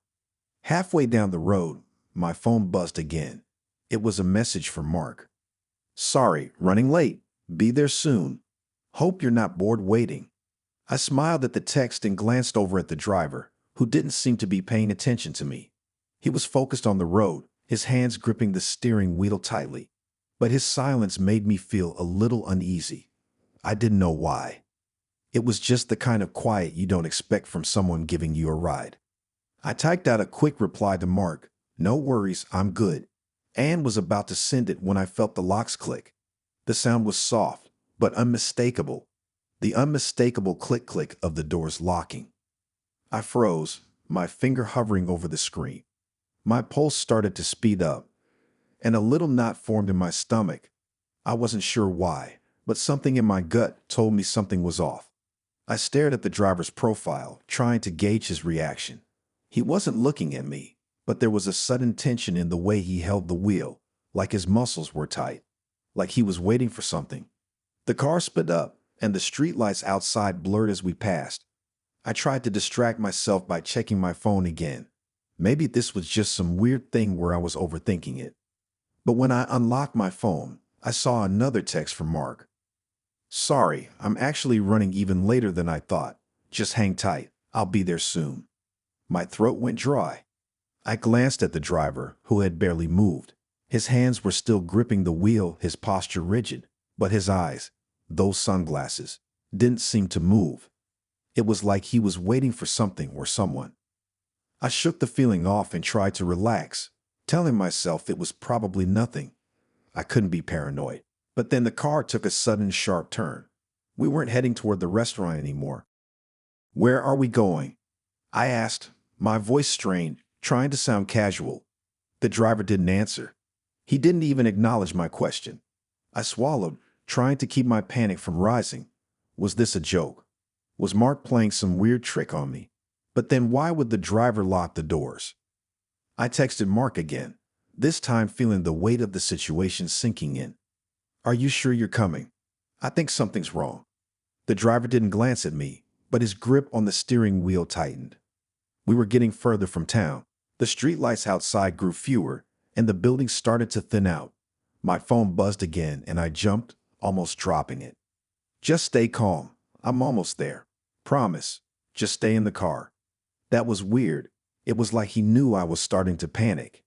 Halfway down the road, my phone buzzed again. It was a message from Mark. "Sorry, running late. Be there soon. Hope you're not bored waiting." I smiled at the text and glanced over at the driver, who didn't seem to be paying attention to me. He was focused on the road, his hands gripping the steering wheel tightly. But his silence made me feel a little uneasy. I didn't know why. It was just the kind of quiet you don't expect from someone giving you a ride. I typed out a quick reply to Mark, "No worries, I'm good," and was about to send it when I felt the locks click. The sound was soft, but unmistakable. The unmistakable click-click of the doors locking. I froze, my finger hovering over the screen. My pulse started to speed up, and a little knot formed in my stomach. I wasn't sure why, but something in my gut told me something was off. I stared at the driver's profile, trying to gauge his reaction. He wasn't looking at me, but there was a sudden tension in the way he held the wheel, like his muscles were tight, like he was waiting for something. The car sped up, and the streetlights outside blurred as we passed. I tried to distract myself by checking my phone again. Maybe this was just some weird thing where I was overthinking it. But when I unlocked my phone, I saw another text from Mark. "Sorry, I'm actually running even later than I thought. Just hang tight. I'll be there soon." My throat went dry. I glanced at the driver, who had barely moved. His hands were still gripping the wheel, his posture rigid, but his eyes, those sunglasses, didn't seem to move. It was like he was waiting for something or someone. I shook the feeling off and tried to relax, telling myself it was probably nothing. I couldn't be paranoid. But then the car took a sudden sharp turn. We weren't heading toward the restaurant anymore. "Where are we going?" I asked, my voice strained, trying to sound casual. The driver didn't answer. He didn't even acknowledge my question. I swallowed, trying to keep my panic from rising. Was this a joke? Was Mark playing some weird trick on me? But then why would the driver lock the doors? I texted Mark again, this time feeling the weight of the situation sinking in. "Are you sure you're coming? I think something's wrong." The driver didn't glance at me, but his grip on the steering wheel tightened. We were getting further from town. The streetlights outside grew fewer, and the buildings started to thin out. My phone buzzed again, and I jumped, almost dropping it. "Just stay calm. I'm almost there. Promise. Just stay in the car." That was weird. It was like he knew I was starting to panic.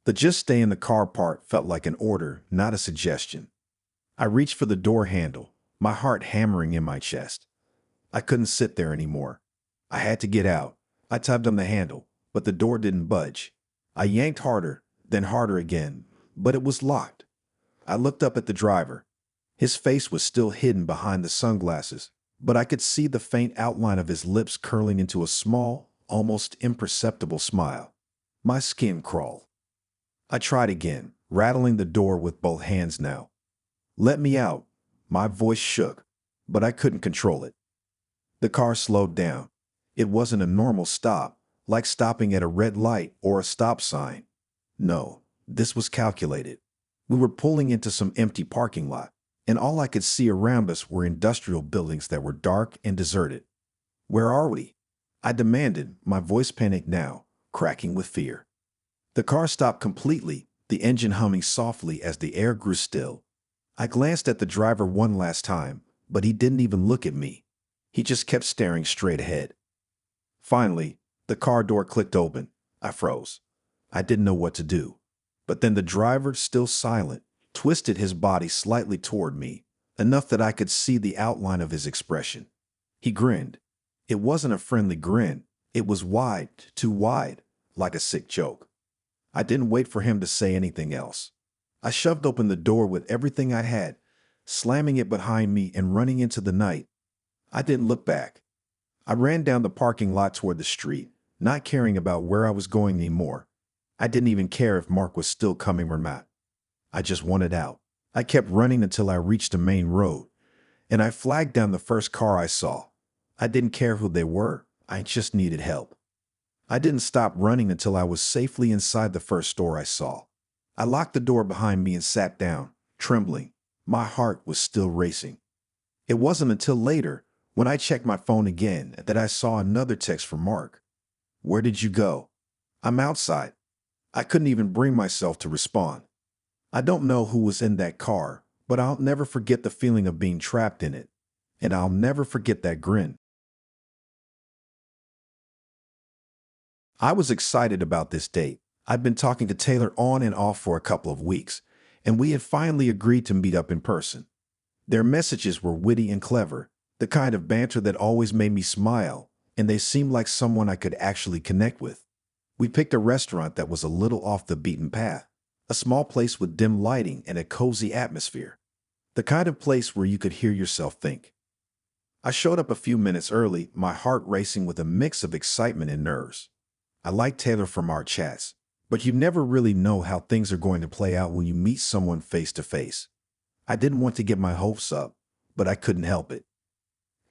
The "just stay in the car" part felt like an order, not a suggestion. I reached for the door handle, my heart hammering in my chest. I couldn't sit there anymore. I had to get out. I tugged on the handle, but the door didn't budge. I yanked harder, then harder again, but it was locked. I looked up at the driver. His face was still hidden behind the sunglasses, but I could see the faint outline of his lips curling into a small, almost imperceptible smile. My skin crawled. I tried again, rattling the door with both hands now. "Let me out." My voice shook, but I couldn't control it. The car slowed down. It wasn't a normal stop, like stopping at a red light or a stop sign. No, this was calculated. We were pulling into some empty parking lot, and all I could see around us were industrial buildings that were dark and deserted. "Where are we?" I demanded, my voice panicked now, cracking with fear. The car stopped completely, the engine humming softly as the air grew still. I glanced at the driver one last time, but he didn't even look at me. He just kept staring straight ahead. Finally, the car door clicked open. I froze. I didn't know what to do. But then the driver, still silent, twisted his body slightly toward me, enough that I could see the outline of his expression. He grinned. It wasn't a friendly grin. It was wide, too wide, like a sick joke. I didn't wait for him to say anything else. I shoved open the door with everything I had, slamming it behind me and running into the night. I didn't look back. I ran down the parking lot toward the street, not caring about where I was going anymore. I didn't even care if Mark was still coming or not. I just wanted out. I kept running until I reached the main road, and I flagged down the first car I saw. I didn't care who they were. I just needed help. I didn't stop running until I was safely inside the first store I saw. I locked the door behind me and sat down, trembling. My heart was still racing. It wasn't until later, when I checked my phone again, that I saw another text from Mark. "Where did you go?" "I'm outside." I couldn't even bring myself to respond. I don't know who was in that car, but I'll never forget the feeling of being trapped in it. And I'll never forget that grin. I was excited about this date. I'd been talking to Taylor on and off for a couple of weeks, and we had finally agreed to meet up in person. Their messages were witty and clever, the kind of banter that always made me smile, and they seemed like someone I could actually connect with. We picked a restaurant that was a little off the beaten path, a small place with dim lighting and a cozy atmosphere, the kind of place where you could hear yourself think. I showed up a few minutes early, my heart racing with a mix of excitement and nerves. I liked Taylor from our chats, but you never really know how things are going to play out when you meet someone face to face. I didn't want to get my hopes up, but I couldn't help it.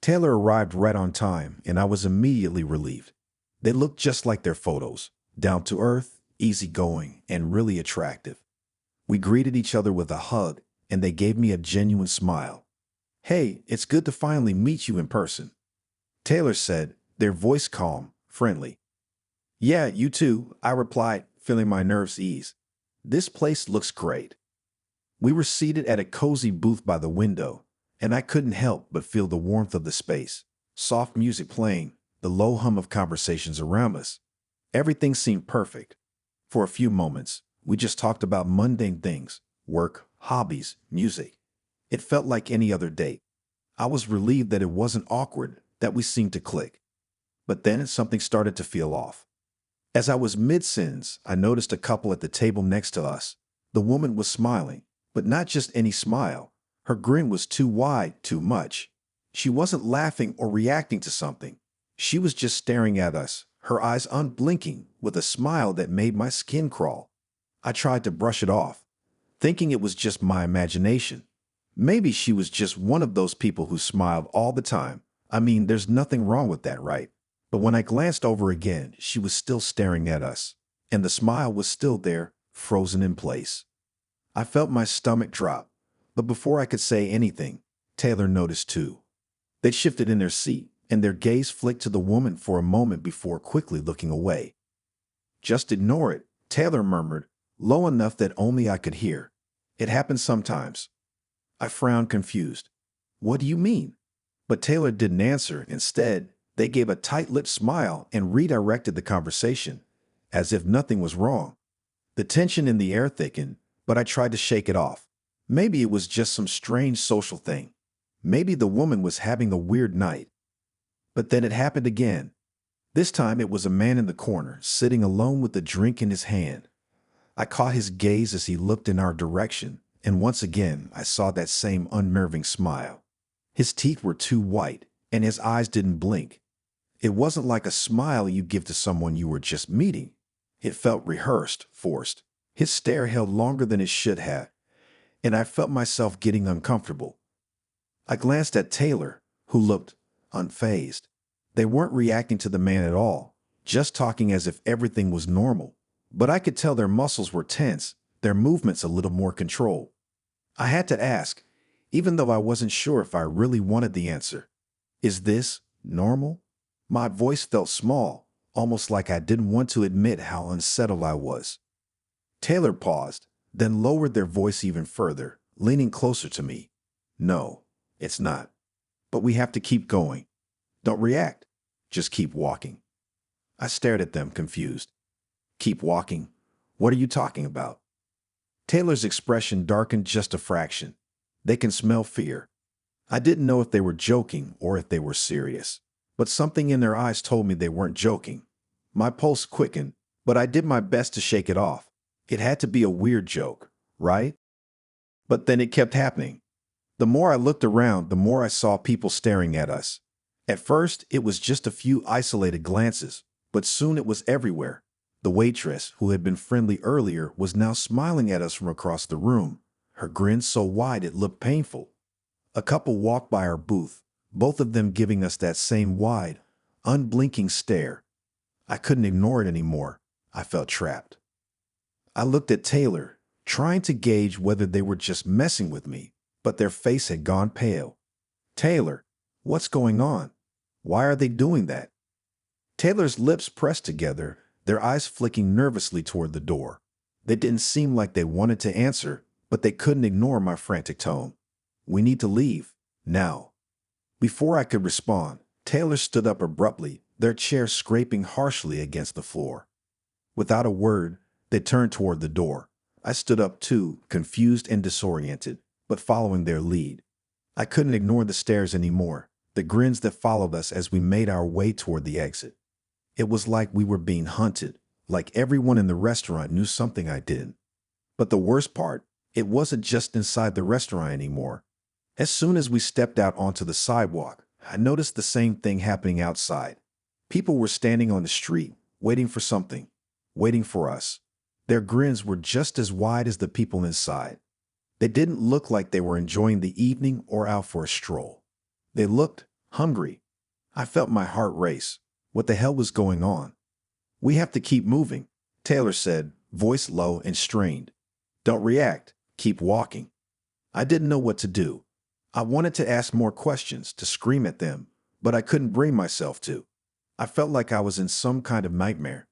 Taylor arrived right on time, and I was immediately relieved. They looked just like their photos, down to earth, easygoing, and really attractive. We greeted each other with a hug, and they gave me a genuine smile. "Hey, it's good to finally meet you in person," Taylor said, their voice calm, friendly. "Yeah, you too," I replied, feeling my nerves ease. "This place looks great." We were seated at a cozy booth by the window, and I couldn't help but feel the warmth of the space, soft music playing, the low hum of conversations around us. Everything seemed perfect. For a few moments, we just talked about mundane things, work, hobbies, music. It felt like any other date. I was relieved that it wasn't awkward, that we seemed to click. But then something started to feel off. As I was mid-sentence, I noticed a couple at the table next to us. The woman was smiling, but not just any smile. Her grin was too wide, too much. She wasn't laughing or reacting to something. She was just staring at us, her eyes unblinking, with a smile that made my skin crawl. I tried to brush it off, thinking it was just my imagination. Maybe she was just one of those people who smiled all the time. I mean, there's nothing wrong with that, right? But when I glanced over again, she was still staring at us, and the smile was still there, frozen in place. I felt my stomach drop, but before I could say anything, Taylor noticed too. They shifted in their seat, and their gaze flicked to the woman for a moment before quickly looking away. "Just ignore it," Taylor murmured, low enough that only I could hear. "It happens sometimes." I frowned, confused. "What do you mean?" But Taylor didn't answer. Instead, they gave a tight-lipped smile and redirected the conversation, as if nothing was wrong. The tension in the air thickened, but I tried to shake it off. Maybe it was just some strange social thing. Maybe the woman was having a weird night. But then it happened again. This time it was a man in the corner, sitting alone with a drink in his hand. I caught his gaze as he looked in our direction, and once again I saw that same unnerving smile. His teeth were too white, and his eyes didn't blink. It wasn't like a smile you give to someone you were just meeting. It felt rehearsed, forced. His stare held longer than it should have, and I felt myself getting uncomfortable. I glanced at Taylor, who looked unfazed. They weren't reacting to the man at all, just talking as if everything was normal. But I could tell their muscles were tense, their movements a little more controlled. I had to ask, even though I wasn't sure if I really wanted the answer. "Is this normal?" My voice felt small, almost like I didn't want to admit how unsettled I was. Taylor paused, then lowered their voice even further, leaning closer to me. "No, it's not. But we have to keep going. Don't react. Just keep walking." I stared at them, confused. "Keep walking? What are you talking about?" Taylor's expression darkened just a fraction. "They can smell fear." I didn't know if they were joking or if they were serious, but something in their eyes told me they weren't joking. My pulse quickened, but I did my best to shake it off. It had to be a weird joke, right? But then it kept happening. The more I looked around, the more I saw people staring at us. At first, it was just a few isolated glances, but soon it was everywhere. The waitress, who had been friendly earlier, was now smiling at us from across the room, her grin so wide it looked painful. A couple walked by our booth, both of them giving us that same wide, unblinking stare. I couldn't ignore it anymore. I felt trapped. I looked at Taylor, trying to gauge whether they were just messing with me, but their face had gone pale. "Taylor, what's going on? Why are they doing that?" Taylor's lips pressed together, their eyes flicking nervously toward the door. They didn't seem like they wanted to answer, but they couldn't ignore my frantic tone. "We need to leave, now." Before I could respond, Taylor stood up abruptly, their chair scraping harshly against the floor. Without a word, they turned toward the door. I stood up too, confused and disoriented, but following their lead. I couldn't ignore the stares anymore, the grins that followed us as we made our way toward the exit. It was like we were being hunted, like everyone in the restaurant knew something I didn't. But the worst part, it wasn't just inside the restaurant anymore. As soon as we stepped out onto the sidewalk, I noticed the same thing happening outside. People were standing on the street, waiting for something, waiting for us. Their grins were just as wide as the people inside. They didn't look like they were enjoying the evening or out for a stroll. They looked hungry. I felt my heart race. What the hell was going on? "We have to keep moving," Taylor said, voice low and strained. "Don't react. Keep walking." I didn't know what to do. I wanted to ask more questions, to scream at them, but I couldn't bring myself to. I felt like I was in some kind of nightmare.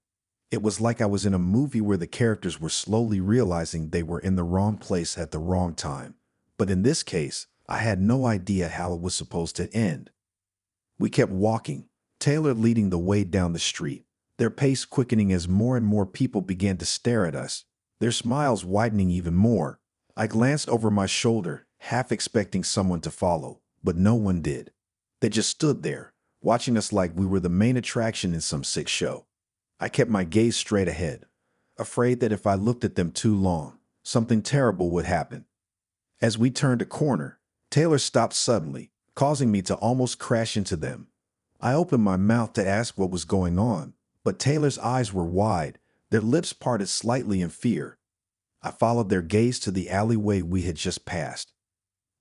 It was like I was in a movie where the characters were slowly realizing they were in the wrong place at the wrong time. But in this case, I had no idea how it was supposed to end. We kept walking, Taylor leading the way down the street, their pace quickening as more and more people began to stare at us, their smiles widening even more. I glanced over my shoulder, half expecting someone to follow, but no one did. They just stood there, watching us like we were the main attraction in some sick show. I kept my gaze straight ahead, afraid that if I looked at them too long, something terrible would happen. As we turned a corner, Taylor stopped suddenly, causing me to almost crash into them. I opened my mouth to ask what was going on, but Taylor's eyes were wide, their lips parted slightly in fear. I followed their gaze to the alleyway we had just passed.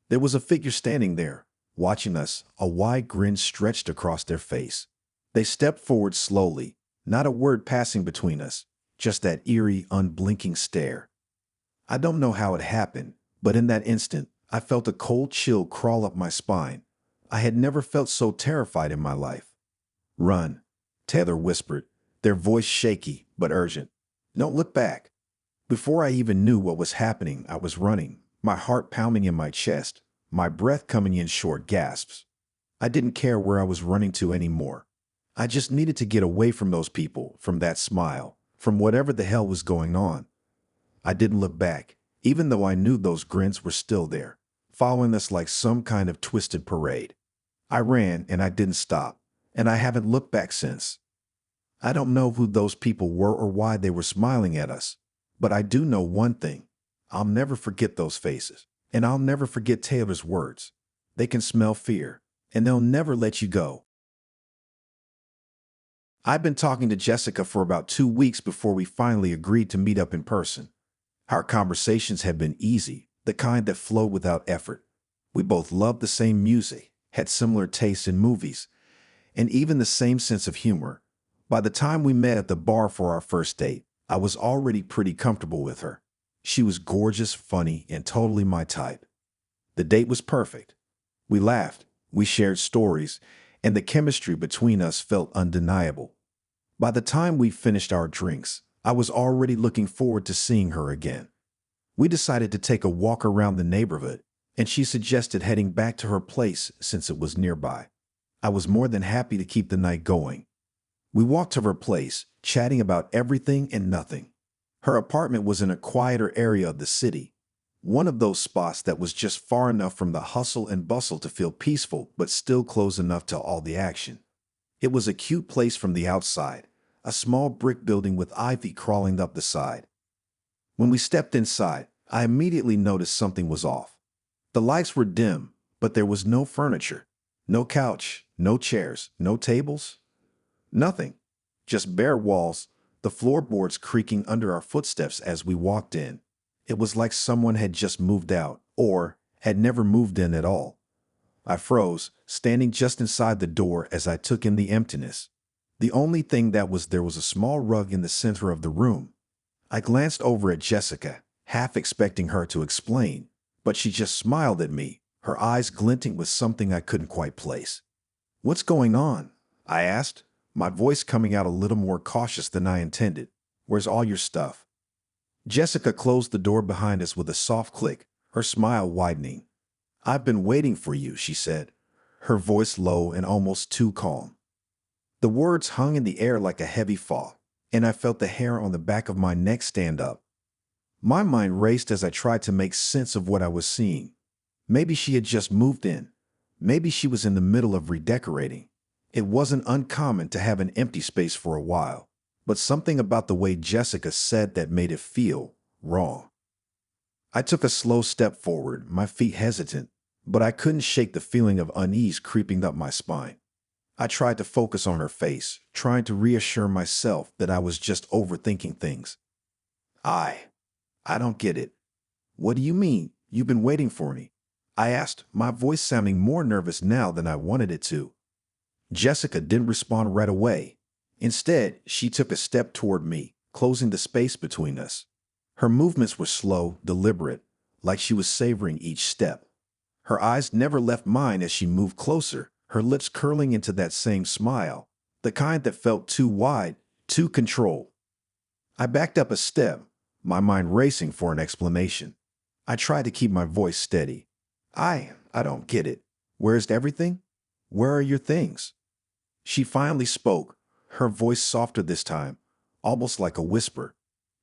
There was a figure standing there, watching us, a wide grin stretched across their face. They stepped forward slowly, not a word passing between us, just that eerie, unblinking stare. I don't know how it happened, but in that instant, I felt a cold chill crawl up my spine. I had never felt so terrified in my life. "Run," Taylor whispered, their voice shaky but urgent. "Don't look back." Before I even knew what was happening, I was running, my heart pounding in my chest, my breath coming in short gasps. I didn't care where I was running to anymore. I just needed to get away from those people, from that smile, from whatever the hell was going on. I didn't look back, even though I knew those grins were still there, following us like some kind of twisted parade. I ran and I didn't stop, and I haven't looked back since. I don't know who those people were or why they were smiling at us, but I do know one thing. I'll never forget those faces, and I'll never forget Taylor's words. They can smell fear, and they'll never let you go. I've been talking to Jessica for about 2 weeks before we finally agreed to meet up in person. Our conversations have been easy, the kind that flow without effort. We both loved the same music, had similar tastes in movies, and even the same sense of humor. By the time we met at the bar for our first date, I was already pretty comfortable with her. She was gorgeous, funny, and totally my type. The date was perfect. We laughed, we shared stories, and the chemistry between us felt undeniable. By the time we finished our drinks, I was already looking forward to seeing her again. We decided to take a walk around the neighborhood, and she suggested heading back to her place since it was nearby. I was more than happy to keep the night going. We walked to her place, chatting about everything and nothing. Her apartment was in a quieter area of the city, one of those spots that was just far enough from the hustle and bustle to feel peaceful, but still close enough to all the action. It was a cute place from the outside, a small brick building with ivy crawling up the side. When we stepped inside, I immediately noticed something was off. The lights were dim, but there was no furniture, no couch, no chairs, no tables, nothing. Just bare walls, the floorboards creaking under our footsteps as we walked in. It was like someone had just moved out, or had never moved in at all. I froze, standing just inside the door as I took in the emptiness. The only thing that was there was a small rug in the center of the room. I glanced over at Jessica, half expecting her to explain, but she just smiled at me, her eyes glinting with something I couldn't quite place. "What's going on?" I asked, my voice coming out a little more cautious than I intended. "Where's all your stuff?" Jessica closed the door behind us with a soft click, her smile widening. "I've been waiting for you," she said, her voice low and almost too calm. The words hung in the air like a heavy fog, and I felt the hair on the back of my neck stand up. My mind raced as I tried to make sense of what I was seeing. Maybe she had just moved in. Maybe she was in the middle of redecorating. It wasn't uncommon to have an empty space for a while, but something about the way Jessica said that made it feel wrong. I took a slow step forward, my feet hesitant, but I couldn't shake the feeling of unease creeping up my spine. I tried to focus on her face, trying to reassure myself that I was just overthinking things. I don't get it." "What do you mean? You've been waiting for me?" I asked, my voice sounding more nervous now than I wanted it to. Jessica didn't respond right away. Instead, she took a step toward me, closing the space between us. Her movements were slow, deliberate, like she was savoring each step. Her eyes never left mine as she moved closer, her lips curling into that same smile, the kind that felt too wide, too controlled. I backed up a step, my mind racing for an explanation. I tried to keep my voice steady. I don't get it. Where's everything? Where are your things?" She finally spoke, her voice softer this time, almost like a whisper.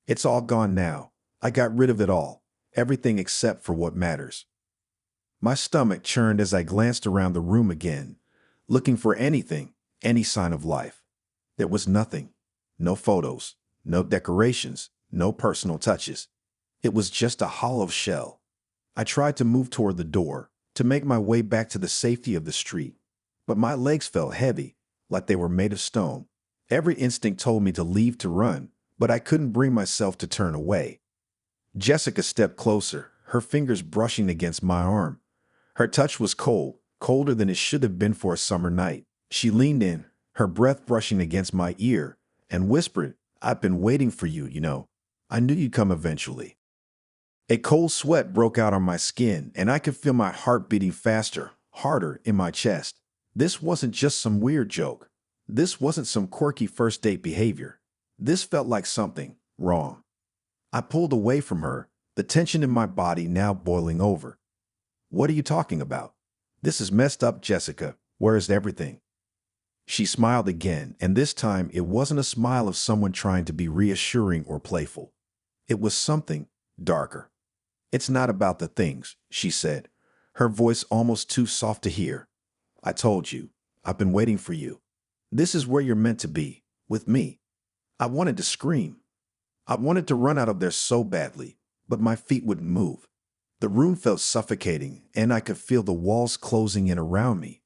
"It's all gone now. I got rid of it all, everything except for what matters." My stomach churned as I glanced around the room again, looking for anything, any sign of life. There was nothing. No photos, no decorations, no personal touches. It was just a hollow shell. I tried to move toward the door, to make my way back to the safety of the street. But my legs felt heavy, like they were made of stone. Every instinct told me to leave to run, but I couldn't bring myself to turn away. Jessica stepped closer, her fingers brushing against my arm. Her touch was cold, colder than it should have been for a summer night. She leaned in, her breath brushing against my ear, and whispered, "I've been waiting for you, you know. I knew you'd come eventually." A cold sweat broke out on my skin, and I could feel my heart beating faster, harder in my chest. This wasn't just some weird joke. This wasn't some quirky first date behavior. This felt like something wrong. I pulled away from her, the tension in my body now boiling over. "What are you talking about? This is messed up, Jessica. Where is everything?" She smiled again, and this time it wasn't a smile of someone trying to be reassuring or playful. It was something darker. "It's not about the things," she said, her voice almost too soft to hear. "I told you, I've been waiting for you. This is where you're meant to be, with me." I wanted to scream. I wanted to run out of there so badly, but my feet wouldn't move. The room felt suffocating, and I could feel the walls closing in around me.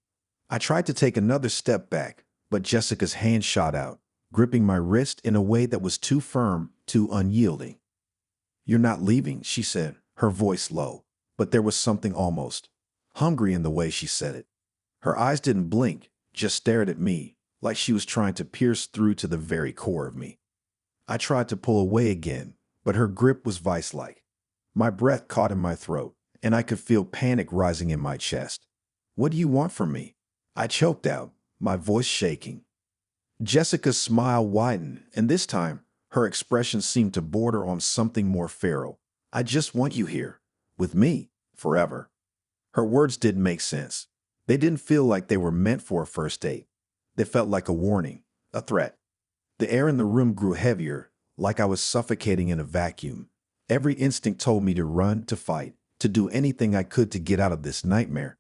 I tried to take another step back, but Jessica's hand shot out, gripping my wrist in a way that was too firm, too unyielding. "You're not leaving," she said, her voice low, but there was something almost hungry in the way she said it. Her eyes didn't blink, just stared at me, like she was trying to pierce through to the very core of me. I tried to pull away again, but her grip was vice-like. My breath caught in my throat, and I could feel panic rising in my chest. "What do you want from me?" I choked out, my voice shaking. Jessica's smile widened, and this time, her expression seemed to border on something more feral. "I just want you here, with me, forever." Her words didn't make sense. They didn't feel like they were meant for a first date. They felt like a warning, a threat. The air in the room grew heavier, like I was suffocating in a vacuum. Every instinct told me to run, to fight, to do anything I could to get out of this nightmare.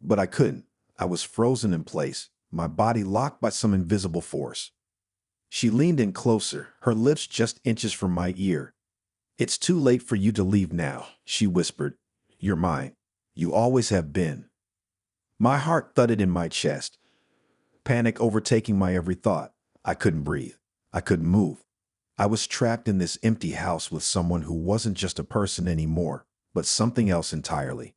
But I couldn't. I was frozen in place, my body locked by some invisible force. She leaned in closer, her lips just inches from my ear. "It's too late for you to leave now," she whispered. "You're mine. You always have been." My heart thudded in my chest, panic overtaking my every thought. I couldn't breathe. I couldn't move. I was trapped in this empty house with someone who wasn't just a person anymore, but something else entirely.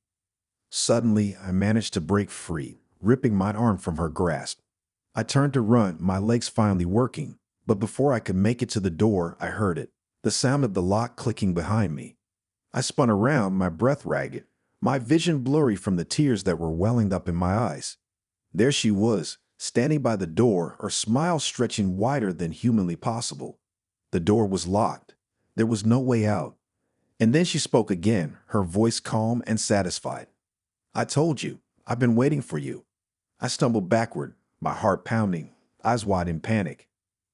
Suddenly, I managed to break free, ripping my arm from her grasp. I turned to run, my legs finally working, but before I could make it to the door, I heard it, the sound of the lock clicking behind me. I spun around, my breath ragged, my vision blurry from the tears that were welling up in my eyes. There she was, standing by the door, her smile stretching wider than humanly possible. The door was locked. There was no way out. And then she spoke again, her voice calm and satisfied. "I told you, I've been waiting for you." I stumbled backward, my heart pounding, eyes wide in panic.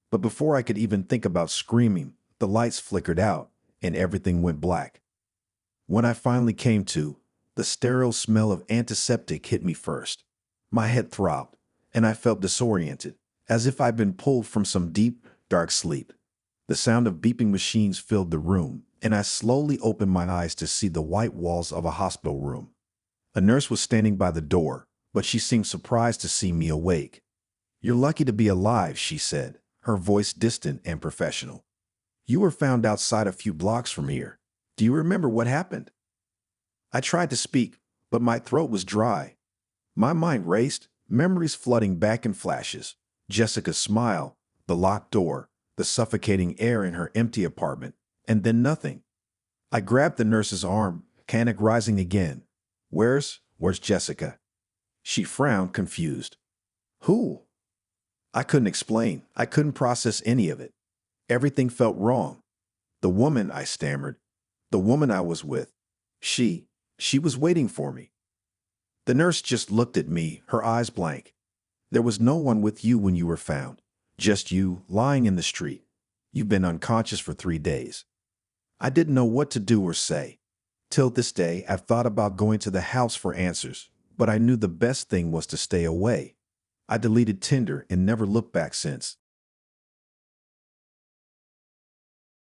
But before I could even think about screaming, the lights flickered out, and everything went black. When I finally came to, the sterile smell of antiseptic hit me first. My head throbbed, and I felt disoriented, as if I'd been pulled from some deep, dark sleep. The sound of beeping machines filled the room, and I slowly opened my eyes to see the white walls of a hospital room. A nurse was standing by the door, but she seemed surprised to see me awake. "You're lucky to be alive," she said, her voice distant and professional. "You were found outside a few blocks from here. Do you remember what happened?" I tried to speak, but my throat was dry. My mind raced, memories flooding back in flashes. Jessica's smile, the locked door, the suffocating air in her empty apartment, and then nothing. I grabbed the nurse's arm, panic rising again. Where's Jessica?" She frowned, confused. "Who?" I couldn't explain. I couldn't process any of it. Everything felt wrong. "The woman," I stammered. "The woman I was with. She was waiting for me." The nurse just looked at me, her eyes blank. "There was no one with you when you were found. Just you, lying in the street. You've been unconscious for 3 days." I didn't know what to do or say. Till this day, I've thought about going to the house for answers, but I knew the best thing was to stay away. I deleted Tinder and never looked back since.